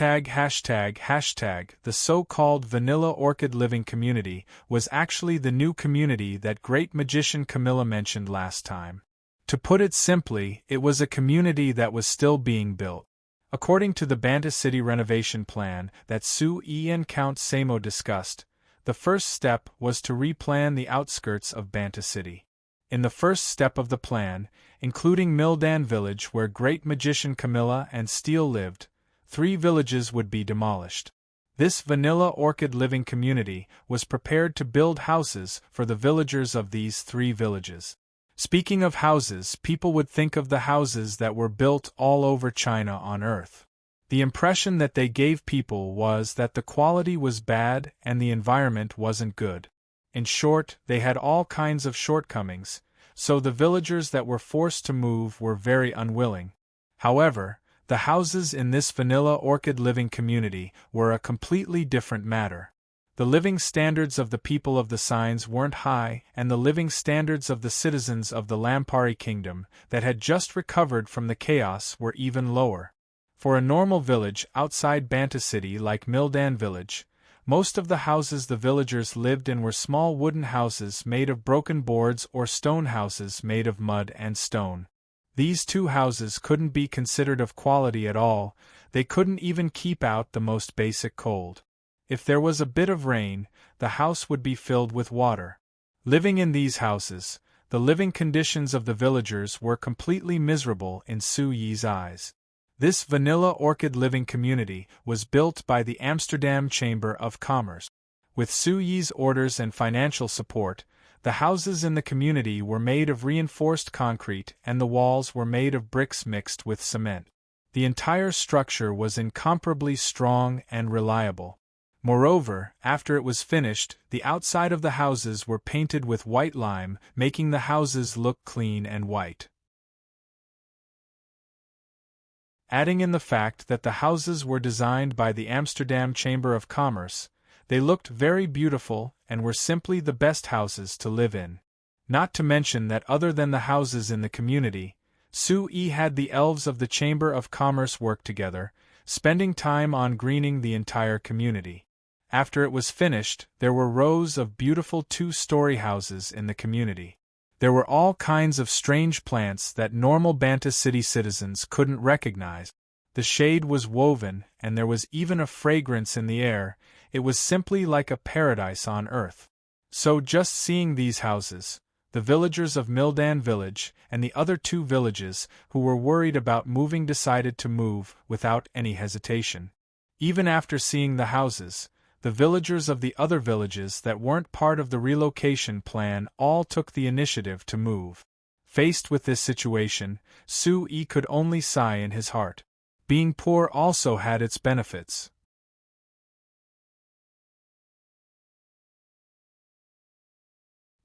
the so-called Vanilla Orchid Living Community was actually the new community that Great Magician Camilla mentioned last time. To put it simply, it was a community that was still being built. According to the Banta City renovation plan that Sue and Count Samo discussed, the first step was to replan the outskirts of Banta City. In the first step of the plan, including Mildan Village where Great Magician Camilla and Steele lived, 3 villages would be demolished. This Vanilla Orchid Living Community was prepared to build houses for the villagers of these 3 villages. Speaking of houses, people would think of the houses that were built all over China on Earth. The impression that they gave people was that the quality was bad and the environment wasn't good. In short, they had all kinds of shortcomings, so the villagers that were forced to move were very unwilling. However, the houses in this Vanilla Orchid Living Community were a completely different matter. The living standards of the people of the signs weren't high, and the living standards of the citizens of the Lampari Kingdom that had just recovered from the chaos were even lower. For a normal village outside Banta City like Mildan Village, most of the houses the villagers lived in were small wooden houses made of broken boards or stone houses made of mud and stone. These 2 houses couldn't be considered of quality at all, they couldn't even keep out the most basic cold. If there was a bit of rain, the house would be filled with water. Living in these houses, the living conditions of the villagers were completely miserable in Sue's eyes. This Vanilla Orchid Living Community was built by the Amsterdam Chamber of Commerce. With Sue's orders and financial support, The houses in the community were made of reinforced concrete and the walls were made of bricks mixed with cement. The entire structure was incomparably strong and reliable. Moreover, after it was finished, the outside of the houses were painted with white lime, making the houses look clean and white. Adding in the fact that the houses were designed by the Amsterdam Chamber of Commerce, they looked very beautiful and were simply the best houses to live in. Not to mention that other than the houses in the community, Sue had the elves of the Chamber of Commerce work together, spending time on greening the entire community. After it was finished, there were rows of beautiful two-story houses in the community. There were all kinds of strange plants that normal Banta City citizens couldn't recognize. The shade was woven, and there was even a fragrance in the air. It was simply like a paradise on earth. So just seeing these houses, the villagers of Mildan village and the other two villages who were worried about moving decided to move without any hesitation. Even after seeing the houses, the villagers of the other villages that weren't part of the relocation plan all took the initiative to move. Faced with this situation, Sue could only sigh in his heart. Being poor also had its benefits.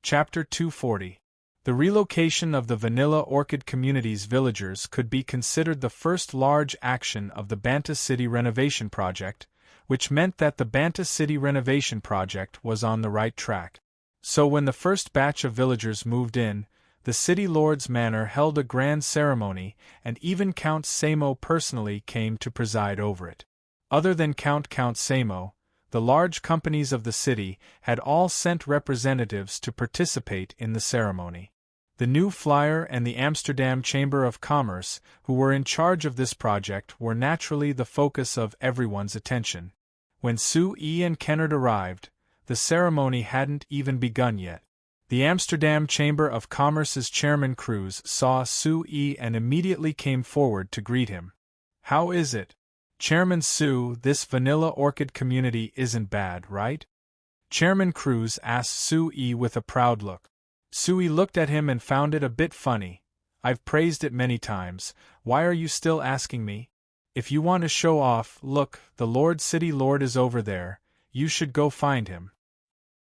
Chapter 240. The relocation of the Vanilla Orchid Community's villagers could be considered the first large action of the Banta City renovation project, which meant that the Banta City renovation project was on the right track. So when the first batch of villagers moved in, the city lord's manor held a grand ceremony, and even Count Samo personally came to preside over it. Other than Count Samo, the large companies of the city had all sent representatives to participate in the ceremony. The New Flyer and the Amsterdam Chamber of Commerce, who were in charge of this project, were naturally the focus of everyone's attention. When Sue and Kennard arrived, the ceremony hadn't even begun yet. The Amsterdam Chamber of Commerce's chairman Cruz saw Sue and immediately came forward to greet him. "How is it? Chairman Sue, this Vanilla Orchid community isn't bad, right?" Chairman Cruz asked Sue with a proud look. Sue looked at him and found it a bit funny. "I've praised it many times, why are you still asking me? If you want to show off, look, the City Lord is over there, you should go find him."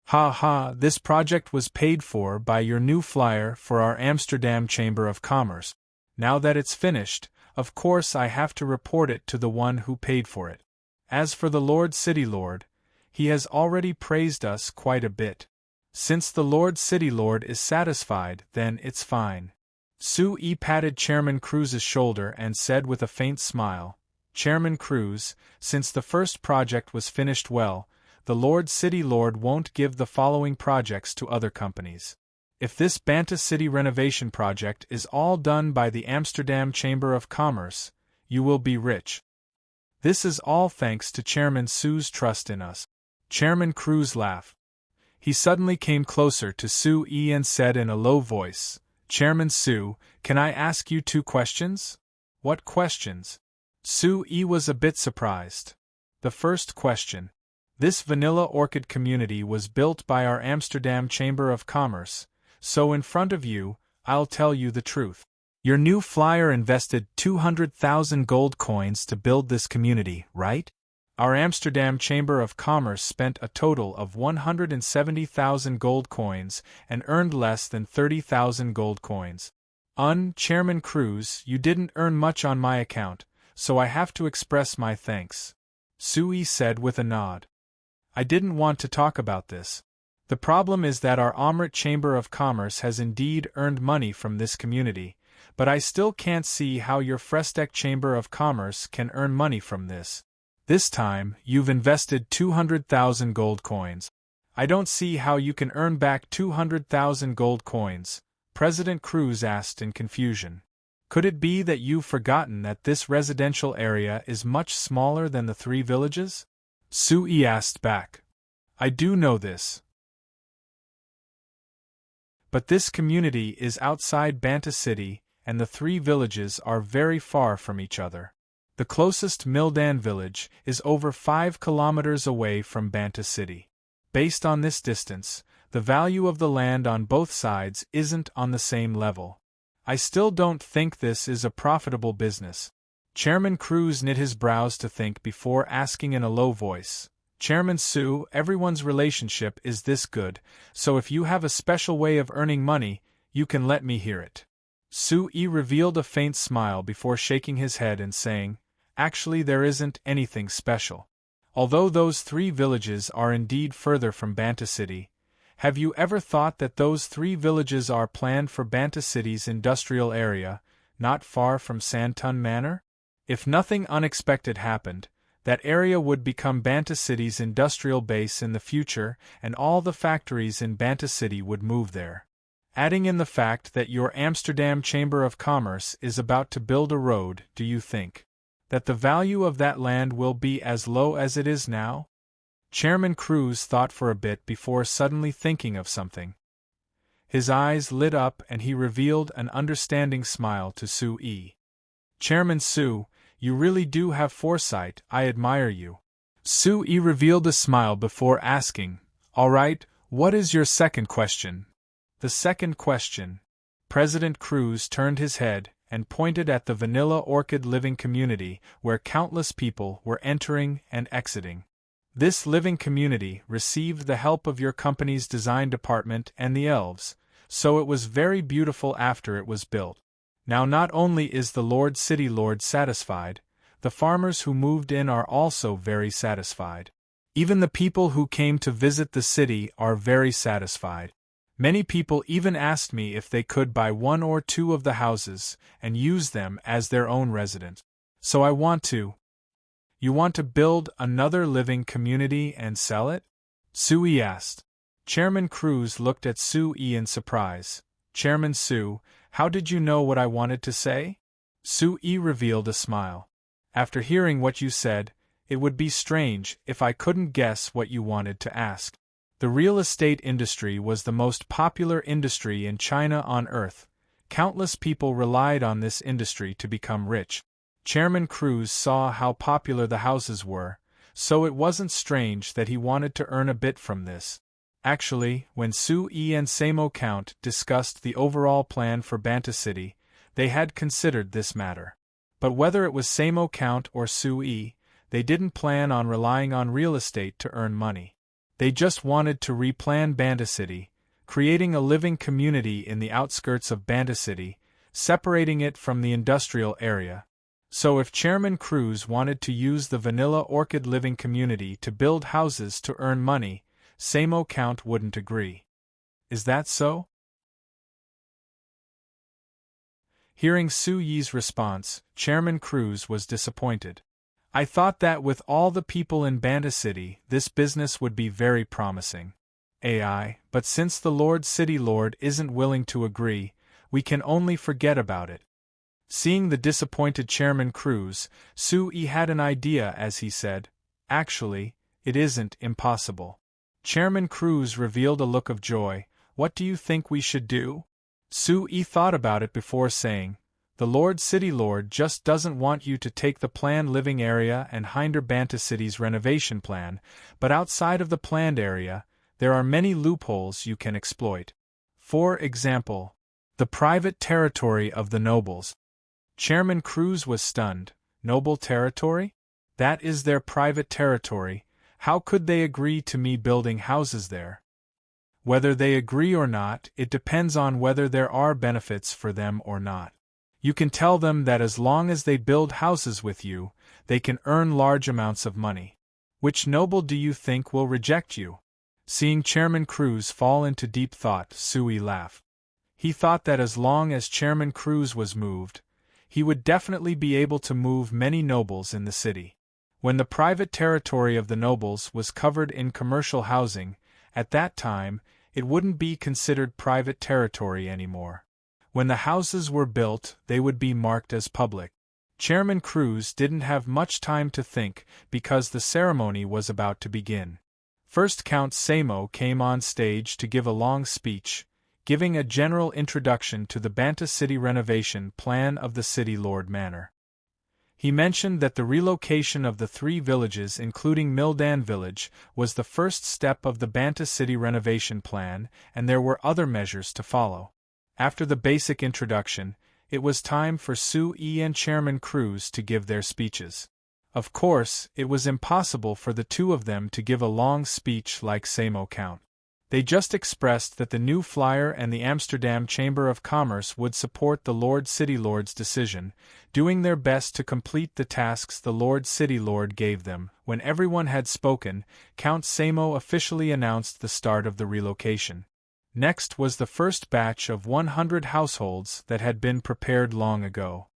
"Ha ha, this project was paid for by your New Flyer for our Amsterdam Chamber of Commerce. Now that it's finished, of course I have to report it to the one who paid for it. As for the City Lord, he has already praised us quite a bit. Since the City Lord is satisfied, then it's fine." Sue patted Chairman Cruz's shoulder and said with a faint smile, "Chairman Cruz, since the first project was finished well, the City Lord won't give the following projects to other companies. If this Banta City renovation project is all done by the Amsterdam Chamber of Commerce, you will be rich. This is all thanks to Chairman Sue's trust in us." Chairman Cruz laughed. He suddenly came closer to Sue and said in a low voice, "Chairman Sue, can I ask you 2 questions?" "What questions?" Sue was a bit surprised. "The first question. This Vanilla Orchid community was built by our Amsterdam Chamber of Commerce, so in front of you, I'll tell you the truth. Your New Flyer invested 200,000 gold coins to build this community, right? Our Amsterdam Chamber of Commerce spent a total of 170,000 gold coins and earned less than 30,000 gold coins. Chairman Cruz, you didn't earn much on my account, so I have to express my thanks," Sue said with a nod. "I didn't want to talk about this. The problem is that our Omrit Chamber of Commerce has indeed earned money from this community, but I still can't see how your Frestek Chamber of Commerce can earn money from this. This time, you've invested 200,000 gold coins. I don't see how you can earn back 200,000 gold coins," President Cruz asked in confusion. "Could it be that you've forgotten that this residential area is much smaller than the 3 villages?" Sue asked back. "I do know this. But this community is outside Banta City, and the 3 villages are very far from each other. The closest Mildan village is over 5 kilometers away from Banta City. Based on this distance, The value of the land on both sides isn't on the same level. I still don't think this is a profitable business. Chairman Cruz knit his brows to think before asking in a low voice, Chairman Su, everyone's relationship is this good, so if you have a special way of earning money, you can let me hear it. Su-yi revealed a faint smile before shaking his head and saying, Actually there isn't anything special. Although those 3 villages are indeed further from Banta City, have you ever thought that those 3 villages are planned for Banta City's industrial area, not far from Santun Manor? If nothing unexpected happened, that area would become Banta City's industrial base in the future, and all the factories in Banta City would move there. Adding in the fact that your Amsterdam Chamber of Commerce is about to build a road, do you think that the value of that land will be as low as it is now? Chairman Cruz thought for a bit before suddenly thinking of something. His eyes lit up and he revealed an understanding smile to Su-yi. Chairman Su, you really do have foresight, I admire you. Su-yi revealed a smile before asking, All right, what is your second question? The second question. President Cruz turned his head and pointed at the Vanilla Orchid living community where countless people were entering and exiting. This living community received the help of your company's design department and the elves, so it was very beautiful after it was built. Now not only is the City Lord satisfied, the farmers who moved in are also very satisfied. Even the people who came to visit the city are very satisfied. Many people even asked me if they could buy 1 or 2 of the houses and use them as their own residence. So I want to. You want to build another living community and sell it? Su-yi asked. Chairman Cruz looked at Su-yi in surprise. Chairman Su, how did you know what I wanted to say? Su-yi revealed a smile. After hearing what you said, it would be strange if I couldn't guess what you wanted to ask. The real estate industry was the most popular industry in China on Earth. Countless people relied on this industry to become rich. Chairman Cruz saw how popular the houses were, so it wasn't strange that he wanted to earn a bit from this. Actually, when Su-yi and Samo Count discussed the overall plan for Banta City, they had considered this matter. But whether it was Samo Count or Su-yi, they didn't plan on relying on real estate to earn money. They just wanted to replan Banta City, creating a living community in the outskirts of Banta City, separating it from the industrial area. So if Chairman Cruz wanted to use the Vanilla Orchid living community to build houses to earn money, Samo Count wouldn't agree. Is that so? Hearing Su-yi's response, Chairman Cruz was disappointed. I thought that with all the people in Banta City, this business would be very promising. But since the City Lord isn't willing to agree, we can only forget about it. Seeing the disappointed Chairman Cruz, Su-yi had an idea as he said, Actually, it isn't impossible. Chairman Cruz revealed a look of joy. What do you think we should do? Su-yi thought about it before saying, The City Lord just doesn't want you to take the planned living area and hinder Banta City's renovation plan, but outside of the planned area, there are many loopholes you can exploit. For example, the private territory of the nobles. Chairman Cruz was stunned. Noble territory? That is their private territory. How could they agree to me building houses there? Whether they agree or not, it depends on whether there are benefits for them or not. You can tell them that as long as they build houses with you, they can earn large amounts of money. Which noble do you think will reject you? Seeing Chairman Cruz fall into deep thought, Su-yi laughed. He thought that as long as Chairman Cruz was moved, he would definitely be able to move many nobles in the city. When the private territory of the nobles was covered in commercial housing, at that time, it wouldn't be considered private territory anymore. When the houses were built, they would be marked as public. Chairman Cruz didn't have much time to think because the ceremony was about to begin. First Count Samo came on stage to give a long speech, giving a general introduction to the Banta City renovation plan of the City Lord Manor. He mentioned that the relocation of the 3 villages, including Mildan village, was the first step of the Banta City renovation plan, and there were other measures to follow. After the basic introduction, it was time for Sue and Chairman Cruz to give their speeches. Of course, it was impossible for the two of them to give a long speech like Samo Count. They just expressed that the new flyer and the Amsterdam Chamber of Commerce would support the Lord City Lord's decision, doing their best to complete the tasks the Lord City Lord gave them. When everyone had spoken, Count Samo officially announced the start of the relocation. Next was the first batch of 100 households that had been prepared long ago.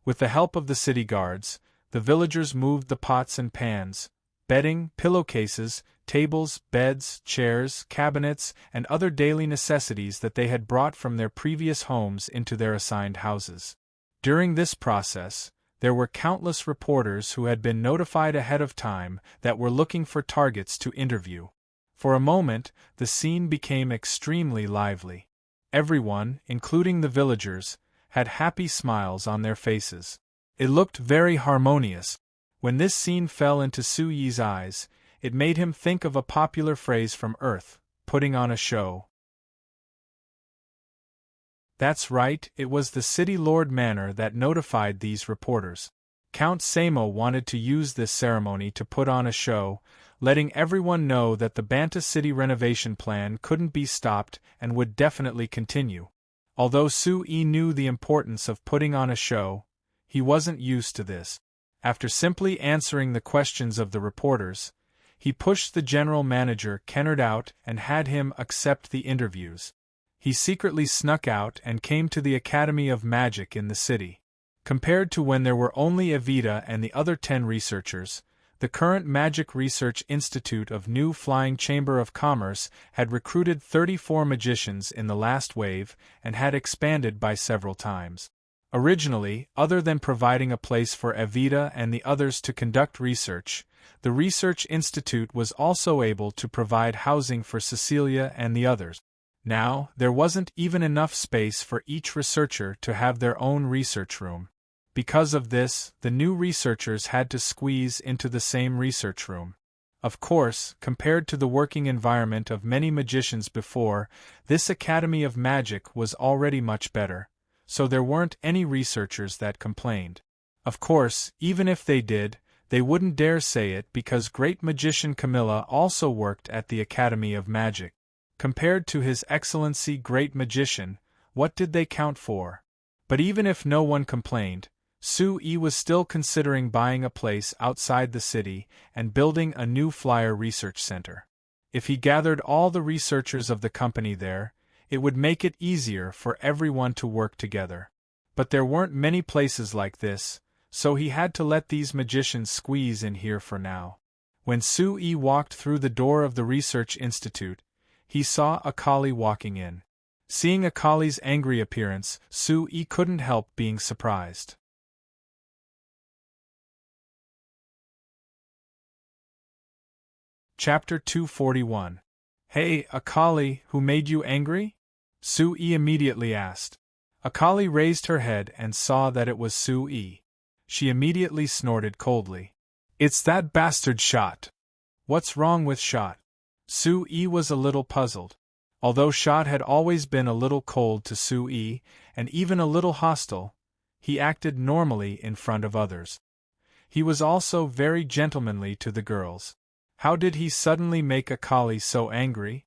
With the help of the city guards, the villagers moved the pots and pans, bedding, pillowcases, tables, beds, chairs, cabinets, and other daily necessities that they had brought from their previous homes into their assigned houses. During this process, there were countless reporters who had been notified ahead of time that were looking for targets to interview. For a moment, the scene became extremely lively. Everyone, including the villagers, had happy smiles on their faces. It looked very harmonious. When this scene fell into Su Yi's eyes, it made him think of a popular phrase from Earth, putting on a show. That's right, it was the City Lord Manor that notified these reporters. Count Samo wanted to use this ceremony to put on a show, letting everyone know that the Banta City renovation plan couldn't be stopped and would definitely continue. Although Su Yi knew the importance of putting on a show, he wasn't used to this. After simply answering the questions of the reporters, he pushed the general manager Kennard out and had him accept the interviews. He secretly snuck out and came to the Academy of Magic in the city. Compared to when there were only Evita and the other 10 researchers, the current Magic Research Institute of New Flying Chamber of Commerce had recruited 34 magicians in the last wave and had expanded by several times. Originally, other than providing a place for Evita and the others to conduct research, the Research Institute was also able to provide housing for Cecilia and the others. Now, there wasn't even enough space for each researcher to have their own research room. Because of this, the new researchers had to squeeze into the same research room. Of course, compared to the working environment of many magicians before, this Academy of Magic was already much better, so there weren't any researchers that complained. Of course, even if they did, they wouldn't dare say it because Great Magician Camilla also worked at the Academy of Magic. Compared to His Excellency Great Magician, what did they count for? But even if no one complained, Su Yi was still considering buying a place outside the city and building a new flyer research center. If he gathered all the researchers of the company there, it would make it easier for everyone to work together. But there weren't many places like this, so he had to let these magicians squeeze in here for now. When Su Yi walked through the door of the Research Institute, he saw Akali walking in. Seeing Akali's angry appearance, Su Yi couldn't help being surprised. Chapter 241. Hey, Akali, who made you angry? Su Yi immediately asked. Akali raised her head and saw that it was Su Yi. She immediately snorted coldly. It's that bastard Shot. What's wrong with Shot? Su Yi was a little puzzled. Although Shot had always been a little cold to Su Yi, and even a little hostile, he acted normally in front of others. He was also very gentlemanly to the girls. How did he suddenly make Akali so angry?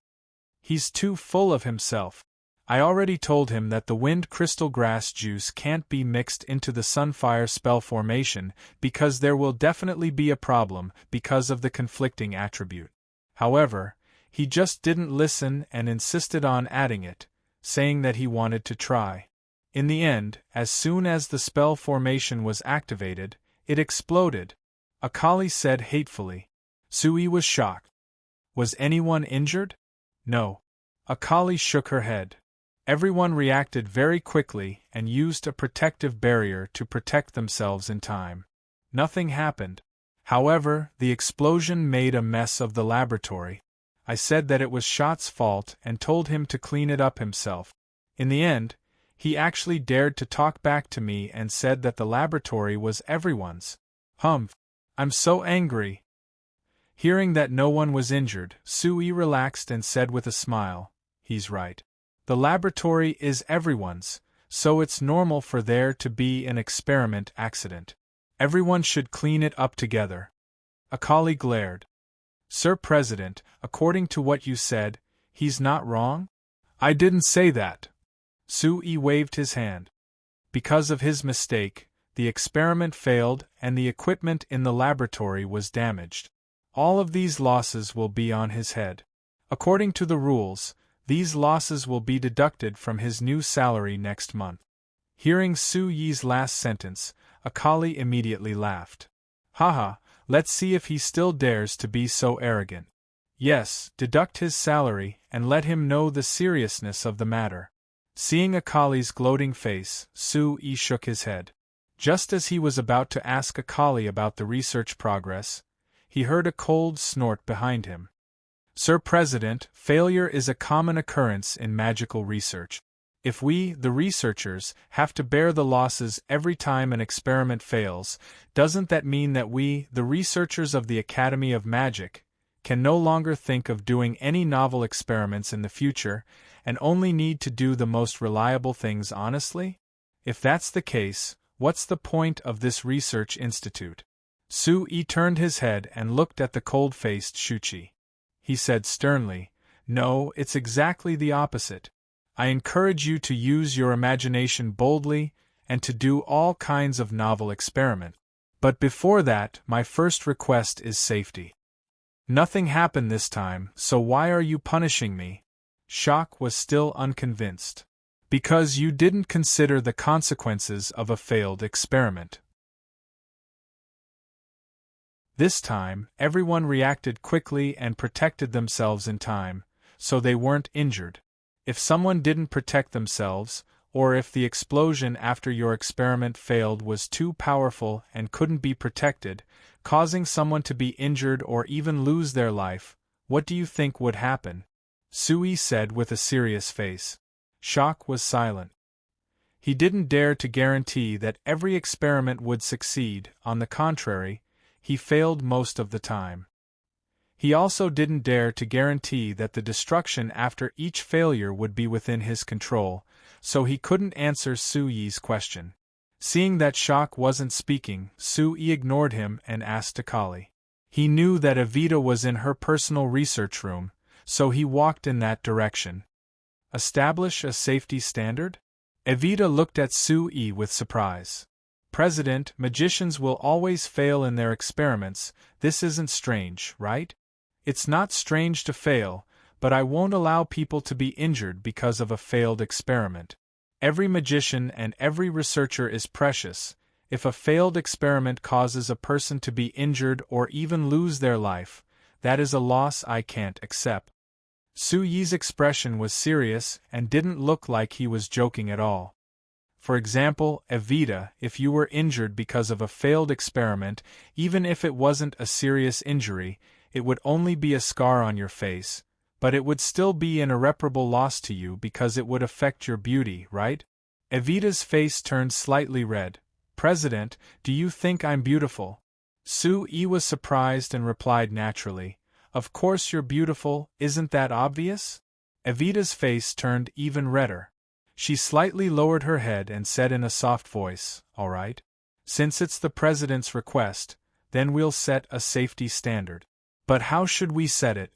He's too full of himself. I already told him that the wind crystal grass juice can't be mixed into the sunfire spell formation because there will definitely be a problem because of the conflicting attribute. However, he just didn't listen and insisted on adding it, saying that he wanted to try. In the end, as soon as the spell formation was activated, it exploded. Akali said hatefully. Su Yi was shocked. Was anyone injured? No. Akali shook her head. Everyone reacted very quickly and used a protective barrier to protect themselves in time. Nothing happened. However, the explosion made a mess of the laboratory. I said that it was Shot's fault and told him to clean it up himself. In the end, He actually dared to talk back to me and said that the laboratory was everyone's. Humph! I'm so angry. Hearing that no one was injured, Sui relaxed and said with a smile, he's right. The laboratory is everyone's, so it's normal for there to be an experiment accident. Everyone should clean it up together. Akali glared. Sir President, according to what you said, he's not wrong? I didn't say that. Sui waved his hand. Because of his mistake, the experiment failed and the equipment in the laboratory was damaged. All of these losses will be on his head. According to the rules, these losses will be deducted from his new salary next month. Hearing Su Yi's last sentence, Akali immediately laughed. Haha, let's see if he still dares to be so arrogant. Yes, deduct his salary and let him know the seriousness of the matter. Seeing Akali's gloating face, Su Yi shook his head. Just as he was about to ask Akali about the research progress, he heard a cold snort behind him. Sir President, failure is a common occurrence in magical research. If we, the researchers, have to bear the losses every time an experiment fails, doesn't that mean that we, the researchers of the Academy of Magic, can no longer think of doing any novel experiments in the future, and only need to do the most reliable things honestly? If that's the case, what's the point of this research institute? Su Yi turned his head and looked at the cold-faced Shuchi. He said sternly, No, it's exactly the opposite. I encourage you to use your imagination boldly and to do all kinds of novel experiments. But before that, my first request is safety. Nothing happened this time, so why are you punishing me? Shock was still unconvinced. Because you didn't consider the consequences of a failed experiment. This time, everyone reacted quickly and protected themselves in time, so they weren't injured. If someone didn't protect themselves, or if the explosion after your experiment failed was too powerful and couldn't be protected, causing someone to be injured or even lose their life, what do you think would happen? Sui said with a serious face. Shock was silent. He didn't dare to guarantee that every experiment would succeed, on the contrary, he failed most of the time. He also didn't dare to guarantee that the destruction after each failure would be within his control, so he couldn't answer Su Yi's question. Seeing that Shock wasn't speaking, Su Yi ignored him and asked Akali. He knew that Evita was in her personal research room, so he walked in that direction. Establish a safety standard? Evita looked at Su Yi with surprise. President, magicians will always fail in their experiments, this isn't strange, right? It's not strange to fail, but I won't allow people to be injured because of a failed experiment. Every magician and every researcher is precious. If a failed experiment causes a person to be injured or even lose their life, that is a loss I can't accept. Su Yi's expression was serious and didn't look like he was joking at all. For example, Evita, if you were injured because of a failed experiment, even if it wasn't a serious injury, it would only be a scar on your face, but it would still be an irreparable loss to you because it would affect your beauty, right? Evita's face turned slightly red. President, do you think I'm beautiful? Su Yi was surprised and replied naturally, Of course you're beautiful, isn't that obvious? Evita's face turned even redder. She slightly lowered her head and said in a soft voice, All right. Since it's the President's request, then we'll set a safety standard. But how should we set it?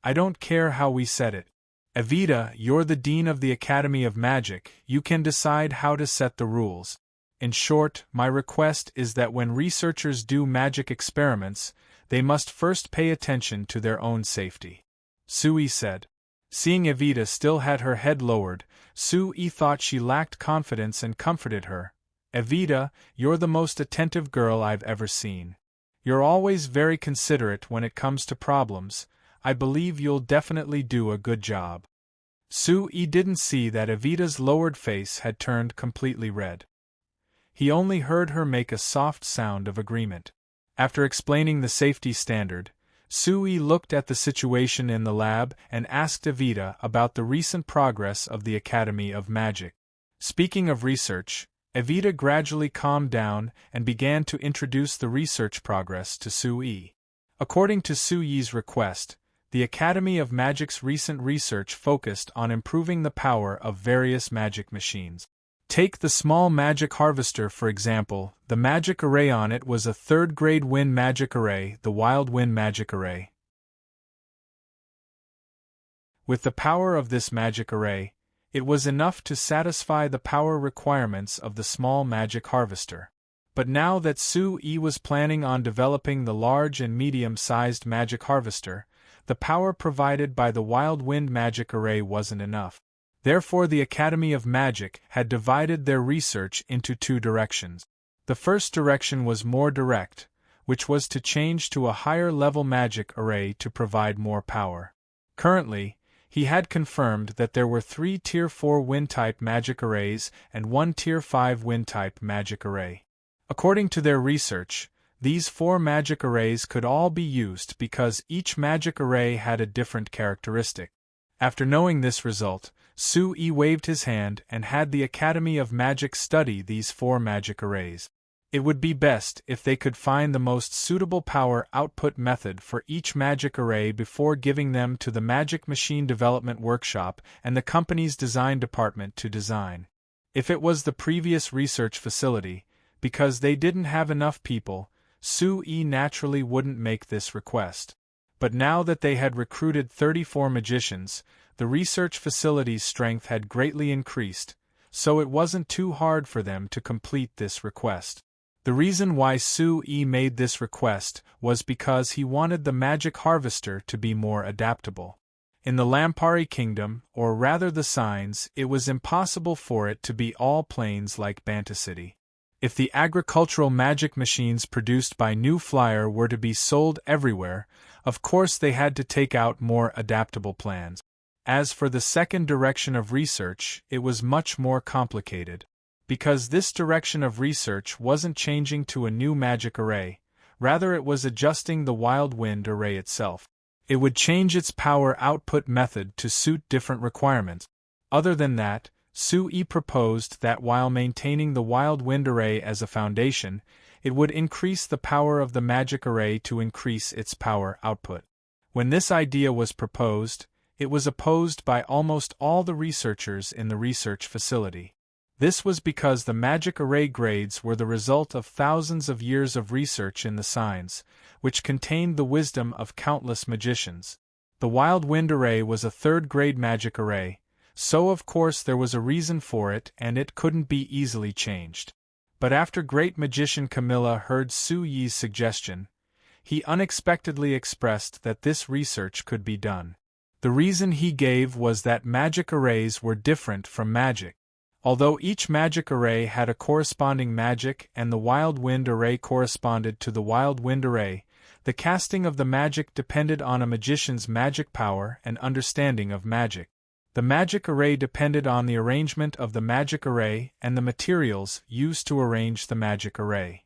I don't care how we set it. Evita, you're the Dean of the Academy of Magic, you can decide how to set the rules. In short, my request is that when researchers do magic experiments, they must first pay attention to their own safety. Sui said. Seeing Evita still had her head lowered, Sui thought she lacked confidence and comforted her. Evita, you're the most attentive girl I've ever seen. You're always very considerate when it comes to problems. I believe you'll definitely do a good job. Sui didn't see that Evita's lowered face had turned completely red. He only heard her make a soft sound of agreement. After explaining the safety standard, Sui looked at the situation in the lab and asked Evita about the recent progress of the Academy of Magic. Speaking of research, Evita gradually calmed down and began to introduce the research progress to Su Yi. According to Su Yi's request, the Academy of Magic's recent research focused on improving the power of various magic machines. Take the small magic harvester for example. The magic array on it was a third-grade wind magic array, the wild wind magic array. With the power of this magic array, it was enough to satisfy the power requirements of the small magic harvester. But now that Su Yi was planning on developing the large and medium-sized magic harvester, the power provided by the wild wind magic array wasn't enough. Therefore, the Academy of Magic had divided their research into two directions. The first direction was more direct, which was to change to a higher-level magic array to provide more power. Currently, he had confirmed that there were 3 Tier 4 Wind-type magic arrays and 1 Tier 5 Wind-type magic array. According to their research, these 4 magic arrays could all be used because each magic array had a different characteristic. After knowing this result, Su Yi waved his hand and had the Academy of Magic study these 4 magic arrays. It would be best if they could find the most suitable power output method for each magic array before giving them to the Magic Machine Development Workshop and the company's design department to design. If it was the previous research facility, because they didn't have enough people, Su Yi naturally wouldn't make this request. But now that they had recruited 34 magicians, the research facility's strength had greatly increased, so it wasn't too hard for them to complete this request. The reason why Su Yi made this request was because he wanted the magic harvester to be more adaptable. In the Lampari Kingdom, or rather the Signs, it was impossible for it to be all plains like Banta City. If the agricultural magic machines produced by New Flyer were to be sold everywhere, of course they had to take out more adaptable plans. As for the second direction of research, it was much more complicated. Because this direction of research wasn't changing to a new magic array, rather it was adjusting the wild wind array itself. It would change its power output method to suit different requirements. Other than that, Su Yi proposed that while maintaining the wild wind array as a foundation, it would increase the power of the magic array to increase its power output. When this idea was proposed, it was opposed by almost all the researchers in the research facility. This was because the magic array grades were the result of thousands of years of research in the Signs, which contained the wisdom of countless magicians. The wild wind array was a third-grade magic array, so of course there was a reason for it and it couldn't be easily changed. But after great magician Camilla heard Su Yi's suggestion, he unexpectedly expressed that this research could be done. The reason he gave was that magic arrays were different from magic. Although each magic array had a corresponding magic and the wild wind array corresponded to the wild wind array, the casting of the magic depended on a magician's magic power and understanding of magic. The magic array depended on the arrangement of the magic array and the materials used to arrange the magic array.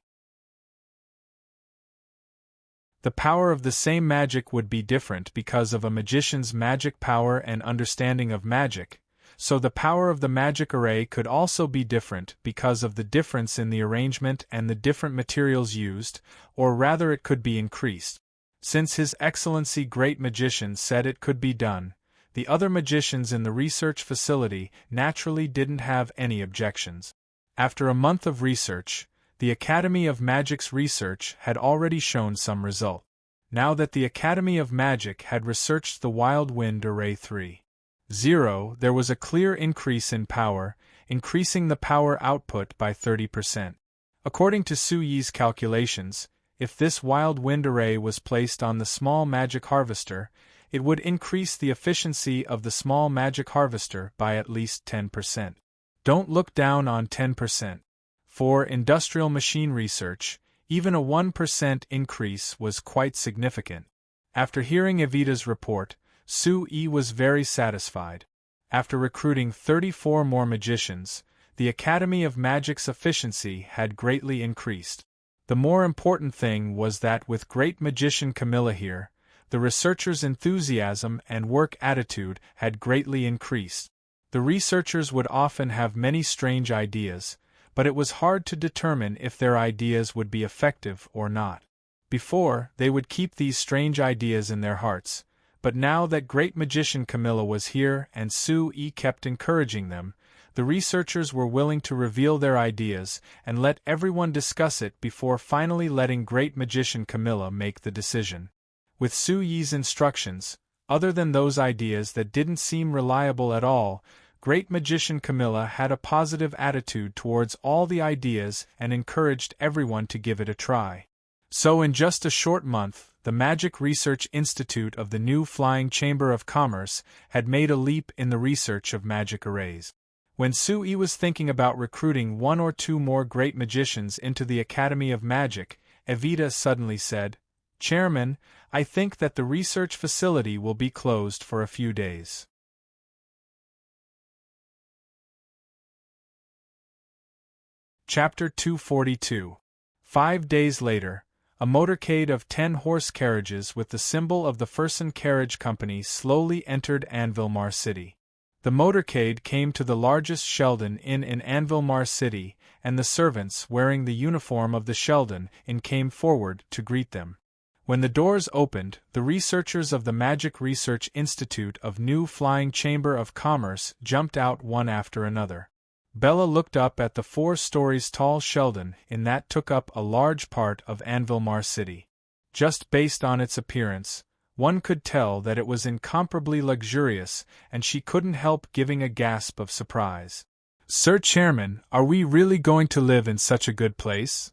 The power of the same magic would be different because of a magician's magic power and understanding of magic. So the power of the magic array could also be different because of the difference in the arrangement and the different materials used, or rather it could be increased. Since His Excellency Great Magician said it could be done, the other magicians in the research facility naturally didn't have any objections. After a month of research, the Academy of Magic's research had already shown some result. Now that the Academy of Magic had researched the Wild Wind Array 3.0, there was a clear increase in power, increasing the power output by 30%. According to Su Yi's calculations, if this Wild Wind Array was placed on the small magic harvester, it would increase the efficiency of the small magic harvester by at least 10%. Don't look down on 10%. For industrial machine research, even a 1% increase was quite significant. After hearing Evita's report, Su Yi was very satisfied. After recruiting 34 more magicians, the Academy of Magic's efficiency had greatly increased. The more important thing was that with great magician Camilla here, the researchers' enthusiasm and work attitude had greatly increased. The researchers would often have many strange ideas, but it was hard to determine if their ideas would be effective or not. Before, they would keep these strange ideas in their hearts, but now that great magician Camilla was here and Sue kept encouraging them, the researchers were willing to reveal their ideas and let everyone discuss it before finally letting great magician Camilla make the decision. With Sue's instructions, other than those ideas that didn't seem reliable at all, great magician Camilla had a positive attitude towards all the ideas and encouraged everyone to give it a try. So in just a short month, the Magic Research Institute of the new Flying Chamber of Commerce had made a leap in the research of magic arrays. When Sue was thinking about recruiting one or two more great magicians into the Academy of Magic, Evita suddenly said, "Chairman, I think that the research facility will be closed for a few days." Chapter 242. 5 days later, a motorcade of 10 horse carriages with the symbol of the Fersen Carriage Company slowly entered Anvilmar City. The motorcade came to the largest Sheldon Inn in Anvilmar City, and the servants wearing the uniform of the Sheldon Inn came forward to greet them. When the doors opened, the researchers of the Magic Research Institute of New Flying Chamber of Commerce jumped out one after another. Bella looked up at the 4 stories tall Sheldon Inn that took up a large part of Anvilmar City. Just based on its appearance, one could tell that it was incomparably luxurious, and she couldn't help giving a gasp of surprise. "Sir Chairman, are we really going to live in such a good place?"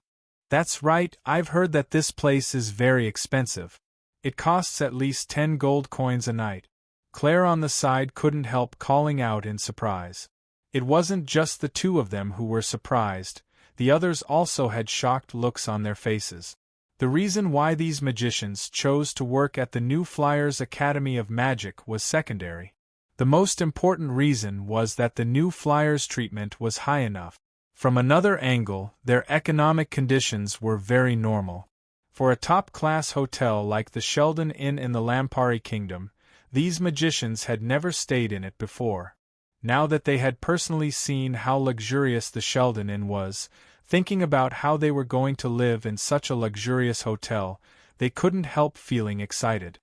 "That's right, I've heard that this place is very expensive. It costs at least 10 gold coins a night." Claire on the side couldn't help calling out in surprise. It wasn't just the two of them who were surprised, the others also had shocked looks on their faces. The reason why these magicians chose to work at the New Flyers Academy of Magic was secondary. The most important reason was that the New Flyers' treatment was high enough. From another angle, their economic conditions were very normal. For a top-class hotel like the Sheldon Inn in the Lampari Kingdom, these magicians had never stayed in it before. Now that they had personally seen how luxurious the Sheldon Inn was, thinking about how they were going to live in such a luxurious hotel, they couldn't help feeling excited.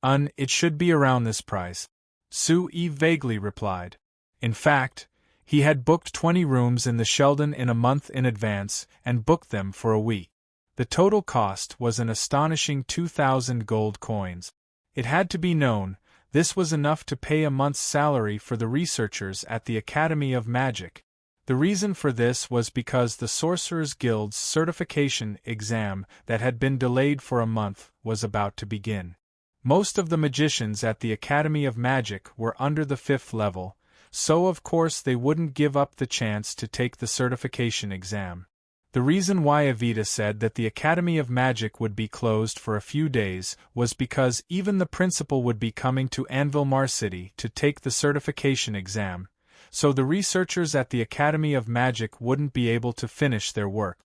It should be around this price," Sue vaguely replied. In fact, he had booked 20 rooms in the Sheldon Inn a month in advance and booked them for a week. The total cost was an astonishing 2,000 gold coins. It had to be known, this was enough to pay a month's salary for the researchers at the Academy of Magic. The reason for this was because the Sorcerers Guild's certification exam that had been delayed for a month was about to begin. Most of the magicians at the Academy of Magic were under the 5th level, so of course they wouldn't give up the chance to take the certification exam. The reason why Evita said that the Academy of Magic would be closed for a few days was because even the principal would be coming to Anvilmar City to take the certification exam, so the researchers at the Academy of Magic wouldn't be able to finish their work.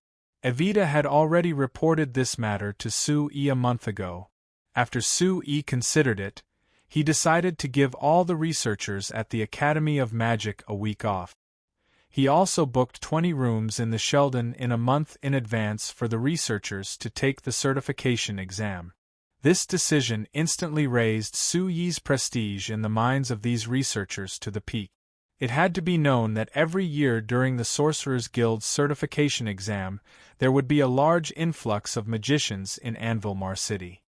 Evita had already reported this matter to Sue a month ago. After Sue considered it, he decided to give all the researchers at the Academy of Magic a week off. He also booked 20 rooms in the Sheldon Inn a month in advance for the researchers to take the certification exam. This decision instantly raised Sue's prestige in the minds of these researchers to the peak. It had to be known that every year during the Sorcerers Guild's certification exam, there would be a large influx of magicians in Anvilmar City.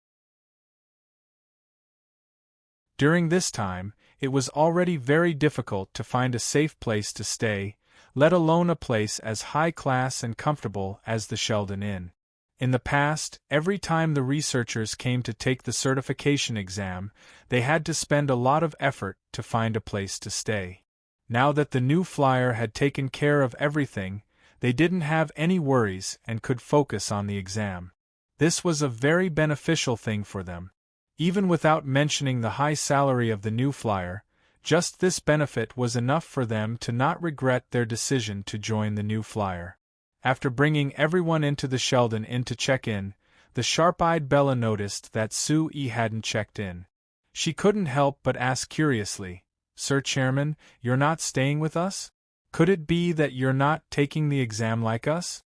During this time, it was already very difficult to find a safe place to stay, let alone a place as high-class and comfortable as the Sheldon Inn. In the past, every time the researchers came to take the certification exam, they had to spend a lot of effort to find a place to stay. Now that the new flyer had taken care of everything, they didn't have any worries and could focus on the exam. This was a very beneficial thing for them. Even without mentioning the high salary of the new flyer, just this benefit was enough for them to not regret their decision to join the new flyer. After bringing everyone into the Sheldon Inn to check in, the sharp-eyed Bella noticed that Sue hadn't checked in. She couldn't help but ask curiously, Sir Chairman, you're not staying with us? Could it be that you're not taking the exam like us?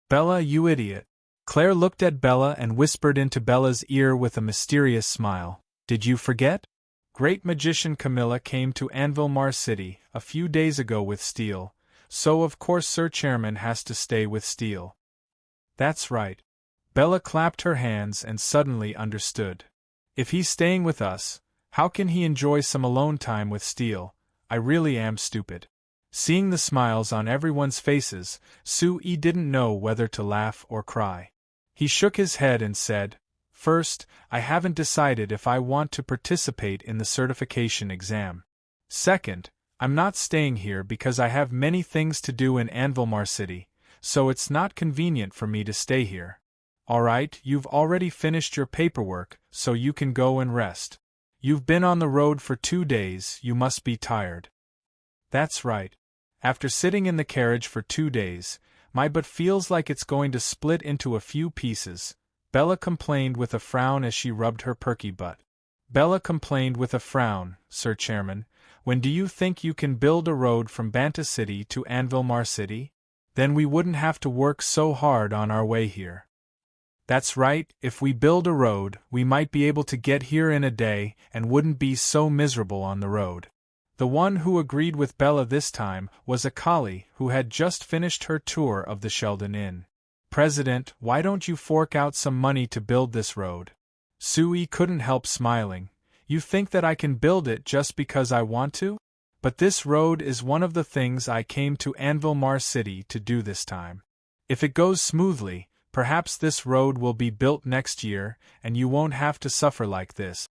Bella, you idiot. Claire looked at Bella and whispered into Bella's ear with a mysterious smile. Did you forget? Great magician Camilla came to Anvilmar City a few days ago with Steel, so of course Sir Chairman has to stay with Steel. That's right. Bella clapped her hands and suddenly understood. If he's staying with us, how can he enjoy some alone time with Steel? I really am stupid. Seeing the smiles on everyone's faces, Sui didn't know whether to laugh or cry. He shook his head and said, First, I haven't decided if I want to participate in the certification exam. Second, I'm not staying here because I have many things to do in Anvilmar City, so it's not convenient for me to stay here. Alright, you've already finished your paperwork, so you can go and rest. You've been on the road for 2 days, you must be tired. That's right. After sitting in the carriage for 2 days, my butt feels like it's going to split into a few pieces, Bella complained with a frown as she rubbed her perky butt. Bella complained with a frown, Sir Chairman, when do you think you can build a road from Banta City to Anvilmar City? Then we wouldn't have to work so hard on our way here. That's right, if we build a road, we might be able to get here in a day and wouldn't be so miserable on the road. The one who agreed with Bella this time was Akali, who had just finished her tour of the Sheldon Inn. President, why don't you fork out some money to build this road? Sui couldn't help smiling. You think that I can build it just because I want to? But this road is one of the things I came to Anvilmar City to do this time. If it goes smoothly, perhaps this road will be built next year, and you won't have to suffer like this.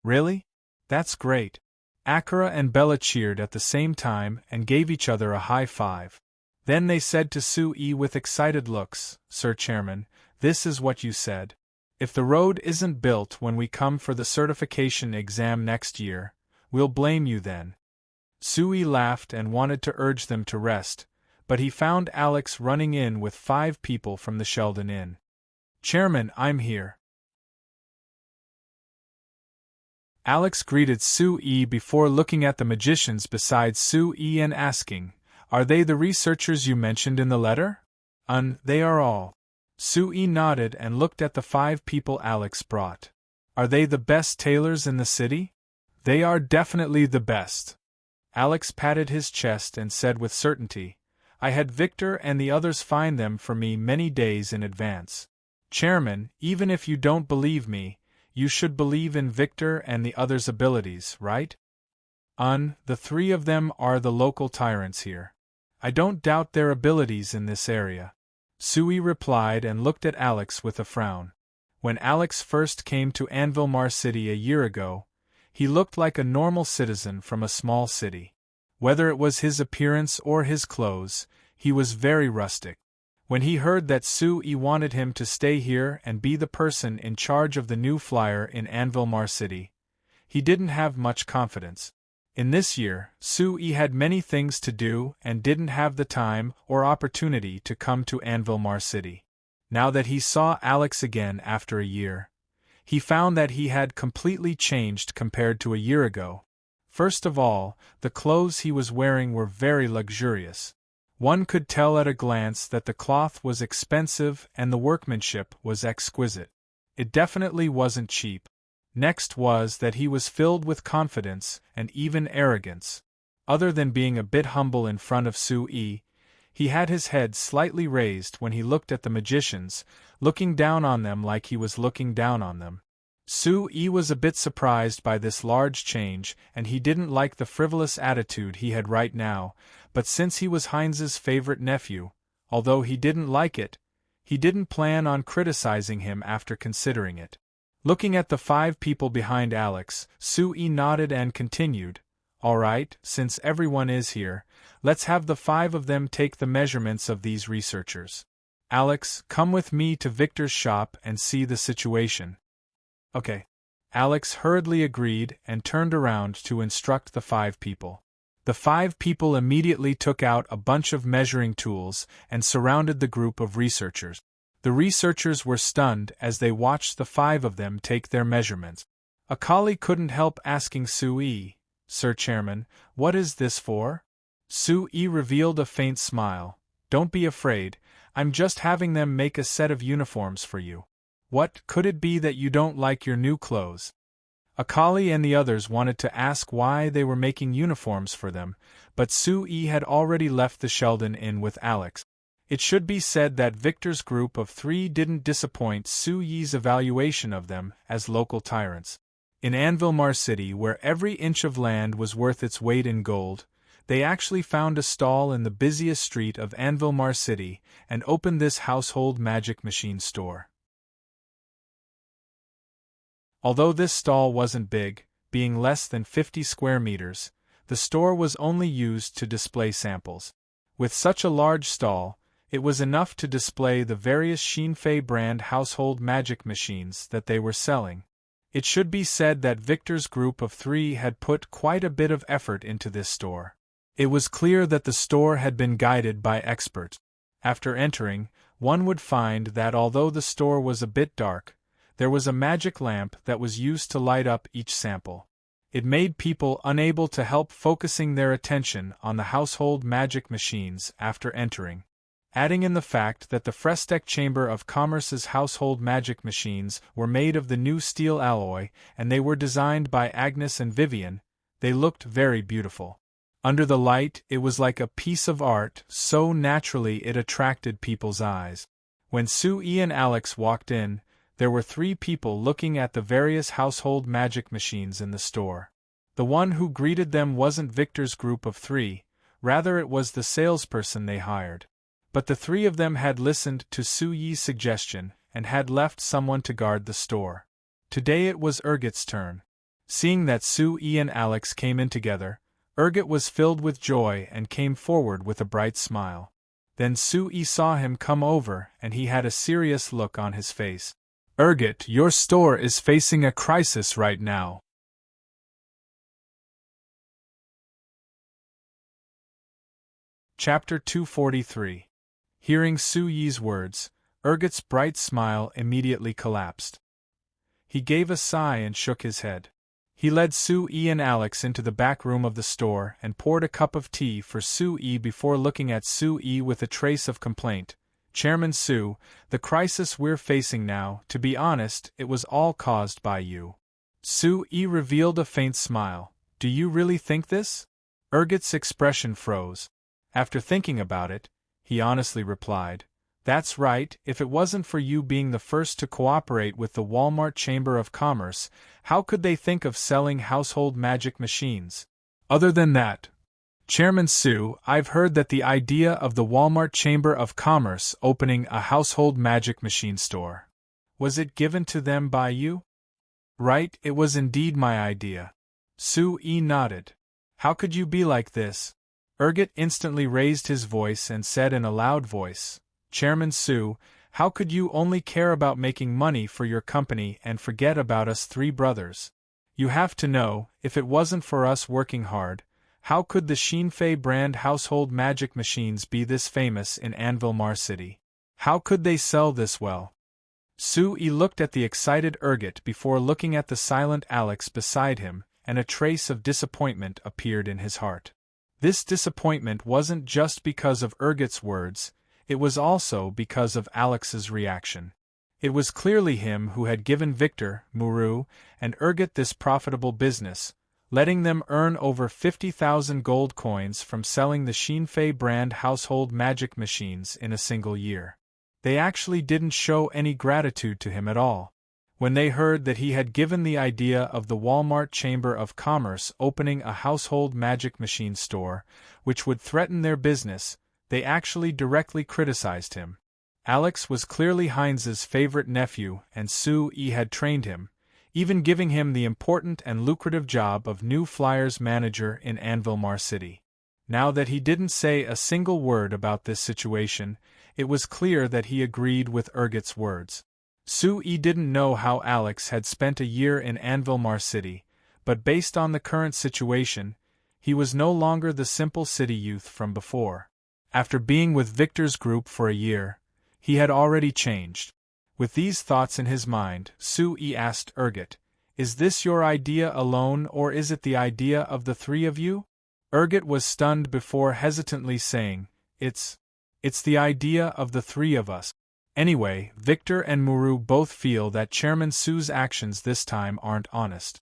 Really? That's great. Akira and Bella cheered at the same time and gave each other a high five. Then they said to Sui with excited looks, Sir Chairman, this is what you said. If the road isn't built when we come for the certification exam next year, we'll blame you then. Sui laughed and wanted to urge them to rest, but he found Alex running in with 5 people from the Sheldon Inn. Chairman, I'm here. Alex greeted Sui before looking at the magicians beside Sui and asking, Are they the researchers you mentioned in the letter? They are all. Sui nodded and looked at the 5 people Alex brought. Are they the best tailors in the city? They are definitely the best. Alex patted his chest and said with certainty, I had Victor and the others find them for me many days in advance. Chairman, even if you don't believe me, you should believe in Victor and the others' abilities, right? The 3 of them are the local tyrants here. I don't doubt their abilities in this area. Sui replied and looked at Alex with a frown. When Alex first came to Anvilmar City a year ago, he looked like a normal citizen from a small city. Whether it was his appearance or his clothes, he was very rustic. When he heard that Sui wanted him to stay here and be the person in charge of the new flyer in Anvilmar City, he didn't have much confidence. In this year, Sui had many things to do and didn't have the time or opportunity to come to Anvilmar City. Now that he saw Alex again after a year, he found that he had completely changed compared to a year ago. First of all, the clothes he was wearing were very luxurious. One could tell at a glance that the cloth was expensive and the workmanship was exquisite. It definitely wasn't cheap. Next was that he was filled with confidence and even arrogance. Other than being a bit humble in front of Sui, he had his head slightly raised when he looked at the magicians, looking down on them like he was looking down on them. Sui was a bit surprised by this large change and he didn't like the frivolous attitude he had right now, but since he was Heinz's favorite nephew, although he didn't like it, he didn't plan on criticizing him after considering it. Looking at the 5 people behind Alex, Sui nodded and continued, All right, since everyone is here, let's have the 5 of them take the measurements of these researchers. Alex, come with me to Victor's shop and see the situation. Okay. Alex hurriedly agreed and turned around to instruct the 5 people. The 5 people immediately took out a bunch of measuring tools and surrounded the group of researchers. The researchers were stunned as they watched the 5 of them take their measurements. Akali couldn't help asking Sui, Sir Chairman, what is this for? Su-yi revealed a faint smile. Don't be afraid, I'm just having them make a set of uniforms for you. What, could it be that you don't like your new clothes? Akali and the others wanted to ask why they were making uniforms for them, but Su-yi had already left the Sheldon Inn with Alex. It should be said that Victor's group of 3 didn't disappoint Su-yi's evaluation of them as local tyrants. In Anvilmar City, where every inch of land was worth its weight in gold, they actually found a stall in the busiest street of Anvilmar City and opened this household magic machine store. Although this stall wasn't big, being less than 50 square meters, the store was only used to display samples. With such a large stall, it was enough to display the various Xinfei brand household magic machines that they were selling. It should be said that Victor's group of 3 had put quite a bit of effort into this store. It was clear that the store had been guided by experts. After entering, one would find that although the store was a bit dark, there was a magic lamp that was used to light up each sample. It made people unable to help focusing their attention on the household magic machines after entering. Adding in the fact that the Frestek Chamber of Commerce's household magic machines were made of the new steel alloy and they were designed by Agnes and Vivian, they looked very beautiful. Under the light, it was like a piece of art, so naturally it attracted people's eyes. When Su-yi and Alex walked in, there were 3 people looking at the various household magic machines in the store. The one who greeted them wasn't Victor's group of 3, rather it was the salesperson they hired. But the 3 of them had listened to Su-yi's suggestion and had left someone to guard the store. Today it was Urgit's turn. Seeing that Su-yi and Alex came in together, Urgit was filled with joy and came forward with a bright smile. Then Su-yi saw him come over and he had a serious look on his face. Urgit, your store is facing a crisis right now. Chapter 243. Hearing Su-yi's words, Urgit's bright smile immediately collapsed. He gave a sigh and shook his head. He led Su-yi and Alex into the back room of the store and poured a cup of tea for Su-yi before looking at Su-yi with a trace of complaint. Chairman Su, the crisis we're facing now, to be honest, it was all caused by you. Su-yi revealed a faint smile. Do you really think this? Urgit's expression froze. After thinking about it, he honestly replied, That's right, if it wasn't for you being the first to cooperate with the Walmart Chamber of Commerce, how could they think of selling household magic machines? Other than that, Chairman Su, I've heard that the idea of the Walmart Chamber of Commerce opening a household magic machine store. Was it given to them by you? Right, it was indeed my idea. Su-yi nodded. How could you be like this? Urgit instantly raised his voice and said in a loud voice, Chairman Su, how could you only care about making money for your company and forget about us 3 brothers? You have to know, if it wasn't for us working hard, how could the Xinfei brand household magic machines be this famous in Anvilmar City? How could they sell this well? Su-yi looked at the excited Urgit before looking at the silent Alex beside him, and a trace of disappointment appeared in his heart. This disappointment wasn't just because of Urgit's words, it was also because of Alex's reaction. It was clearly him who had given Victor, Muru, and Urgit this profitable business, letting them earn over 50,000 gold coins from selling the Xinfei brand household magic machines in a single year. They actually didn't show any gratitude to him at all. When they heard that he had given the idea of the Walmart Chamber of Commerce opening a household magic machine store, which would threaten their business, they actually directly criticized him. Alex was clearly Heinz's favorite nephew and Su-yi had trained him, even giving him the important and lucrative job of New Flyers manager in Anvilmar City. Now that he didn't say a single word about this situation, it was clear that he agreed with Urgit's words. Su-yi didn't know how Alex had spent a year in Anvilmar City, but based on the current situation, he was no longer the simple city youth from before. After being with Victor's group for a year, he had already changed. With these thoughts in his mind, Su-yi asked Urgit, Is this your idea alone or is it the idea of the three of you? Urgot was stunned before hesitantly saying, It's the idea of the three of us. Anyway, Victor and Muru both feel that Chairman Su's actions this time aren't honest.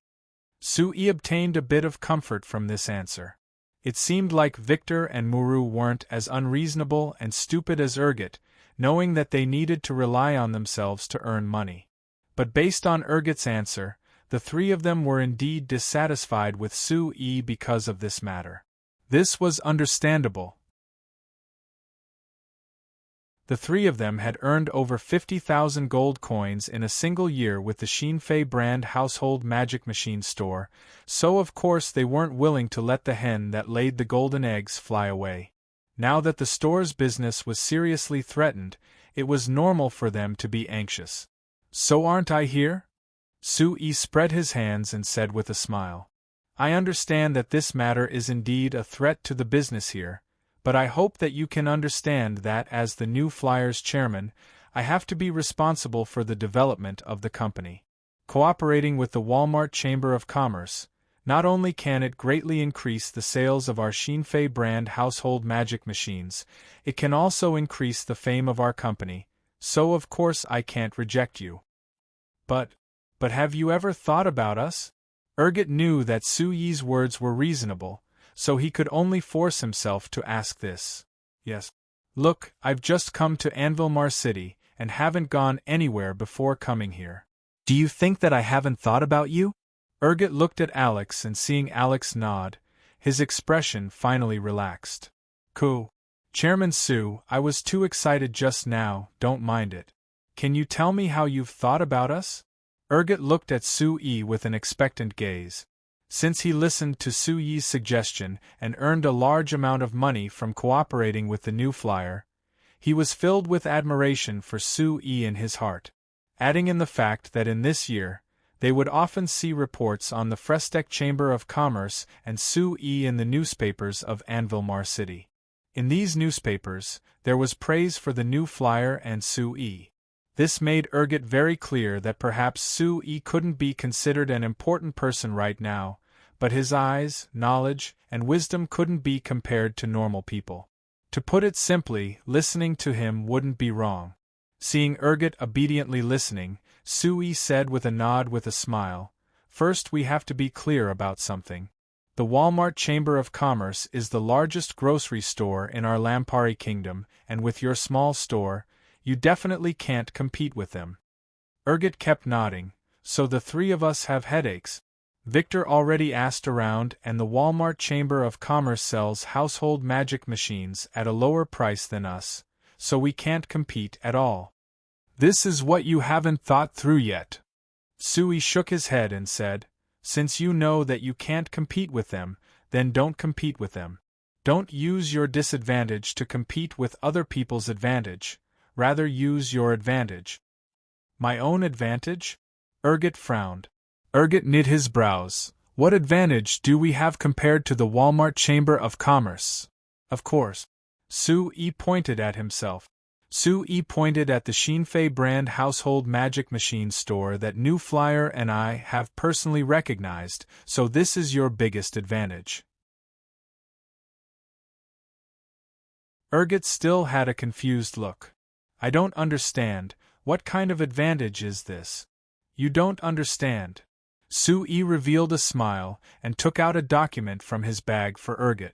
Sui obtained a bit of comfort from this answer. It seemed like Victor and Muru weren't as unreasonable and stupid as Urgot, knowing that they needed to rely on themselves to earn money. But based on Urgot's answer, the three of them were indeed dissatisfied with Sui because of this matter. This was understandable. The three of them had earned over 50,000 gold coins in a single year with the Xinfei brand household magic machine store, so of course they weren't willing to let the hen that laid the golden eggs fly away. Now that the store's business was seriously threatened, it was normal for them to be anxious. So aren't I here? Sui spread his hands and said with a smile. I understand that this matter is indeed a threat to the business here, but I hope that you can understand that as the new Flyers chairman, I have to be responsible for the development of the company. Cooperating with the Walmart Chamber of Commerce, not only can it greatly increase the sales of our Xinfei brand household magic machines, it can also increase the fame of our company, so of course I can't reject you. But have you ever thought about us? Urgot knew that Suyi's words were reasonable, so he could only force himself to ask this. Yes. Look, I've just come to Anvilmar City, and haven't gone anywhere before coming here. Do you think that I haven't thought about you? Urgot looked at Alex and seeing Alex nod, his expression finally relaxed. Cool. Chairman Su, I was too excited just now, don't mind it. Can you tell me how you've thought about us? Urgot looked at Sui with an expectant gaze. Since he listened to Suyi's suggestion and earned a large amount of money from cooperating with the new flyer, he was filled with admiration for Sui in his heart, adding in the fact that in this year, they would often see reports on the Frestec Chamber of Commerce and Sui in the newspapers of Anvilmar City. In these newspapers, there was praise for the new flyer and Sui. This made Urgot very clear that perhaps Sui couldn't be considered an important person right now, but his eyes, knowledge, and wisdom couldn't be compared to normal people. To put it simply, listening to him wouldn't be wrong. Seeing Urgot obediently listening, Sui said with a nod with a smile, First we have to be clear about something. The Walmart Chamber of Commerce is the largest grocery store in our Lampari kingdom, and with your small store, you definitely can't compete with them. Urgot kept nodding. So the three of us have headaches. Victor already asked around, and the Walmart Chamber of Commerce sells household magic machines at a lower price than us, so we can't compete at all. This is what you haven't thought through yet. Sui shook his head and said, Since you know that you can't compete with them, then don't compete with them. Don't use your disadvantage to compete with other people's advantage. Rather use your advantage. My own advantage? Urgot frowned. Urgot knit his brows. What advantage do we have compared to the Walmart Chamber of Commerce? Of course. Sui pointed at himself. Sui pointed at the Xinfei brand household magic machine store that New Flyer and I have personally recognized, so this is your biggest advantage. Urgot still had a confused look. I don't understand, what kind of advantage is this? You don't understand. Sui revealed a smile and took out a document from his bag for Urgot.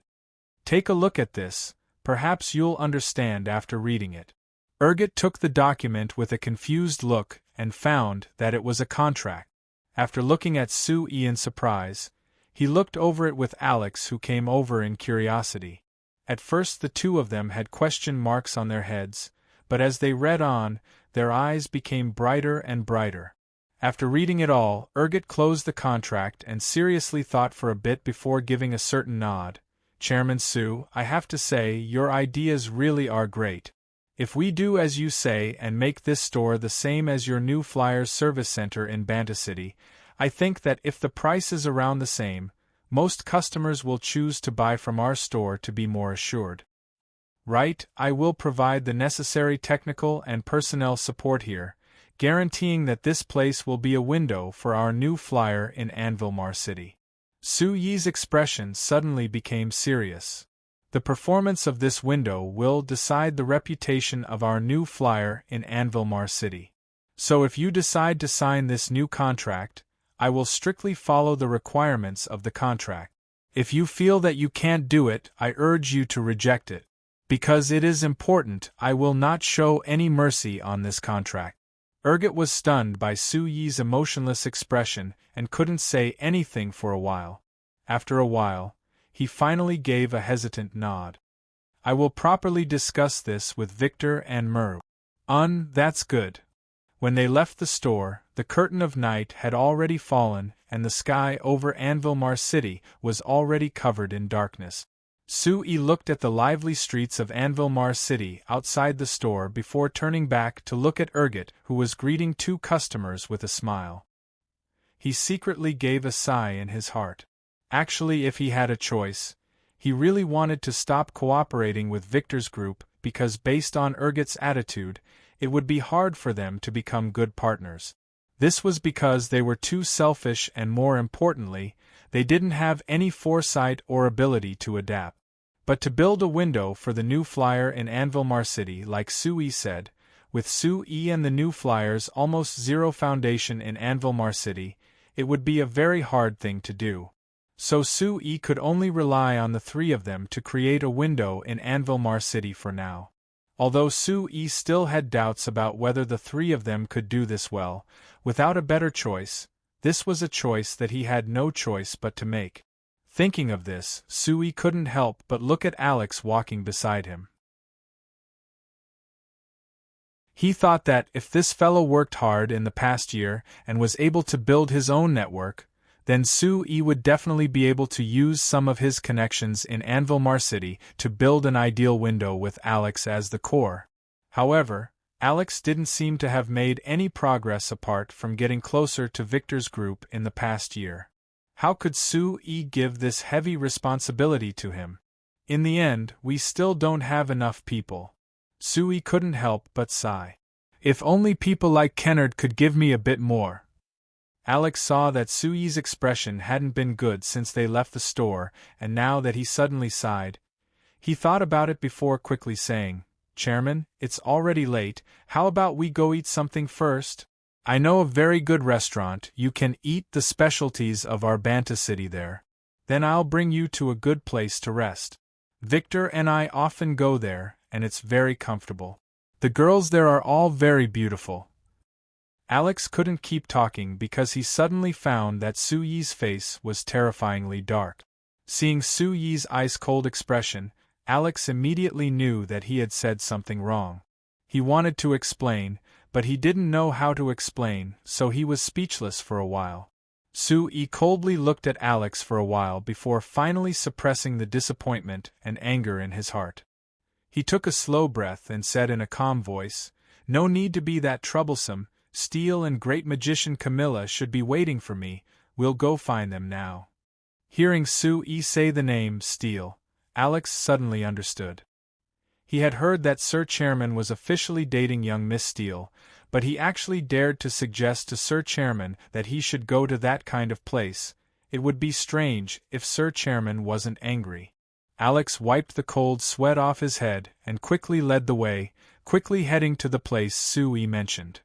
Take a look at this, perhaps you'll understand after reading it. Urgot took the document with a confused look and found that it was a contract. After looking at Sui in surprise, he looked over it with Alex, who came over in curiosity. At first the two of them had question marks on their heads, but as they read on, their eyes became brighter and brighter. After reading it all, Urgot closed the contract and seriously thought for a bit before giving a certain nod. Chairman Su, I have to say, your ideas really are great. If we do as you say and make this store the same as your new Flyers service center in Banta City, I think that if the price is around the same, most customers will choose to buy from our store to be more assured. Right, I will provide the necessary technical and personnel support here. guaranteeing that this place will be a window for our new flyer in Anvilmar City. Su Yi's expression suddenly became serious. The performance of this window will decide the reputation of our new flyer in Anvilmar City. So if you decide to sign this new contract, I will strictly follow the requirements of the contract. If you feel that you can't do it, I urge you to reject it. Because it is important, I will not show any mercy on this contract. Urgot was stunned by Su Yi's emotionless expression and couldn't say anything for a while. After a while, he finally gave a hesitant nod. I will properly discuss this with Victor and Merv. That's good. When they left the store, the curtain of night had already fallen and the sky over Anvilmar City was already covered in darkness. Su Yi looked at the lively streets of Anvilmar City outside the store before turning back to look at Urgot, who was greeting two customers with a smile. He secretly gave a sigh in his heart. Actually, if he had a choice, he really wanted to stop cooperating with Victor's group because based on Urgot's attitude, it would be hard for them to become good partners. This was because they were too selfish and more importantly, they didn't have any foresight or ability to adapt. But to build a window for the new flyer in Anvilmar City, like Su Yi said, with Su Yi and the new flyer's almost zero foundation in Anvilmar City, it would be a very hard thing to do. So Su Yi could only rely on the three of them to create a window in Anvilmar City for now. Although Su Yi still had doubts about whether the three of them could do this well, without a better choice, this was a choice that he had no choice but to make. Thinking of this, Su Yi couldn't help but look at Alex walking beside him. He thought that if this fellow worked hard in the past year and was able to build his own network, then Su Yi would definitely be able to use some of his connections in Anvilmar City to build an ideal window with Alex as the core. However, Alex didn't seem to have made any progress apart from getting closer to Victor's group in the past year. How could Su Yi give this heavy responsibility to him? In the end, we still don't have enough people. Su Yi couldn't help but sigh. If only people like Kennard could give me a bit more. Alex saw that Su Yi's expression hadn't been good since they left the store, and now that he suddenly sighed, he thought about it before quickly saying, "Chairman, it's already late, how about we go eat something first? I know a very good restaurant, you can eat the specialties of our Banta City there. Then I'll bring you to a good place to rest. Victor and I often go there, and it's very comfortable. The girls there are all very beautiful." Alex couldn't keep talking because he suddenly found that Su Yi's face was terrifyingly dark. Seeing Su Yi's ice-cold expression, Alex immediately knew that he had said something wrong. He wanted to explain, but he didn't know how to explain, so he was speechless for a while. Su Yi coldly looked at Alex for a while before finally suppressing the disappointment and anger in his heart. He took a slow breath and said in a calm voice, "No need to be that troublesome. Steel and great magician Camilla should be waiting for me, we'll go find them now." Hearing Su Yi say the name Steel, Alex suddenly understood. He had heard that Sir Chairman was officially dating young Miss Steel, but he actually dared to suggest to Sir Chairman that he should go to that kind of place. It would be strange if Sir Chairman wasn't angry. Alex wiped the cold sweat off his head and quickly led the way, quickly heading to the place Su Yi mentioned.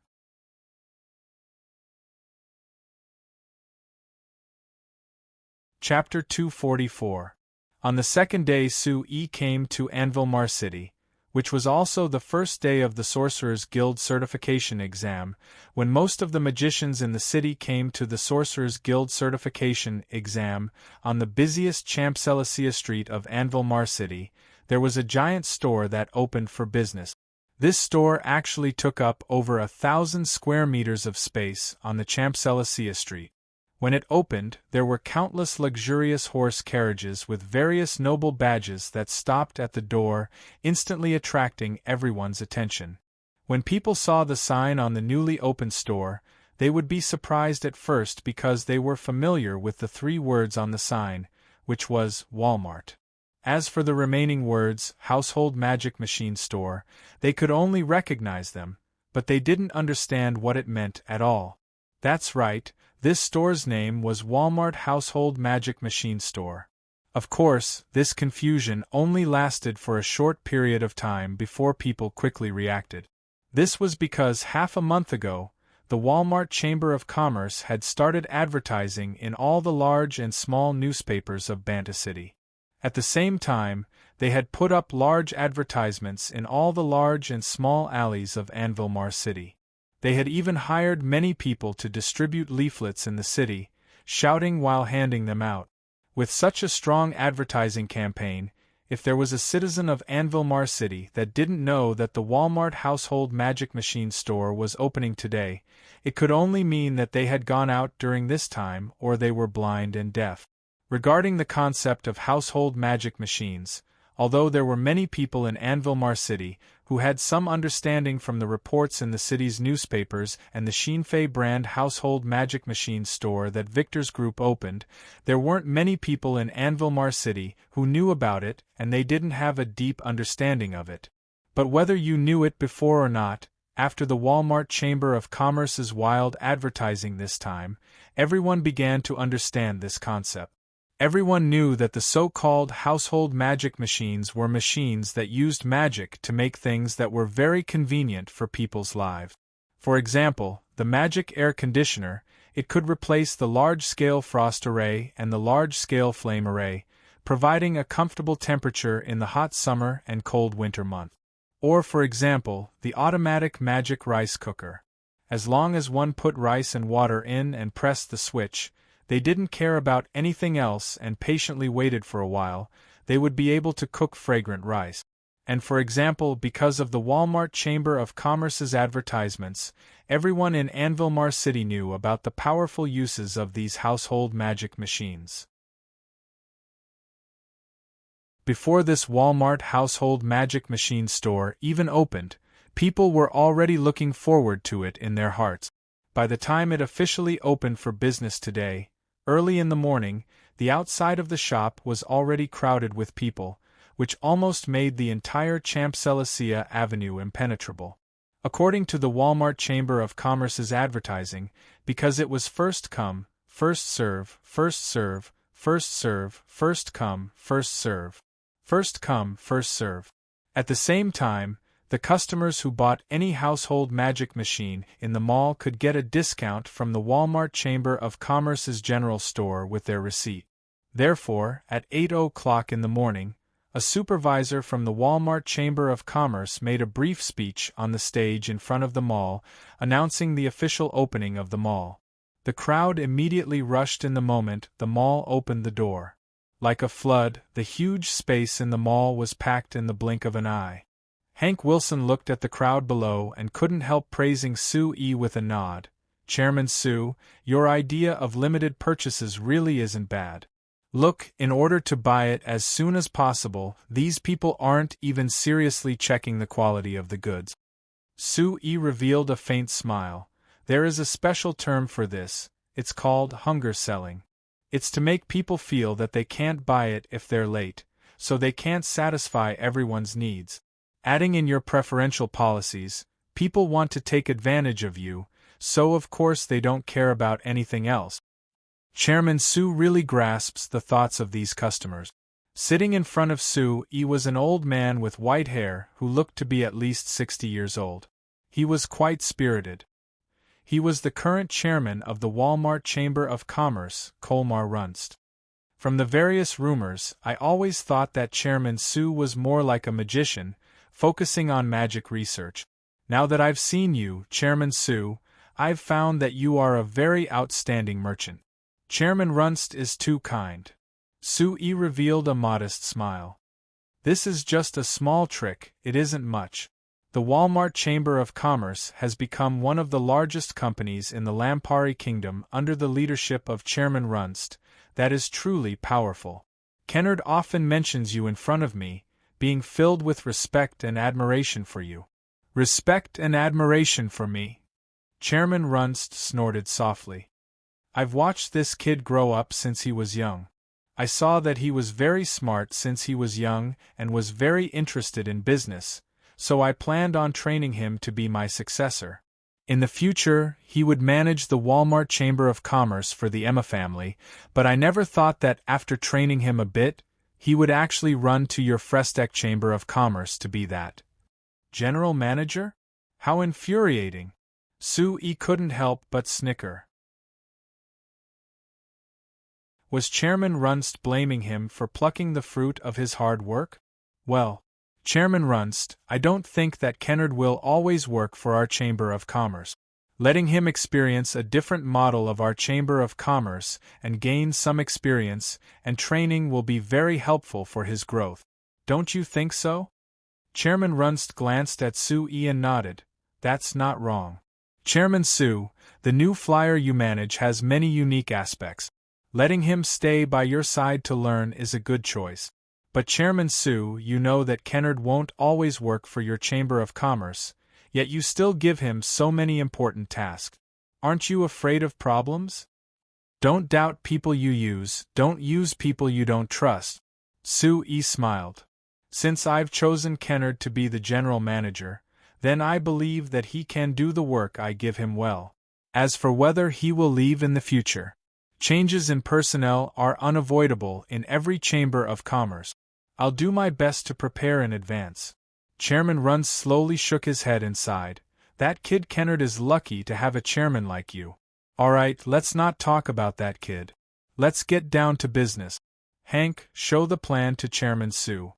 Chapter 244. On the second day Su Yi came to Anvilmar City, which was also the first day of the Sorcerers' Guild certification exam. When most of the magicians in the city came to the Sorcerers' Guild certification exam, on the busiest Champs-Élysées street of Anvilmar City, there was a giant store that opened for business. This store actually took up over 1,000 square meters of space on the Champs-Élysées street. When it opened, there were countless luxurious horse carriages with various noble badges that stopped at the door, instantly attracting everyone's attention. When people saw the sign on the newly opened store, they would be surprised at first because they were familiar with the three words on the sign, which was Walmart. As for the remaining words, Household Magic Machine Store, they could only recognize them, but they didn't understand what it meant at all. That's right, this store's name was Walmart Household Magic Machine Store. Of course, this confusion only lasted for a short period of time before people quickly reacted. This was because half a month ago, the Walmart Chamber of Commerce had started advertising in all the large and small newspapers of Banta City. At the same time, they had put up large advertisements in all the large and small alleys of Unveil City. They had even hired many people to distribute leaflets in the city, shouting while handing them out. With such a strong advertising campaign, if there was a citizen of Unveil City that didn't know that the Walmart Household Magic Machine Store was opening today, it could only mean that they had gone out during this time or they were blind and deaf. Regarding the concept of household magic machines, although there were many people in Unveil City who had some understanding from the reports in the city's newspapers and the Shinfei brand household magic machine store that Victor's group opened, there weren't many people in Unveil City who knew about it, and they didn't have a deep understanding of it. But whether you knew it before or not, after the Walmart Chamber of Commerce's wild advertising this time, everyone began to understand this concept. Everyone knew that the so-called household magic machines were machines that used magic to make things that were very convenient for people's lives. For example, the magic air conditioner, it could replace the large-scale frost array and the large-scale flame array, providing a comfortable temperature in the hot summer and cold winter months. Or for example, the automatic magic rice cooker. As long as one put rice and water in and pressed the switch, they didn't care about anything else and patiently waited for a while, they would be able to cook fragrant rice. And for example, because of the Walmart Chamber of Commerce's advertisements, everyone in Unveil City knew about the powerful uses of these household magic machines. Before this Walmart Household Magic Machine store even opened, people were already looking forward to it in their hearts. By the time it officially opened for business today, early in the morning, the outside of the shop was already crowded with people, which almost made the entire Champs-Élysées Avenue impenetrable. According to the Walmart Chamber of Commerce's advertising, because it was first come, first serve, first serve, first serve, first come, first serve, first come, first serve. At the same time, the customers who bought any household magic machine in the mall could get a discount from the Walmart Chamber of Commerce's general store with their receipt. Therefore, at 8 o'clock in the morning, a supervisor from the Walmart Chamber of Commerce made a brief speech on the stage in front of the mall, announcing the official opening of the mall. The crowd immediately rushed in the moment the mall opened the door. Like a flood, the huge space in the mall was packed in the blink of an eye. Hank Wilson looked at the crowd below and couldn't help praising Sue E. with a nod. "Chairman Sue, your idea of limited purchases really isn't bad. Look, in order to buy it as soon as possible, these people aren't even seriously checking the quality of the goods." Sue E. revealed a faint smile. "There is a special term for this, it's called hunger selling. It's to make people feel that they can't buy it if they're late, so they can't satisfy everyone's needs. Adding in your preferential policies, people want to take advantage of you, so of course they don't care about anything else." Chairman Sue really grasps the thoughts of these customers. Sitting in front of Sue E. was an old man with white hair who looked to be at least 60 years old. He was quite spirited. He was the current chairman of the Walmart Chamber of Commerce, Colmar Runst. From the various rumors, I always thought that Chairman Sue was more like a magician, focusing on magic research. Now that I've seen you, Chairman Sue, I've found that you are a very outstanding merchant. Chairman Runst is too kind. Sue E. revealed a modest smile. "This is just a small trick, it isn't much. The Walmart Chamber of Commerce has become one of the largest companies in the Lampari Kingdom under the leadership of Chairman Runst. That is truly powerful. Kennard often mentions you in front of me, being filled with respect and admiration for you." "Respect and admiration for me?" Chairman Runst snorted softly. "I've watched this kid grow up since he was young. I saw that he was very smart since he was young and was very interested in business, so I planned on training him to be my successor. In the future, he would manage the Walmart Chamber of Commerce for the Emma family, but I never thought that after training him a bit, he would actually run to your Frestec Chamber of Commerce to be that general manager? How infuriating! Sue-E couldn't help but snicker. Was Chairman Runst blaming him for plucking the fruit of his hard work? Well, Chairman Runst, I don't think that Kennard will always work for our Chamber of Commerce. Letting him experience a different model of our Chamber of Commerce and gain some experience and training will be very helpful for his growth. Don't you think so? Chairman Runst glanced at Sue-E and nodded. That's not wrong. Chairman Sue, the new flyer you manage has many unique aspects. Letting him stay by your side to learn is a good choice. But Chairman Sue, you know that Kennard won't always work for your Chamber of Commerce, yet you still give him so many important tasks. Aren't you afraid of problems? Don't doubt people you use, don't use people you don't trust. Sue-E smiled. Since I've chosen Kennard to be the general manager, then I believe that he can do the work I give him well. As for whether he will leave in the future, changes in personnel are unavoidable in every Chamber of Commerce. I'll do my best to prepare in advance. Chairman Runst slowly shook his head and sighed. That kid Kennard is lucky to have a chairman like you. Alright, let's not talk about that kid. Let's get down to business. Hank, show the plan to Chairman Sue.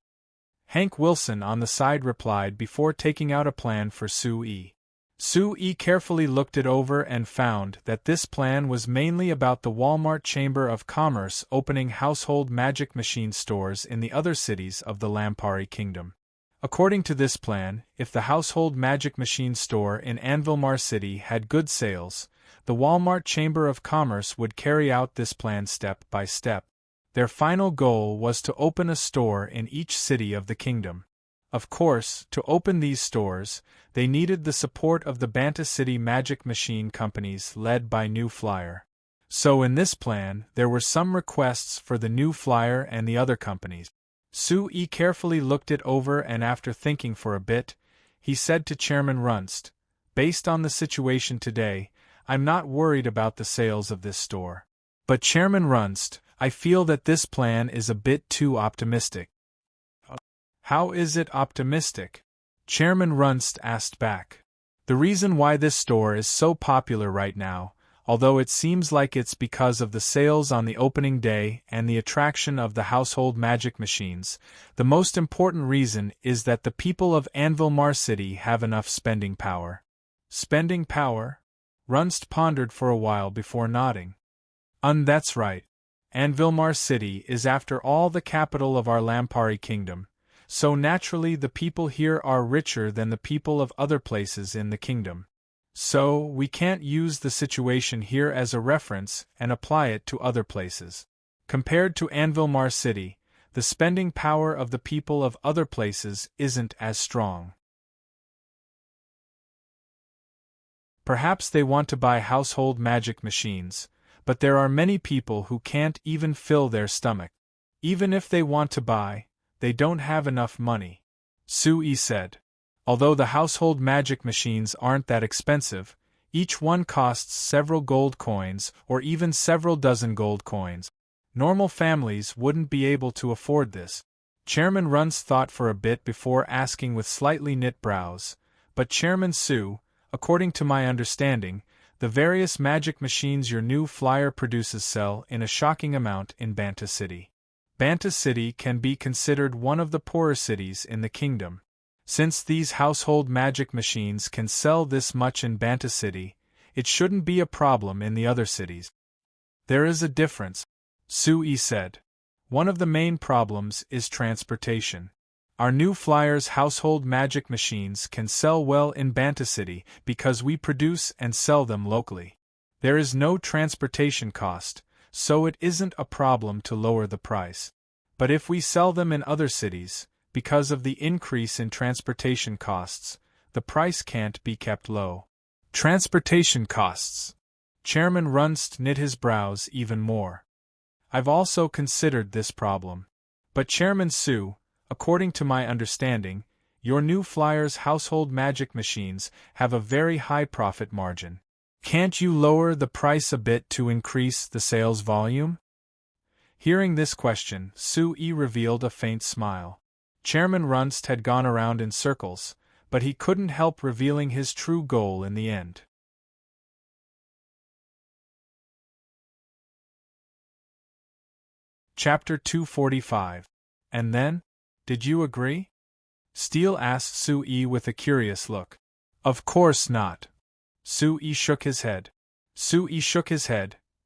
Hank Wilson on the side replied before taking out a plan for Sue-E. Sue-E carefully looked it over and found that this plan was mainly about the Walmart Chamber of Commerce opening household magic machine stores in the other cities of the Lampari Kingdom. According to this plan, if the household magic machine store in Anvilmar City had good sales, the Walmart Chamber of Commerce would carry out this plan step by step. Their final goal was to open a store in each city of the kingdom. Of course, to open these stores, they needed the support of the Banta City magic machine companies led by New Flyer. So in this plan, there were some requests for the New Flyer and the other companies. Sue-E carefully looked it over and after thinking for a bit, he said to Chairman Runst, based on the situation today, I'm not worried about the sales of this store. But Chairman Runst, I feel that this plan is a bit too optimistic. How is it optimistic? Chairman Runst asked back. The reason why this store is so popular right now, although it seems like it's because of the sales on the opening day and the attraction of the household magic machines, the most important reason is that the people of Anvilmar City have enough spending power. Spending power? Runst pondered for a while before nodding. That's right. Anvilmar City is after all the capital of our Lampari Kingdom, so naturally the people here are richer than the people of other places in the kingdom. So, we can't use the situation here as a reference and apply it to other places. Compared to Anvilmar City, the spending power of the people of other places isn't as strong. Perhaps they want to buy household magic machines, but there are many people who can't even fill their stomach. Even if they want to buy, they don't have enough money. Sue-E said. Although the household magic machines aren't that expensive, each one costs several gold coins or even several dozen gold coins. Normal families wouldn't be able to afford this. Chairman Runst thought for a bit before asking with slightly knit brows, but Chairman Sue, according to my understanding, the various magic machines your new flyer produces sell in a shocking amount in Banta City. Banta City can be considered one of the poorer cities in the kingdom. Since these household magic machines can sell this much in Banta City, it shouldn't be a problem in the other cities. There is a difference, Sue-E said. One of the main problems is transportation. Our new flyer's household magic machines can sell well in Banta City because we produce and sell them locally. There is no transportation cost, so it isn't a problem to lower the price. But if we sell them in other cities, because of the increase in transportation costs, the price can't be kept low. Transportation costs. Chairman Runst knit his brows even more. I've also considered this problem. But Chairman Sue, according to my understanding, Your new flyer's household magic machines have a very high profit margin. Can't you lower the price a bit to increase the sales volume? Hearing this question, Sue revealed a faint smile. Chairman Runst had gone around in circles, but he couldn't help revealing his true goal in the end. Chapter 245. And then? Did you agree? Steele asked Sue with a curious look. Of course not. Sue shook his head.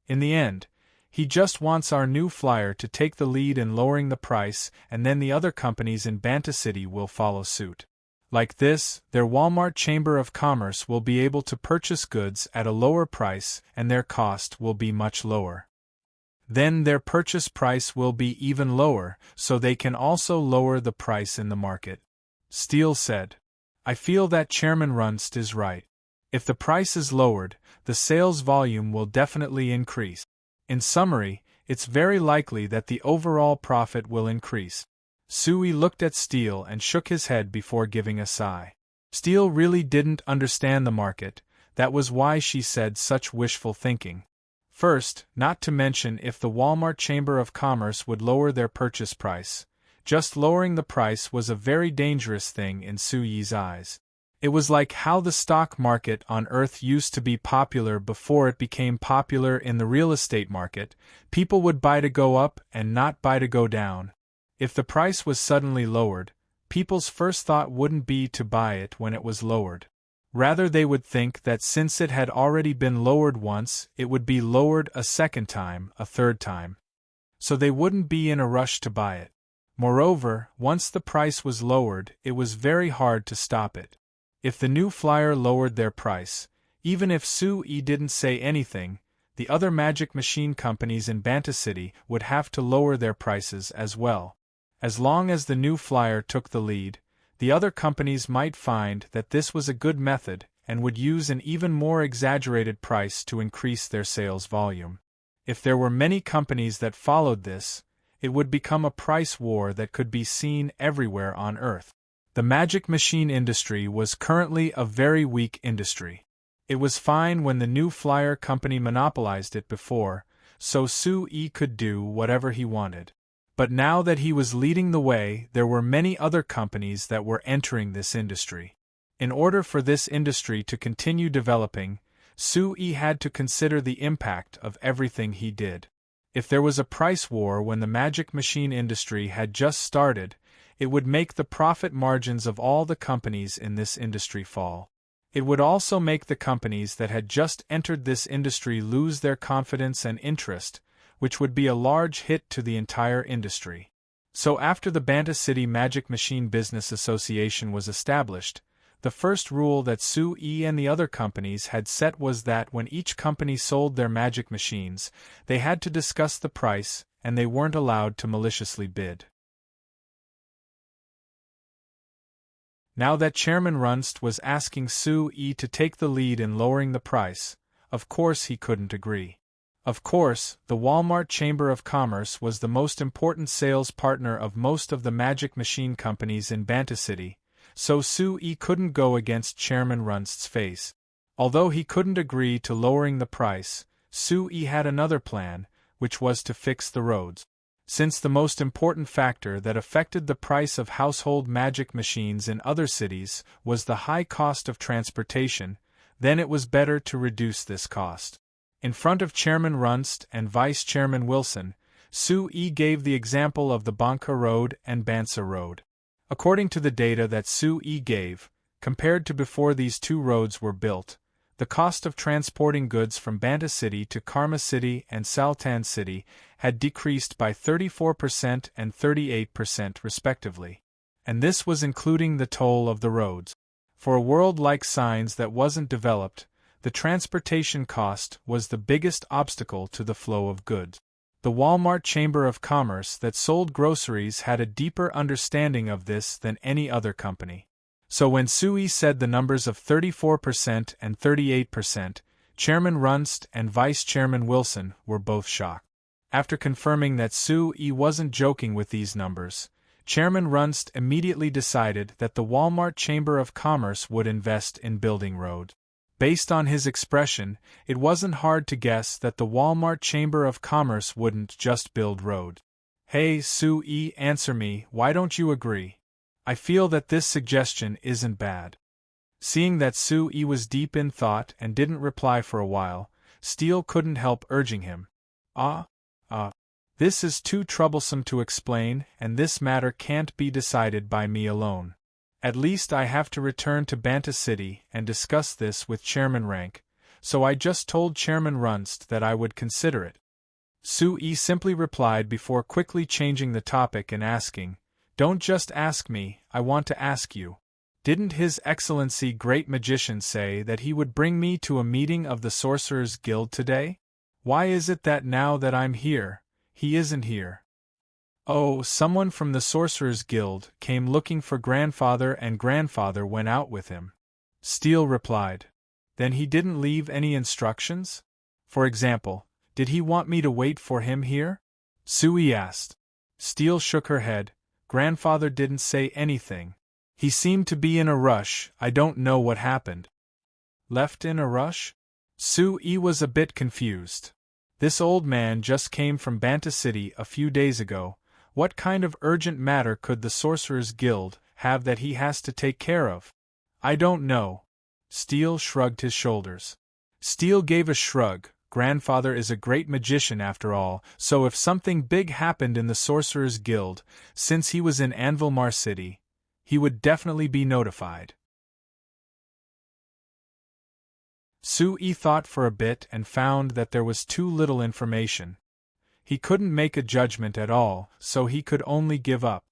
In the end, he just wants our new flyer to take the lead in lowering the price, and then the other companies in Banta City will follow suit. Like this, their Walmart Chamber of Commerce will be able to purchase goods at a lower price and their cost will be much lower. Then their purchase price will be even lower, so they can also lower the price in the market. Steele said. I feel that Chairman Runst is right. If the price is lowered, the sales volume will definitely increase. In summary, it's very likely that the overall profit will increase. Sue looked at Steele and shook his head before giving a sigh. Steele really didn't understand the market, that was why she said such wishful thinking. First, not to mention if the Walmart Chamber of Commerce would lower their purchase price. Just lowering the price was a very dangerous thing in Sue's eyes. It was like how the stock market on Earth used to be popular before it became popular in the real estate market. People would buy to go up and not buy to go down. If the price was suddenly lowered, people's first thought wouldn't be to buy it when it was lowered. Rather, they would think that since it had already been lowered once, it would be lowered a second time, a third time. So they wouldn't be in a rush to buy it. Moreover, once the price was lowered, it was very hard to stop it. If the new flyer lowered their price, even if Sue didn't say anything, the other magic machine companies in Banta City would have to lower their prices as well. As long as the new flyer took the lead, the other companies might find that this was a good method and would use an even more exaggerated price to increase their sales volume. If there were many companies that followed this, it would become a price war that could be seen everywhere on Earth. The magic machine industry was currently a very weak industry. It was fine when the new flyer company monopolized it before, so Sue could do whatever he wanted. But now that he was leading the way, there were many other companies that were entering this industry. In order for this industry to continue developing, Sue had to consider the impact of everything he did. If there was a price war when the magic machine industry had just started, it would make the profit margins of all the companies in this industry fall. It would also make the companies that had just entered this industry lose their confidence and interest, which would be a large hit to the entire industry. So after the Banta City Magic Machine Business Association was established, the first rule that Sue and the other companies had set was that when each company sold their magic machines, they had to discuss the price, and they weren't allowed to maliciously bid. Now that Chairman Runst was asking Sue to take the lead in lowering the price, of course he couldn't agree. Of course, the Walmart Chamber of Commerce was the most important sales partner of most of the magic machine companies in Banta City, so Sue couldn't go against Chairman Runst's face. Although he couldn't agree to lowering the price, Sue had another plan, which was to fix the roads. Since the most important factor that affected the price of household magic machines in other cities was the high cost of transportation, then it was better to reduce this cost. In front of Chairman Runst and Vice Chairman Wilson, Sue gave the example of the Banca Road and Bansa Road. According to the data that Sue gave, compared to before these two roads were built, the cost of transporting goods from Banta City to Karma City and Sultan City had decreased by 34% and 38% respectively. And this was including the toll of the roads. For a world like Signs that wasn't developed, the transportation cost was the biggest obstacle to the flow of goods. The Walmart Chamber of Commerce that sold groceries had a deeper understanding of this than any other company. So when Sue said the numbers of 34% and 38%, Chairman Runst and Vice Chairman Wilson were both shocked. After confirming that Sue wasn't joking with these numbers, Chairman Runst immediately decided that the Walmart Chamber of Commerce would invest in building road. Based on his expression, it wasn't hard to guess that the Walmart Chamber of Commerce wouldn't just build road. Hey Sue, answer me, why don't you agree? I feel that this suggestion isn't bad. Seeing that Sue was deep in thought and didn't reply for a while, Steele couldn't help urging him. This is too troublesome to explain, and this matter can't be decided by me alone. At least I have to return to Banta City and discuss this with Chairman Rank, so I just told Chairman Runst that I would consider it. Sue simply replied before quickly changing the topic and asking, "Don't just ask me, I want to ask you. Didn't His Excellency Great Magician say that he would bring me to a meeting of the Sorcerers' Guild today? Why is it that now that I'm here, he isn't here?" "Oh, someone from the Sorcerers' Guild came looking for grandfather and grandfather went out with him," Steele replied. "Then he didn't leave any instructions? For example, did he want me to wait for him here?" Sue asked. Steele shook her head. "Grandfather didn't say anything. He seemed to be in a rush, I don't know what happened." "Left in a rush?" Sue was a bit confused. This old man just came from Banta City a few days ago. What kind of urgent matter could the Sorcerers' Guild have that he has to take care of? "I don't know." Steele shrugged his shoulders. Steele gave a shrug. Grandfather is a great magician after all, so if something big happened in the Sorcerers' Guild, since he was in Anvilmar City, he would definitely be notified. Sue thought for a bit and found that there was too little information. He couldn't make a judgment at all, so he could only give up.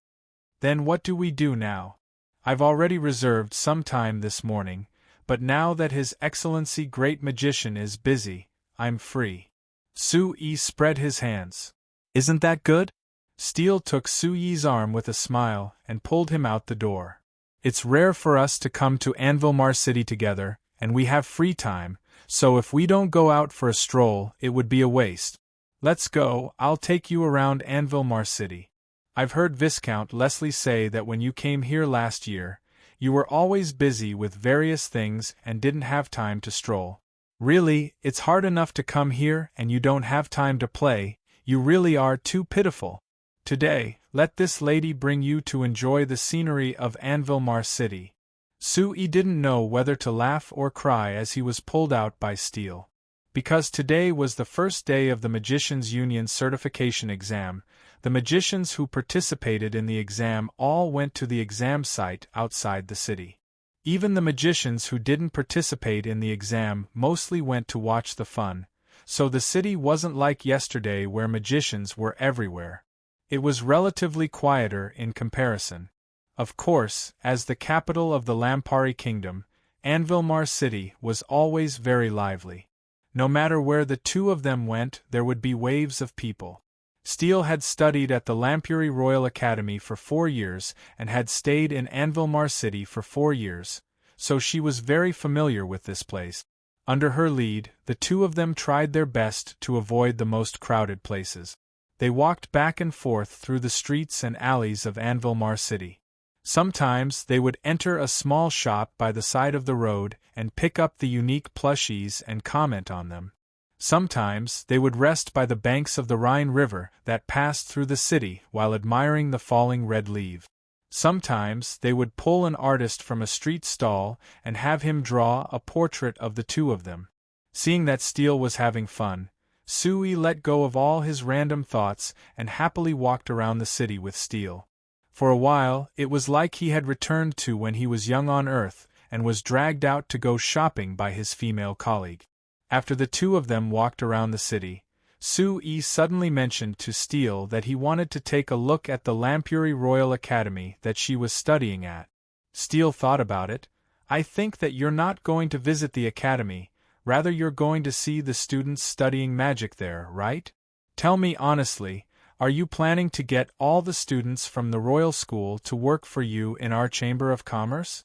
"Then what do we do now? I've already reserved some time this morning, but now that His Excellency Great Magician is busy, I'm free." Sue spread his hands. "Isn't that good?" Steele took Sue's arm with a smile and pulled him out the door. "It's rare for us to come to Anvilmar City together, and we have free time, so if we don't go out for a stroll, it would be a waste. Let's go, I'll take you around Anvilmar City. I've heard Viscount Leslie say that when you came here last year, you were always busy with various things and didn't have time to stroll. Really, it's hard enough to come here and you don't have time to play, you really are too pitiful. Today, let this lady bring you to enjoy the scenery of Anvilmar City." Sue didn't know whether to laugh or cry as he was pulled out by Steele. Because today was the first day of the Magicians' Union certification exam, the magicians who participated in the exam all went to the exam site outside the city. Even the magicians who didn't participate in the exam mostly went to watch the fun, so the city wasn't like yesterday where magicians were everywhere. It was relatively quieter in comparison. Of course, as the capital of the Lampari Kingdom, Anvilmar City was always very lively. No matter where the two of them went, there would be waves of people. Steele had studied at the Lampuri Royal Academy for 4 years and had stayed in Anvilmar City for 4 years, so she was very familiar with this place. Under her lead, the two of them tried their best to avoid the most crowded places. They walked back and forth through the streets and alleys of Anvilmar City. Sometimes they would enter a small shop by the side of the road and pick up the unique plushies and comment on them. Sometimes they would rest by the banks of the Rhine River that passed through the city while admiring the falling red leaves. Sometimes they would pull an artist from a street stall and have him draw a portrait of the two of them. Seeing that Steele was having fun, Sue let go of all his random thoughts and happily walked around the city with Steele. For a while, it was like he had returned to when he was young on Earth and was dragged out to go shopping by his female colleague. After the two of them walked around the city, Sue suddenly mentioned to Steele that he wanted to take a look at the Lampuri Royal Academy that she was studying at. Steele thought about it. "I think that you're not going to visit the academy, rather you're going to see the students studying magic there, right? Tell me honestly, are you planning to get all the students from the Royal School to work for you in our Chamber of Commerce?"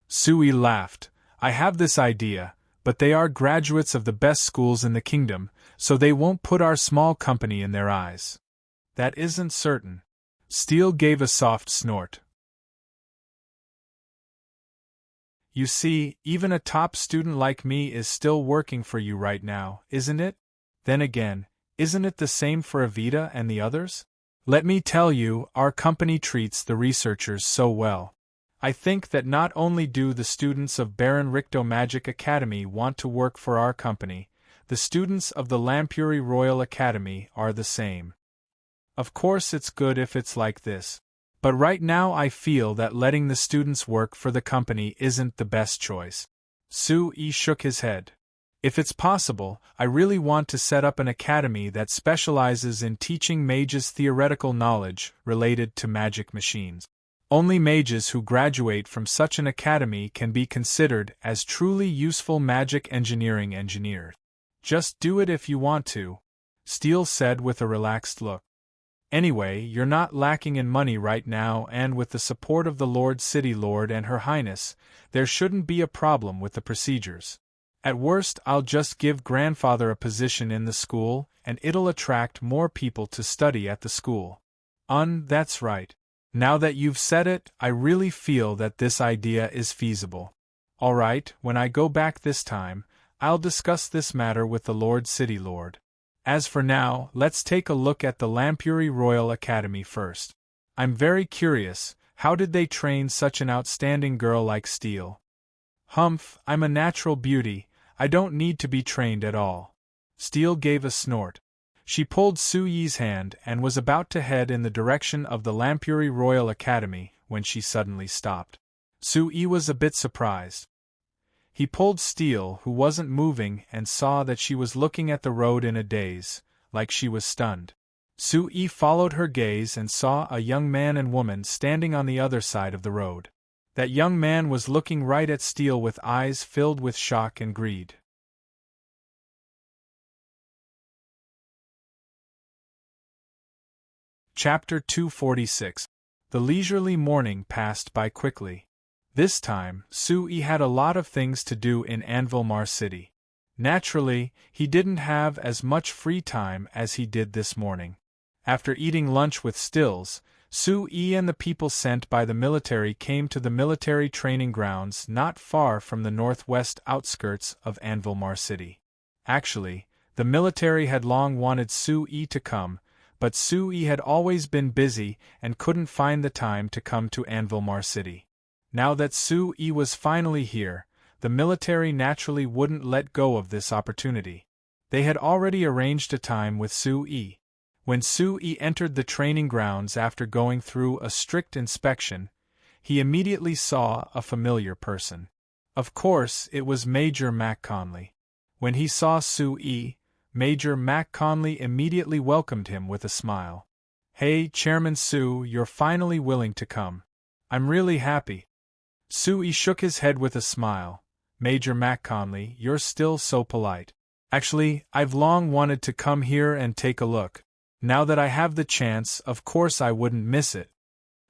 Sue laughed. "I have this idea, but they are graduates of the best schools in the kingdom, so they won't put our small company in their eyes." "That isn't certain." Steele gave a soft snort. You see, even a top student like me is still working for you right now, isn't it? Then again, isn't it the same for Evita and the others? Let me tell you, our company treats the researchers so well. I think that not only do the students of Baron Ricto Magic Academy want to work for our company, the students of the Lampuri Royal Academy are the same. Of course it's good if it's like this. But right now I feel that letting the students work for the company isn't the best choice. Su-yi shook his head. If it's possible, I really want to set up an academy that specializes in teaching mages theoretical knowledge related to magic machines. Only mages who graduate from such an academy can be considered as truly useful magic engineering engineers. Just do it if you want to, Steele said with a relaxed look. Anyway, you're not lacking in money right now, and with the support of the Lord City Lord and Her Highness, there shouldn't be a problem with the procedures. At worst, I'll just give grandfather a position in the school, and it'll attract more people to study at the school. That's right. Now that you've said it, I really feel that this idea is feasible. Alright, when I go back this time, I'll discuss this matter with the Lord City Lord. As for now, let's take a look at the Lampuri Royal Academy first. I'm very curious, how did they train such an outstanding girl like Steele? Humph, I'm a natural beauty, I don't need to be trained at all. Steele gave a snort. She pulled Su-yi's hand and was about to head in the direction of the Lampuri Royal Academy when she suddenly stopped. Su-yi was a bit surprised. He pulled Steele, who wasn't moving, and saw that she was looking at the road in a daze, like she was stunned. Su-yi followed her gaze and saw a young man and woman standing on the other side of the road. That young man was looking right at Steele with eyes filled with shock and greed. Chapter 246. The leisurely morning passed by quickly. This time, Su-yi had a lot of things to do in Anvilmar City. Naturally, he didn't have as much free time as he did this morning. After eating lunch with Stills, Su-yi and the people sent by the military came to the military training grounds not far from the northwest outskirts of Anvilmar City. Actually, the military had long wanted Su-yi to come, but Su-yi had always been busy and couldn't find the time to come to Anvilmar City. Now that Su-yi was finally here, the military naturally wouldn't let go of this opportunity. They had already arranged a time with Su-yi. When Su-yi entered the training grounds after going through a strict inspection, he immediately saw a familiar person. Of course, it was Major Mac Conley. When he saw Su-yi, Major Mac Conley immediately welcomed him with a smile. "Hey, Chairman Su, you're finally willing to come. I'm really happy." Su-yi shook his head with a smile. "Major Mac Conley, you're still so polite. Actually, I've long wanted to come here and take a look. Now that I have the chance, of course I wouldn't miss it."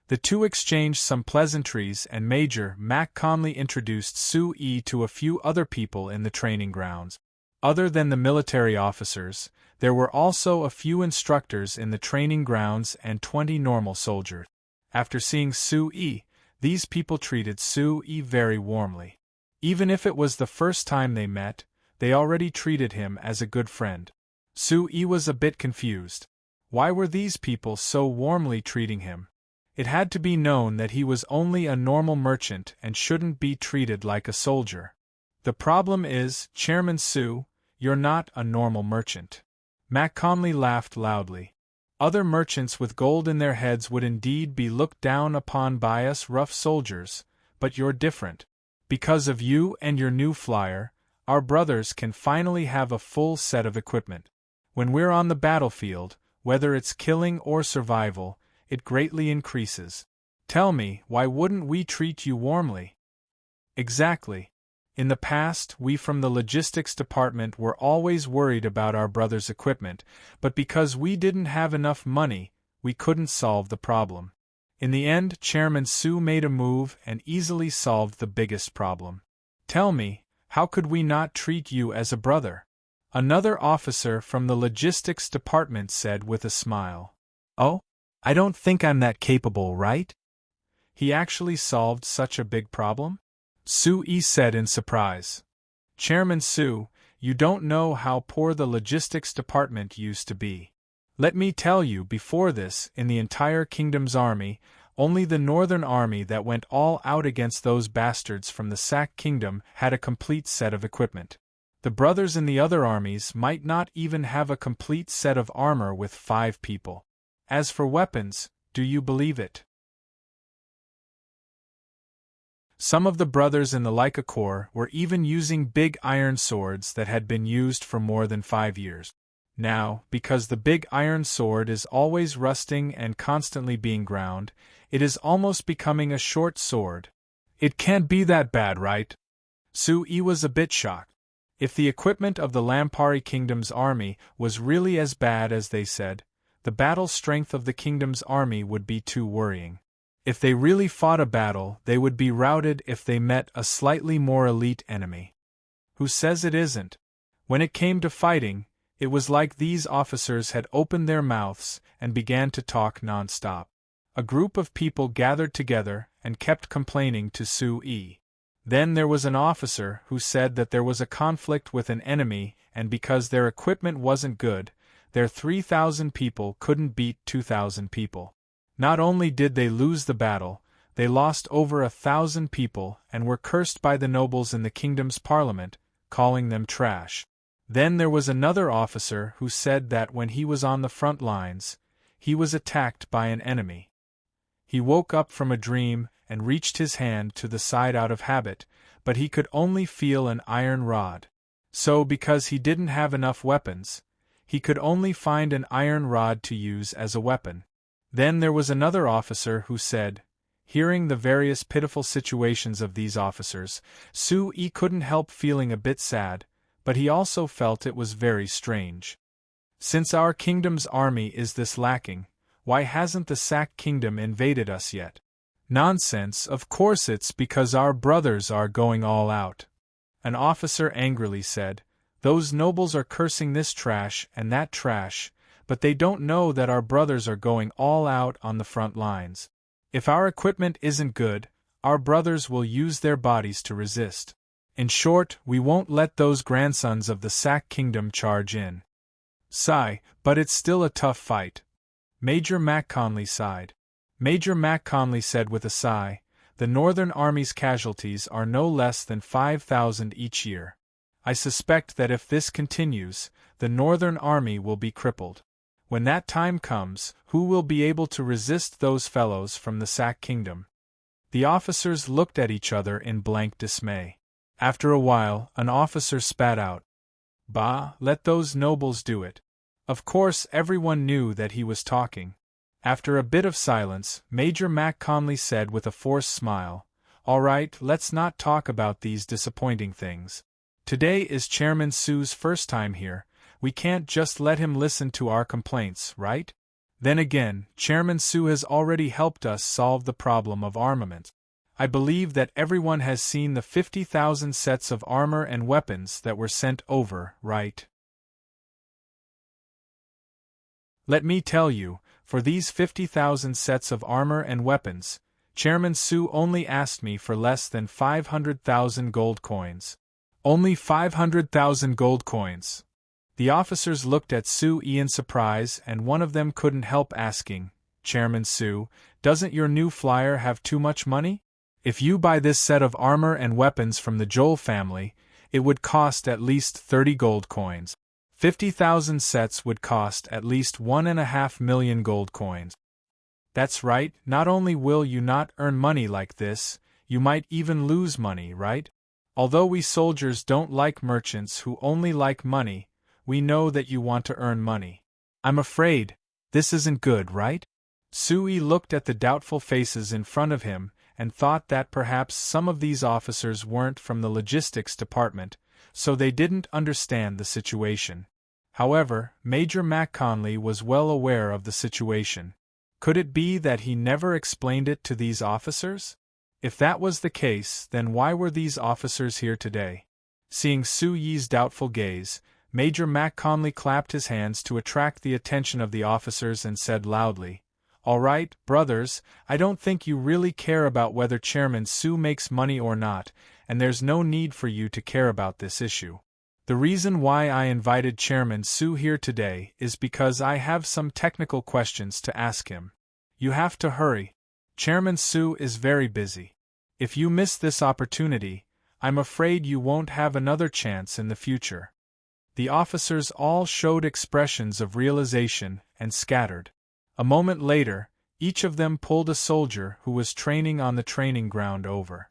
The two exchanged some pleasantries and Major Mac Conley introduced Su-yi to a few other people in the training grounds. Other than the military officers, there were also a few instructors in the training grounds and 20 normal soldiers. After seeing Su-yi, these people treated Su-yi very warmly. Even if it was the first time they met, they already treated him as a good friend. Su-yi was a bit confused. Why were these people so warmly treating him? It had to be known that he was only a normal merchant and shouldn't be treated like a soldier. The problem is, Chairman Su, you're not a normal merchant. Mac Conley laughed loudly. Other merchants with gold in their heads would indeed be looked down upon by us rough soldiers, but you're different. Because of you and your new flyer, our brothers can finally have a full set of equipment. When we're on the battlefield, whether it's killing or survival, it greatly increases. Tell me, why wouldn't we treat you warmly? Exactly. In the past, we from the logistics department were always worried about our brother's equipment, but because we didn't have enough money, we couldn't solve the problem. In the end, Chairman Su made a move and easily solved the biggest problem. Tell me, how could we not treat you as a brother? Another officer from the logistics department said with a smile. Oh? I don't think I'm that capable, right? He actually solved such a big problem? Sue said in surprise. Chairman Sue, you don't know how poor the logistics department used to be. Let me tell you, before this, in the entire kingdom's army, only the northern army that went all out against those bastards from the Sack Kingdom had a complete set of equipment. The brothers in the other armies might not even have a complete set of armor with 5 people. As for weapons, do you believe it? Some of the brothers in the Leica Corps were even using big iron swords that had been used for more than 5 years. Now, because the big iron sword is always rusting and constantly being ground, it is almost becoming a short sword. It can't be that bad, right? Sue was a bit shocked. If the equipment of the Lampari Kingdom's army was really as bad as they said, the battle strength of the kingdom's army would be too worrying. If they really fought a battle, they would be routed if they met a slightly more elite enemy. Who says it isn't? When it came to fighting, it was like these officers had opened their mouths and began to talk non-stop. A group of people gathered together and kept complaining to Sue. Then there was an officer who said that there was a conflict with an enemy, and because their equipment wasn't good, their 3,000 people couldn't beat 2,000 people. Not only did they lose the battle, they lost over 1,000 people and were cursed by the nobles in the kingdom's parliament, calling them trash. Then there was another officer who said that when he was on the front lines, he was attacked by an enemy. He woke up from a dream and reached his hand to the side out of habit, but he could only feel an iron rod. So, because he didn't have enough weapons, he could only find an iron rod to use as a weapon. Then there was another officer who said, hearing the various pitiful situations of these officers, Sue couldn't help feeling a bit sad, but he also felt it was very strange. Since our kingdom's army is this lacking, why hasn't the Sack Kingdom invaded us yet? Nonsense, of course it's because our brothers are going all out. An officer angrily said, those nobles are cursing this trash and that trash, but they don't know that our brothers are going all out on the front lines. If our equipment isn't good, our brothers will use their bodies to resist. In short, we won't let those grandsons of the Sack Kingdom charge in. Sigh, but it's still a tough fight. Major MacConley sighed. Major MacConley said with a sigh, the Northern Army's casualties are no less than 5,000 each year. I suspect that if this continues, the Northern Army will be crippled. When that time comes, who will be able to resist those fellows from the Sack Kingdom? The officers looked at each other in blank dismay. After a while, an officer spat out, "Bah, let those nobles do it." Of course, everyone knew that he was talking. After a bit of silence, Major MacConley said with a forced smile, "All right, let's not talk about these disappointing things. Today is Chairman Sue's first time here. We can't just let him listen to our complaints, right? Then again, Chairman Sue has already helped us solve the problem of armament. I believe that everyone has seen the 50,000 sets of armor and weapons that were sent over, right? Let me tell you, for these 50,000 sets of armor and weapons, Chairman Sue only asked me for less than 500,000 gold coins. Only 500,000 gold coins. The officers looked at Sue in surprise, and one of them couldn't help asking, "Chairman Sue, doesn't your new flyer have too much money? If you buy this set of armor and weapons from the Joel family, it would cost at least 30 gold coins. 50,000 sets would cost at least 1.5 million gold coins. That's right, not only will you not earn money like this, you might even lose money, right? Although we soldiers don't like merchants who only like money, we know that you want to earn money. I'm afraid this isn't good, right?" Sue looked at the doubtful faces in front of him and thought that perhaps some of these officers weren't from the logistics department, so they didn't understand the situation. However, Major MacConley was well aware of the situation. Could it be that he never explained it to these officers? If that was the case, then why were these officers here today? Seeing Sue's doubtful gaze, Major MacConley clapped his hands to attract the attention of the officers and said loudly, All right, brothers, I don't think you really care about whether Chairman Su makes money or not, and there's no need for you to care about this issue. The reason why I invited Chairman Su here today is because I have some technical questions to ask him. You have to hurry. Chairman Su is very busy. If you miss this opportunity, I'm afraid you won't have another chance in the future. The officers all showed expressions of realization and scattered. A moment later, each of them pulled a soldier who was training on the training ground over.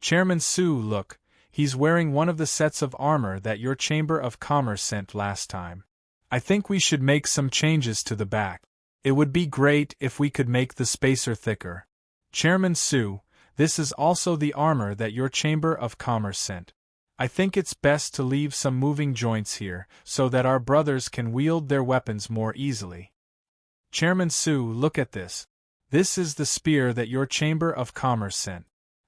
Chairman Su, look, he's wearing one of the sets of armor that your Chamber of Commerce sent last time. I think we should make some changes to the back. It would be great if we could make the spacer thicker. Chairman Su, this is also the armor that your Chamber of Commerce sent. I think it's best to leave some moving joints here, so that our brothers can wield their weapons more easily. Chairman Su, look at this. This is the spear that your Chamber of Commerce sent.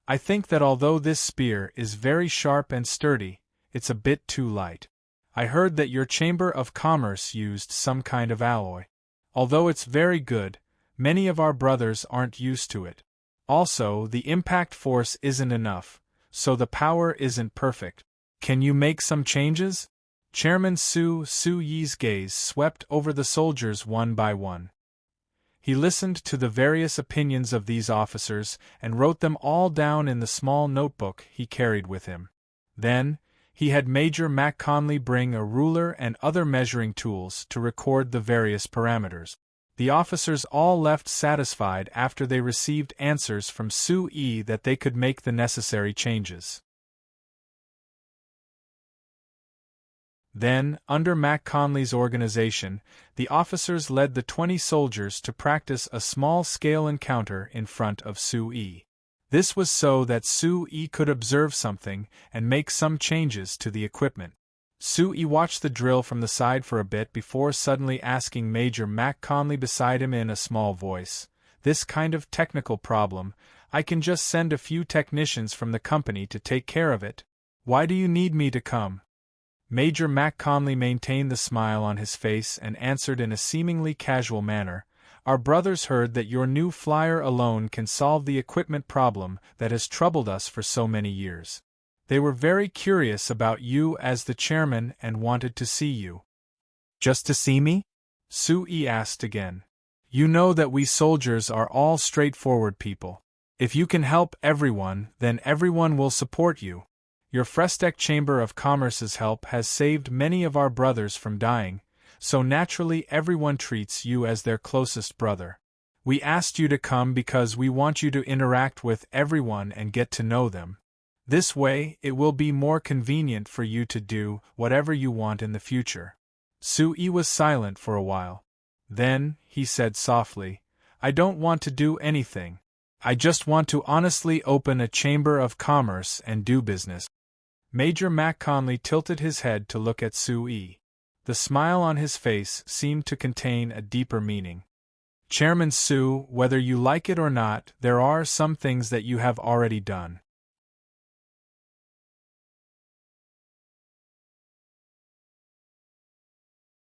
I think that although this spear is very sharp and sturdy, it's a bit too light. I heard that your Chamber of Commerce used some kind of alloy. Although it's very good, many of our brothers aren't used to it. Also, the impact force isn't enough, so the power isn't perfect. Can you make some changes? Chairman Su Yi's gaze swept over the soldiers one by one. He listened to the various opinions of these officers and wrote them all down in the small notebook he carried with him. Then, he had Major Mac Conley bring a ruler and other measuring tools to record the various parameters. The officers all left satisfied after they received answers from Su Yi that they could make the necessary changes. Then, under Mac Conley's organization, the officers led the 20 soldiers to practice a small-scale encounter in front of Su Yi. This was so that Su Yi could observe something and make some changes to the equipment. Su Yi watched the drill from the side for a bit before suddenly asking Major Mac Conley beside him in a small voice, "This kind of technical problem, I can just send a few technicians from the company to take care of it. Why do you need me to come?" Major Mac Conley maintained the smile on his face and answered in a seemingly casual manner, "Our brothers heard that your new flyer alone can solve the equipment problem that has troubled us for so many years. They were very curious about you as the chairman and wanted to see you." "Just to see me?" Su Yi asked again. "You know that we soldiers are all straightforward people. If you can help everyone, then everyone will support you. Your Frestek Chamber of Commerce's help has saved many of our brothers from dying, so naturally everyone treats you as their closest brother. We asked you to come because we want you to interact with everyone and get to know them. This way, it will be more convenient for you to do whatever you want in the future." Su Yi was silent for a while. Then, he said softly, "I don't want to do anything. I just want to honestly open a chamber of commerce and do business." Major Mac Conley tilted his head to look at Su Yi. The smile on his face seemed to contain a deeper meaning. "Chairman Su, whether you like it or not, there are some things that you have already done.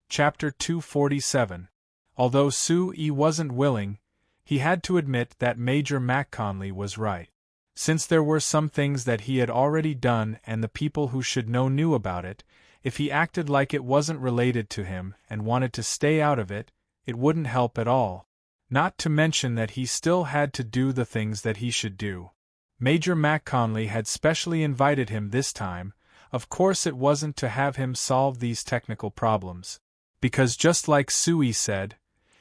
Chapter 247. Although Su Yi wasn't willing, he had to admit that Major Mac Conley was right. Since there were some things that he had already done and the people who should know knew about it, if he acted like it wasn't related to him and wanted to stay out of it, it wouldn't help at all. Not to mention that he still had to do the things that he should do. Major Mac Conley had specially invited him this time. Of course it wasn't to have him solve these technical problems. Because just like Su Yi said,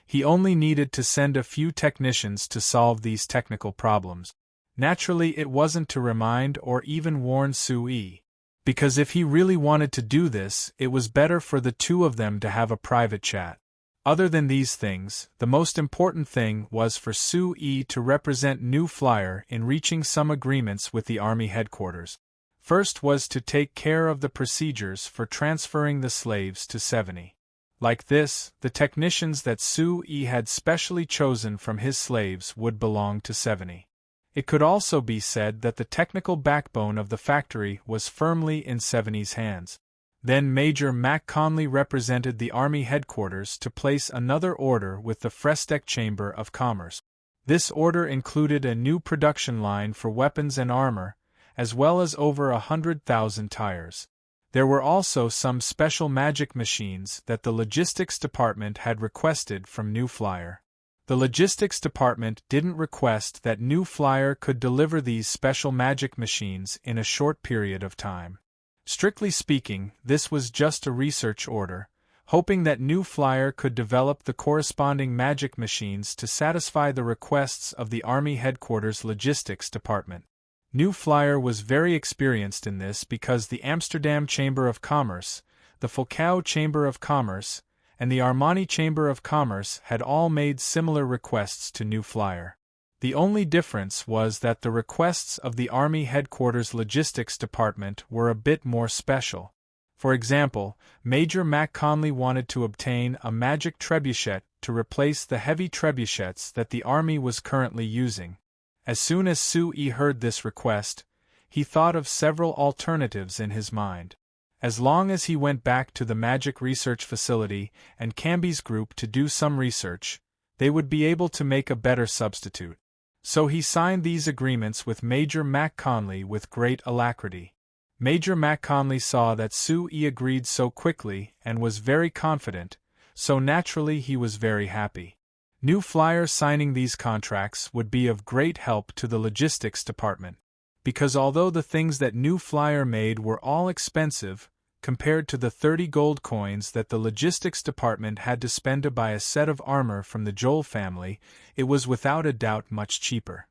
he only needed to send a few technicians to solve these technical problems. Naturally it wasn't to remind or even warn Su Yi. Because if he really wanted to do this, it was better for the two of them to have a private chat. Other than these things, the most important thing was for Su Yi to represent New Flyer in reaching some agreements with the Army headquarters. First was to take care of the procedures for transferring the slaves to 70. Like this, the technicians that Su Yi had specially chosen from his slaves would belong to 70. It could also be said that the technical backbone of the factory was firmly in 70's hands. Then Major Mac Conley represented the Army headquarters to place another order with the Frestec Chamber of Commerce. This order included a new production line for weapons and armor, as well as over 100,000 tires. There were also some special magic machines that the Logistics Department had requested from New Flyer. The Logistics Department didn't request that New Flyer could deliver these special magic machines in a short period of time. Strictly speaking, this was just a research order, hoping that New Flyer could develop the corresponding magic machines to satisfy the requests of the Army Headquarters Logistics Department. New Flyer was very experienced in this because the Amsterdam Chamber of Commerce, the Falcao Chamber of Commerce, and the Armani Chamber of Commerce had all made similar requests to New Flyer. The only difference was that the requests of the Army Headquarters Logistics Department were a bit more special. For example, Major Mac Conley wanted to obtain a magic trebuchet to replace the heavy trebuchets that the Army was currently using. As soon as Sue-Yi heard this request, he thought of several alternatives in his mind. As long as he went back to the Magic Research Facility and Camby's group to do some research, they would be able to make a better substitute. So he signed these agreements with Major Mac Conley with great alacrity. Major Mac Conley saw that Sue-Yi agreed so quickly and was very confident, so naturally he was very happy. New Flyer signing these contracts would be of great help to the Logistics Department, because although the things that New Flyer made were all expensive, compared to the 30 gold coins that the Logistics Department had to spend to buy a set of armor from the Joel family, it was without a doubt much cheaper.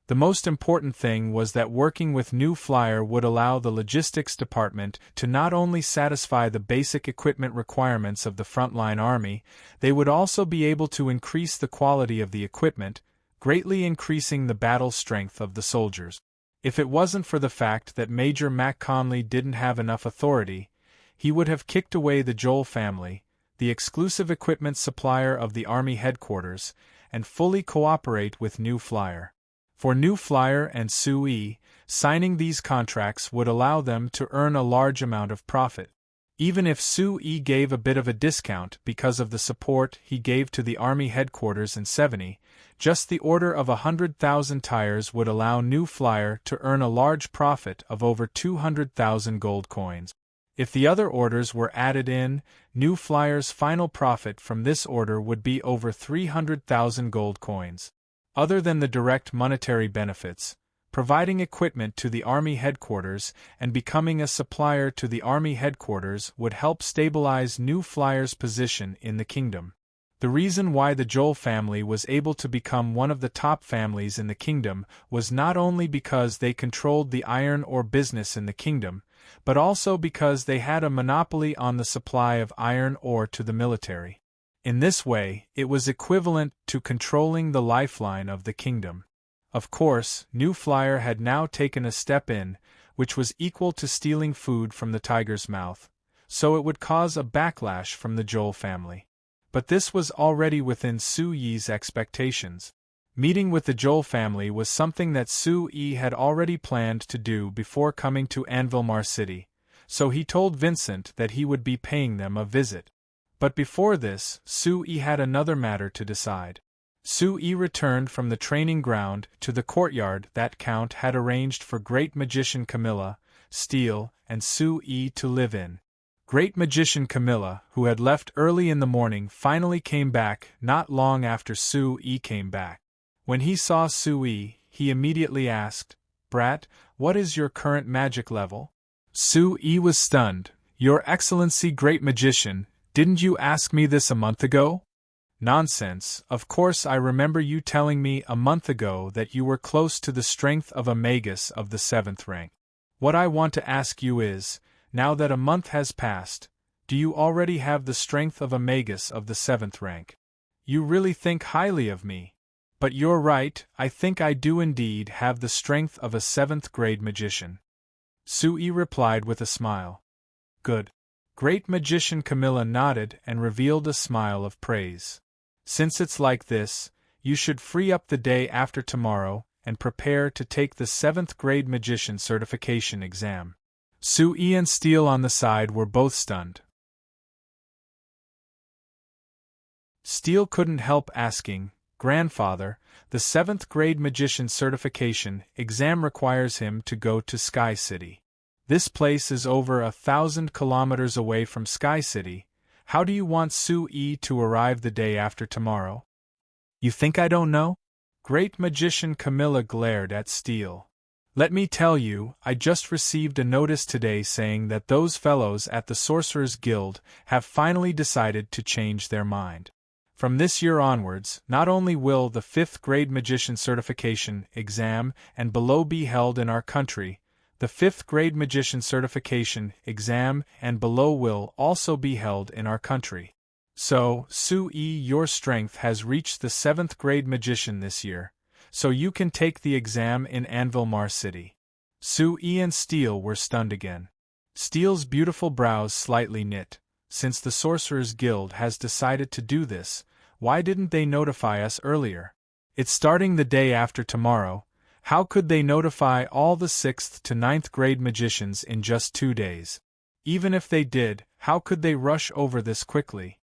The most important thing was that working with New Flyer would allow the Logistics Department to not only satisfy the basic equipment requirements of the frontline army, they would also be able to increase the quality of the equipment, greatly increasing the battle strength of the soldiers. If it wasn't for the fact that Major Mac Conley didn't have enough authority, he would have kicked away the Joel family, the exclusive equipment supplier of the Army headquarters, and fully cooperate with New Flyer. For New Flyer and Sue-Yi, signing these contracts would allow them to earn a large amount of profit. Even if Sue-Yi gave a bit of a discount because of the support he gave to the Army headquarters in 70, just the order of 100,000 tires would allow New Flyer to earn a large profit of over 200,000 gold coins. If the other orders were added in, New Flyer's final profit from this order would be over 300,000 gold coins. Other than the direct monetary benefits, providing equipment to the Army headquarters and becoming a supplier to the Army headquarters would help stabilize New Flyer's position in the kingdom. The reason why the Joel family was able to become one of the top families in the kingdom was not only because they controlled the iron ore business in the kingdom, but also because they had a monopoly on the supply of iron ore to the military. In this way, it was equivalent to controlling the lifeline of the kingdom. Of course, New Flyer had now taken a step in, which was equal to stealing food from the tiger's mouth, so it would cause a backlash from the Joel family. But this was already within Sue-Yi's expectations. Meeting with the Joel family was something that Sue-Yi had already planned to do before coming to Anvilmar City, so he told Vincent that he would be paying them a visit. But before this, Sue-Yi had another matter to decide. Sue-Yi returned from the training ground to the courtyard that Count had arranged for Great Magician Camilla, Steele, and Sue-Yi to live in. Great Magician Camilla, who had left early in the morning, finally came back not long after Sue-Yi came back. When he saw Sue-Yi, he immediately asked, "Brat, what is your current magic level?" Sue-Yi was stunned. "Your Excellency Great Magician, didn't you ask me this a month ago?" "Nonsense, of course I remember you telling me a month ago that you were close to the strength of a magus of the 7th rank. What I want to ask you is, now that a month has passed, do you already have the strength of a magus of the 7th rank? You really think highly of me. But you're right, I think I do indeed have the strength of a 7th grade magician." Sue-Yi replied with a smile. "Good." Great Magician Camilla nodded and revealed a smile of praise. "Since it's like this, you should free up the day after tomorrow and prepare to take the 7th grade magician certification exam. Sue and Steele on the side were both stunned. Steele couldn't help asking, "Grandfather, the 7th grade magician certification exam requires him to go to Sky City. This place is over 1,000 kilometers away from Sky City. How do you want Sue to arrive the day after tomorrow?" "You think I don't know?" Great magician Camilla glared at Steele. "Let me tell you, I just received a notice today saying that those fellows at the Sorcerers Guild have finally decided to change their mind. From this year onwards, not only will the 5th grade magician certification exam and below be held in our country, the 5th grade magician certification exam and below will also be held in our country. So, Sue, your strength has reached the 7th grade magician this year, so you can take the exam in Unveil City." Sue and Steele were stunned again. Steele's beautiful brows slightly knit. Since the Sorcerers Guild has decided to do this, why didn't they notify us earlier? It's starting the day after tomorrow. How could they notify all the 6th to 9th grade magicians in just 2 days? Even if they did, how could they rush over this quickly?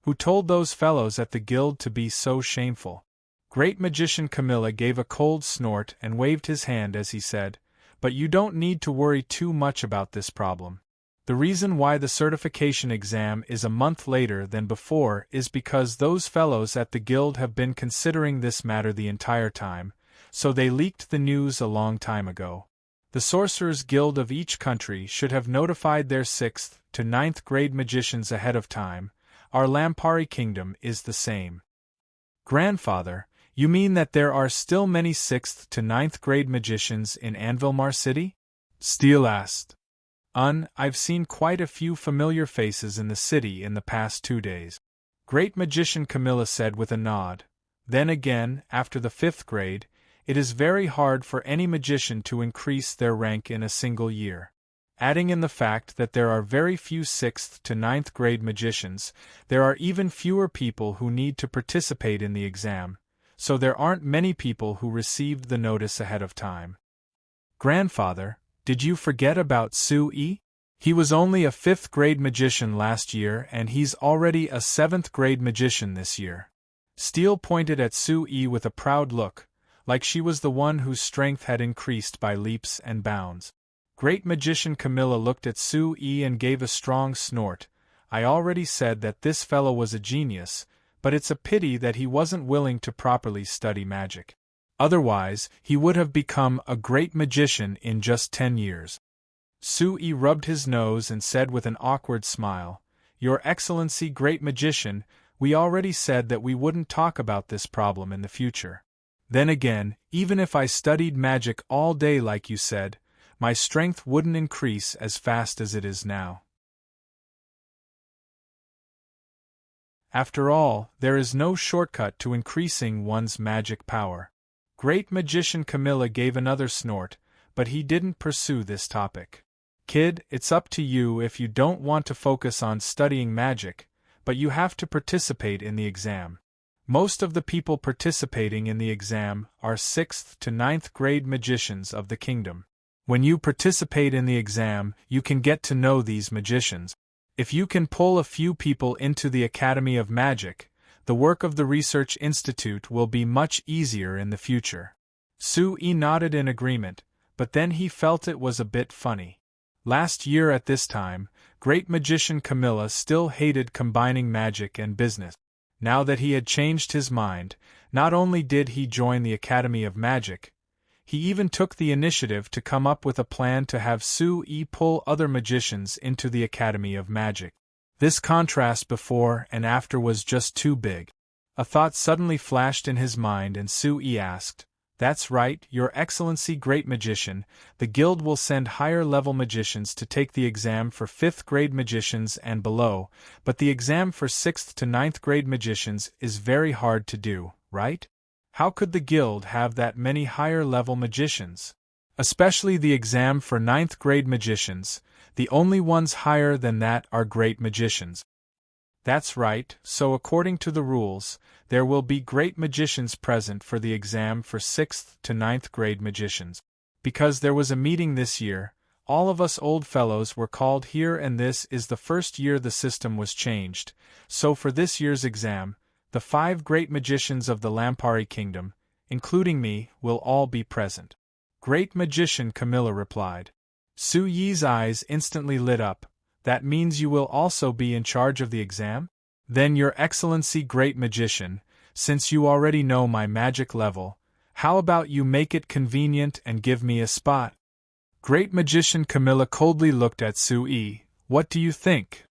Who told those fellows at the guild to be so shameful? Great magician Camilla gave a cold snort and waved his hand as he said, "But you don't need to worry too much about this problem. The reason why the certification exam is a month later than before is because those fellows at the guild have been considering this matter the entire time, so they leaked the news a long time ago. The Sorcerers Guild of each country should have notified their 6th to 9th grade magicians ahead of time. Our Lampari Kingdom is the same." "Grandfather, you mean that there are still many 6th to 9th grade magicians in Unveil City?" Steele asked. I've seen quite a few familiar faces in the city in the past 2 days," Great magician Camilla said with a nod. "Then again, after the 5th grade, it is very hard for any magician to increase their rank in a single year. Adding in the fact that there are very few 6th to 9th grade magicians, there are even fewer people who need to participate in the exam, so there aren't many people who received the notice ahead of time." "Grandfather, did you forget about Sue? He was only a 5th grade magician last year and he's already a 7th grade magician this year." Steele pointed at Sue with a proud look, like she was the one whose strength had increased by leaps and bounds. Great magician Camilla looked at Sue and gave a strong snort. "I already said that this fellow was a genius, but it's a pity that he wasn't willing to properly study magic. Otherwise, he would have become a great magician in just 10 years. Sue rubbed his nose and said with an awkward smile, "Your Excellency, great magician, we already said that we wouldn't talk about this problem in the future. Then again, even if I studied magic all day like you said, my strength wouldn't increase as fast as it is now. After all, there is no shortcut to increasing one's magic power." Great magician Camilla gave another snort, but he didn't pursue this topic. "Kid, it's up to you if you don't want to focus on studying magic, but you have to participate in the exam. Most of the people participating in the exam are 6th to 9th grade magicians of the kingdom. When you participate in the exam, you can get to know these magicians. If you can pull a few people into the Academy of Magic, the work of the Research Institute will be much easier in the future." Sue nodded in agreement, but then he felt it was a bit funny. Last year at this time, great magician Camilla still hated combining magic and business. Now that he had changed his mind, not only did he join the Academy of Magic, he even took the initiative to come up with a plan to have Sue pull other magicians into the Academy of Magic. This contrast before and after was just too big. A thought suddenly flashed in his mind and Sue asked, "That's right, Your Excellency Great Magician, the Guild will send higher-level magicians to take the exam for 5th grade magicians and below, but the exam for 6th to 9th grade magicians is very hard to do, right? How could the Guild have that many higher-level magicians? Especially the exam for 9th grade magicians, the only ones higher than that are great magicians. That's right, so according to the rules, there will be great magicians present for the exam for 6th to 9th grade magicians. Because there was a meeting this year, all of us old fellows were called here, and this is the first year the system was changed, so for this year's exam, the 5 great magicians of the Lampari Kingdom, including me, will all be present. Great magician, Camilla replied. Su Yi's eyes instantly lit up. That means you will also be in charge of the exam? Then, Your Excellency Great Magician, since you already know my magic level, how about you make it convenient and give me a spot? Great Magician Camilla coldly looked at Su Yi. What do you think?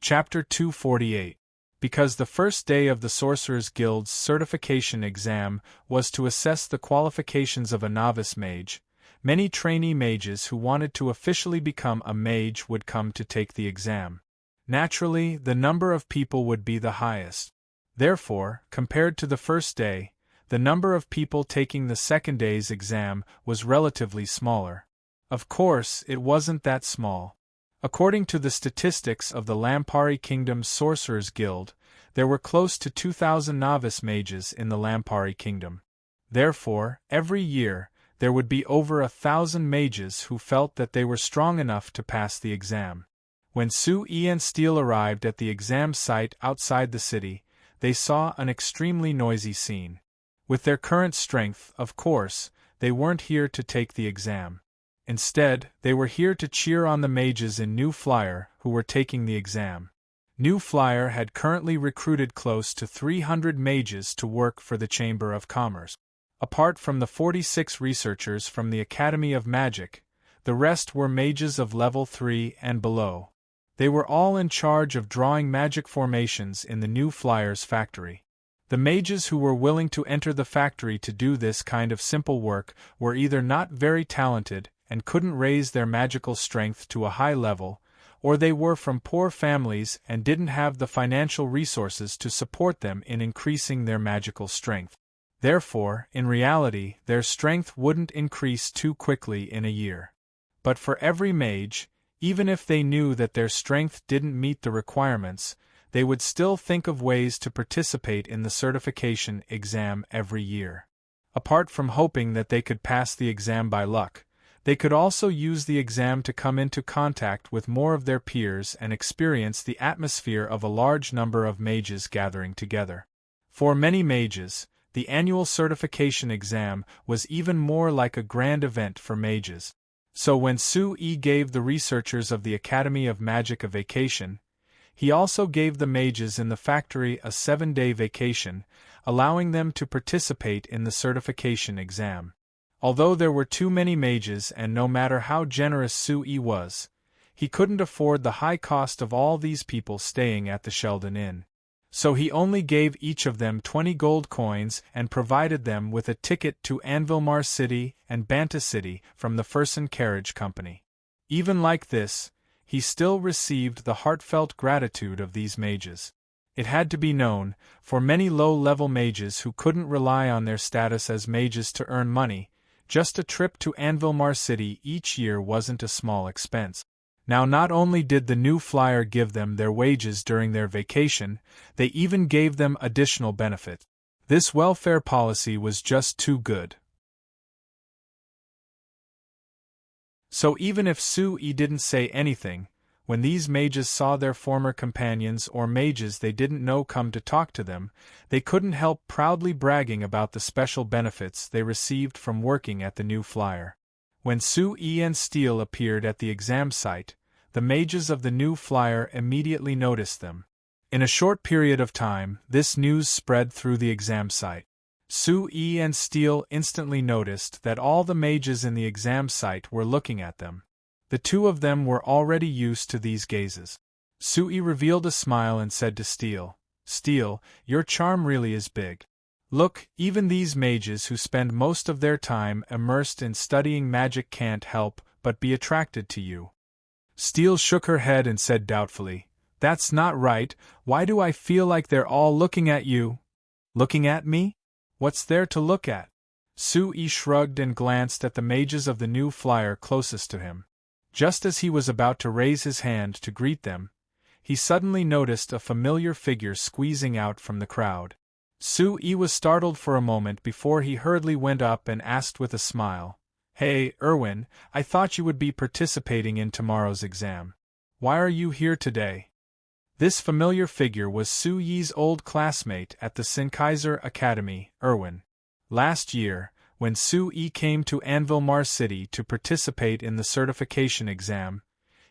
Chapter 248. Because the first day of the Sorcerers Guild's certification exam was to assess the qualifications of a novice mage, many trainee mages who wanted to officially become a mage would come to take the exam. Naturally, the number of people would be the highest. Therefore, compared to the first day, the number of people taking the second day's exam was relatively smaller. Of course, it wasn't that small. According to the statistics of the Lampari Kingdom's Sorcerers Guild, there were close to 2,000 novice mages in the Lampari Kingdom. Therefore, every year, there would be over 1,000 mages who felt that they were strong enough to pass the exam. When Su Yi and Steele arrived at the exam site outside the city, they saw an extremely noisy scene. With their current strength, of course, they weren't here to take the exam. Instead, they were here to cheer on the mages in New Flyer who were taking the exam. New Flyer had currently recruited close to 300 mages to work for the Chamber of Commerce. Apart from the 46 researchers from the Academy of Magic, the rest were mages of level 3 and below. They were all in charge of drawing magic formations in the New Flyer's factory. The mages who were willing to enter the factory to do this kind of simple work were either not very talented and couldn't raise their magical strength to a high level, or they were from poor families and didn't have the financial resources to support them in increasing their magical strength. Therefore, in reality, their strength wouldn't increase too quickly in a year. But for every mage, even if they knew that their strength didn't meet the requirements, they would still think of ways to participate in the certification exam every year. Apart from hoping that they could pass the exam by luck, they could also use the exam to come into contact with more of their peers and experience the atmosphere of a large number of mages gathering together. For many mages, the annual certification exam was even more like a grand event for mages. So when Su Yi gave the researchers of the Academy of Magic a vacation, he also gave the mages in the factory a 7-day vacation, allowing them to participate in the certification exam. Although there were too many mages and no matter how generous Su Yi was, he couldn't afford the high cost of all these people staying at the Sheldon Inn. So he only gave each of them 20 gold coins and provided them with a ticket to Anvilmar City and Banta City from the Furson Carriage Company. Even like this, he still received the heartfelt gratitude of these mages. It had to be known, for many low-level mages who couldn't rely on their status as mages to earn money, just a trip to Anvilmar City each year wasn't a small expense. Now not only did the New Flyer give them their wages during their vacation, they even gave them additional benefits. This welfare policy was just too good. So even if Su Yi didn't say anything, when these mages saw their former companions or mages they didn't know come to talk to them, they couldn't help proudly bragging about the special benefits they received from working at the New Flyer. When Su Yi and Steele appeared at the exam site, the mages of the New Flyer immediately noticed them. In a short period of time, this news spread through the exam site. Su Yi and Steele instantly noticed that all the mages in the exam site were looking at them. The two of them were already used to these gazes. Su Yi revealed a smile and said to Steele, "Steele, your charm really is big. Look, even these mages who spend most of their time immersed in studying magic can't help but be attracted to you." Steele shook her head and said doubtfully, "That's not right. Why do I feel like they're all looking at you?" "Looking at me? What's there to look at?" Sui shrugged and glanced at the mages of the new flyer closest to him. Just as he was about to raise his hand to greet them, he suddenly noticed a familiar figure squeezing out from the crowd. Sui was startled for a moment before he hurriedly went up and asked with a smile, "Hey, Erwin, I thought you would be participating in tomorrow's exam. Why are you here today?" This familiar figure was Suyi's old classmate at the Sennheiser Academy, Erwin. Last year, when Sui came to Anvil City to participate in the certification exam,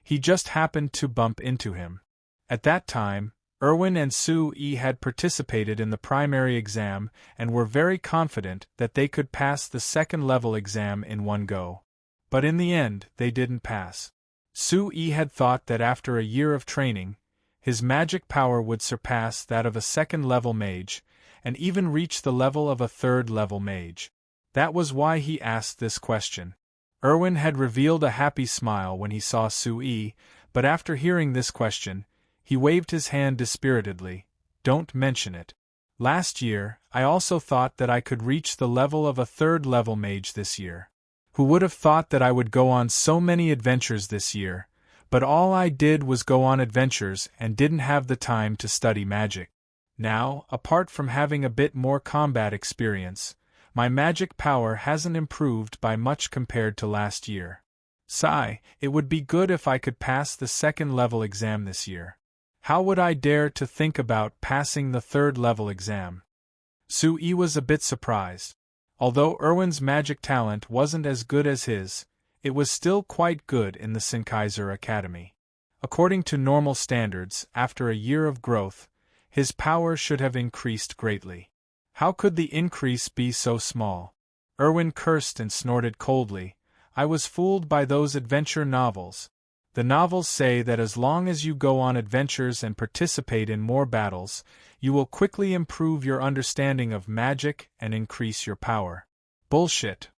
he just happened to bump into him. At that time, Erwin and Sui had participated in the primary exam and were very confident that they could pass the second-level exam in one go. But in the end, they didn't pass. Sui had thought that after a year of training, his magic power would surpass that of a second-level mage, and even reach the level of a third-level mage. That was why he asked this question. Erwin had revealed a happy smile when he saw Sui, but after hearing this question, he waved his hand dispiritedly. "Don't mention it. Last year, I also thought that I could reach the level of a third-level mage this year. Who would have thought that I would go on so many adventures this year? But all I did was go on adventures and didn't have the time to study magic. Now, apart from having a bit more combat experience, my magic power hasn't improved by much compared to last year. Sigh, it would be good if I could pass the second-level exam this year. How would I dare to think about passing the third-level exam?" Sui was a bit surprised. Although Erwin's magic talent wasn't as good as his, it was still quite good in the Sennheiser Academy. According to normal standards, after a year of growth, his power should have increased greatly. How could the increase be so small? Erwin cursed and snorted coldly. "I was fooled by those adventure novels. The novels say that as long as you go on adventures and participate in more battles, you will quickly improve your understanding of magic and increase your power. Bullshit.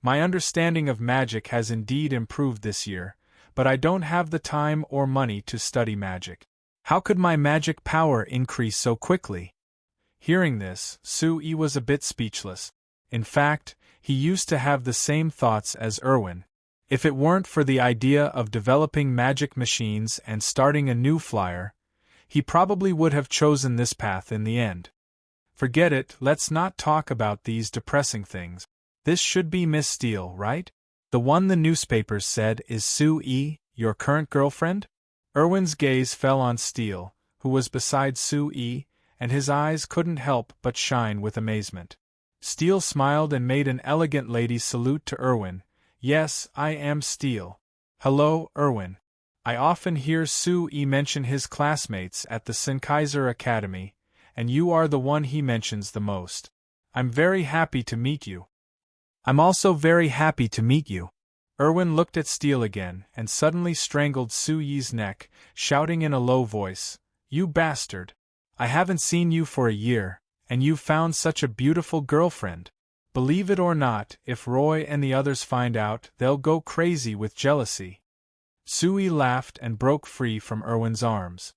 My understanding of magic has indeed improved this year, but I don't have the time or money to study magic. How could my magic power increase so quickly?" Hearing this, Sui was a bit speechless. In fact, he used to have the same thoughts as Erwin. If it weren't for the idea of developing magic machines and starting a new flyer, he probably would have chosen this path in the end. Forget it, let's not talk about these depressing things. This should be Miss Steele, right? The one the newspapers said is Sui, your current girlfriend? Erwin's gaze fell on Steele, who was beside Sui, and his eyes couldn't help but shine with amazement. Steele smiled and made an elegant lady's salute to Erwin. "Yes, I am Steele. Hello, Erwin. I often hear Sui mention his classmates at the Sennheiser Academy, and you are the one he mentions the most. I'm very happy to meet you." "I'm also very happy to meet you." Erwin looked at Steele again and suddenly strangled Suyi's neck, shouting in a low voice, "You bastard! I haven't seen you for a year, and you've found such a beautiful girlfriend. Believe it or not, if Roy and the others find out, they'll go crazy with jealousy." Sui laughed and broke free from Erwin's arms.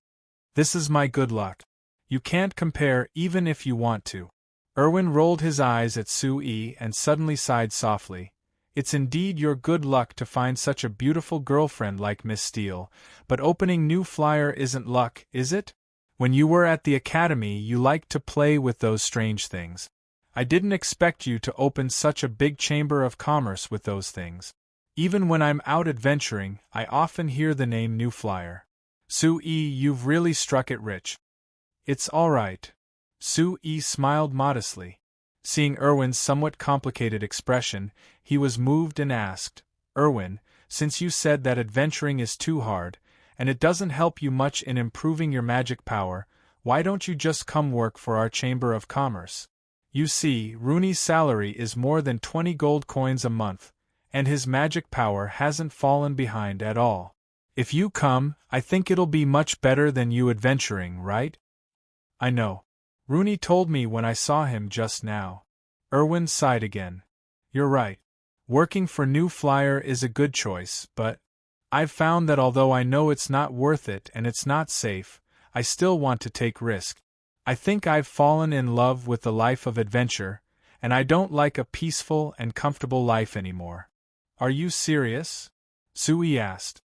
"This is my good luck. You can't compare even if you want to." Erwin rolled his eyes at Sui and suddenly sighed softly. "It's indeed your good luck to find such a beautiful girlfriend like Miss Steele, but opening new flyer isn't luck, is it? When you were at the academy you liked to play with those strange things. I didn't expect you to open such a big chamber of commerce with those things. Even when I'm out adventuring, I often hear the name New Flyer. Sui, you've really struck it rich." "It's all right." Sui smiled modestly. Seeing Erwin's somewhat complicated expression, he was moved and asked, "Erwin, since you said that adventuring is too hard, and it doesn't help you much in improving your magic power, why don't you just come work for our Chamber of Commerce? You see, Rooney's salary is more than 20 gold coins a month, and his magic power hasn't fallen behind at all. If you come, I think it'll be much better than you adventuring, right?" "I know. Rooney told me when I saw him just now." Erwin sighed again. "You're right. Working for New Flyer is a good choice, but I've found that although I know it's not worth it and it's not safe, I still want to take risk. I think I've fallen in love with the life of adventure, and I don't like a peaceful and comfortable life anymore. Are you serious? Sui asked.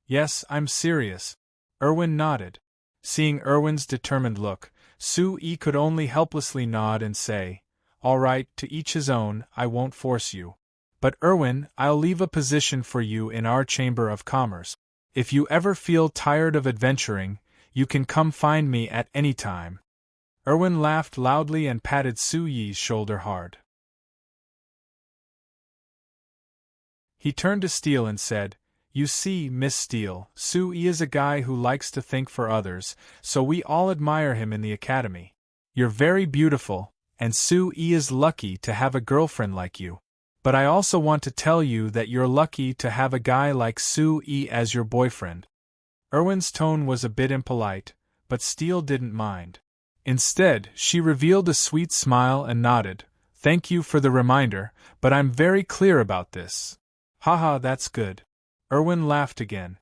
Yes, I'm serious. Erwin nodded. Seeing Erwin's determined look, Sui could only helplessly nod and say, All right, to each his own, I won't force you. But Erwin, I'll leave a position for you in our Chamber of Commerce. If you ever feel tired of adventuring, you can come find me at any time. Erwin laughed loudly and patted Sui's shoulder hard. He turned to Steele and said, You see, Miss Steele, Sui is a guy who likes to think for others, so we all admire him in the academy. You're very beautiful, and Sui is lucky to have a girlfriend like you. But I also want to tell you that you're lucky to have a guy like Sui as your boyfriend. Erwin's tone was a bit impolite, but Steele didn't mind. Instead, she revealed a sweet smile and nodded. Thank you for the reminder, but I'm very clear about this. Haha, that's good. Erwin laughed again.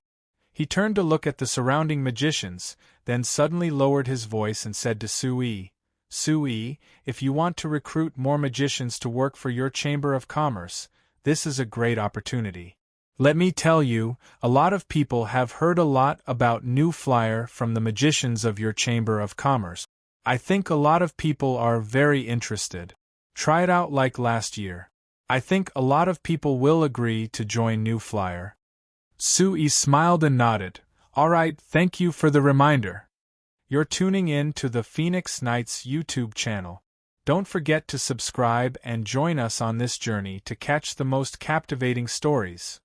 He turned to look at the surrounding magicians, then suddenly lowered his voice and said to Sui, Sui, if you want to recruit more magicians to work for your Chamber of Commerce, this is a great opportunity. Let me tell you, a lot of people have heard a lot about New Flyer from the magicians of your Chamber of Commerce. I think a lot of people are very interested. Try it out like last year. I think a lot of people will agree to join New Flyer. Sui smiled and nodded. All right, thank you for the reminder. You're tuning in to the Phoenix Knights YouTube channel. Don't forget to subscribe and join us on this journey to catch the most captivating stories.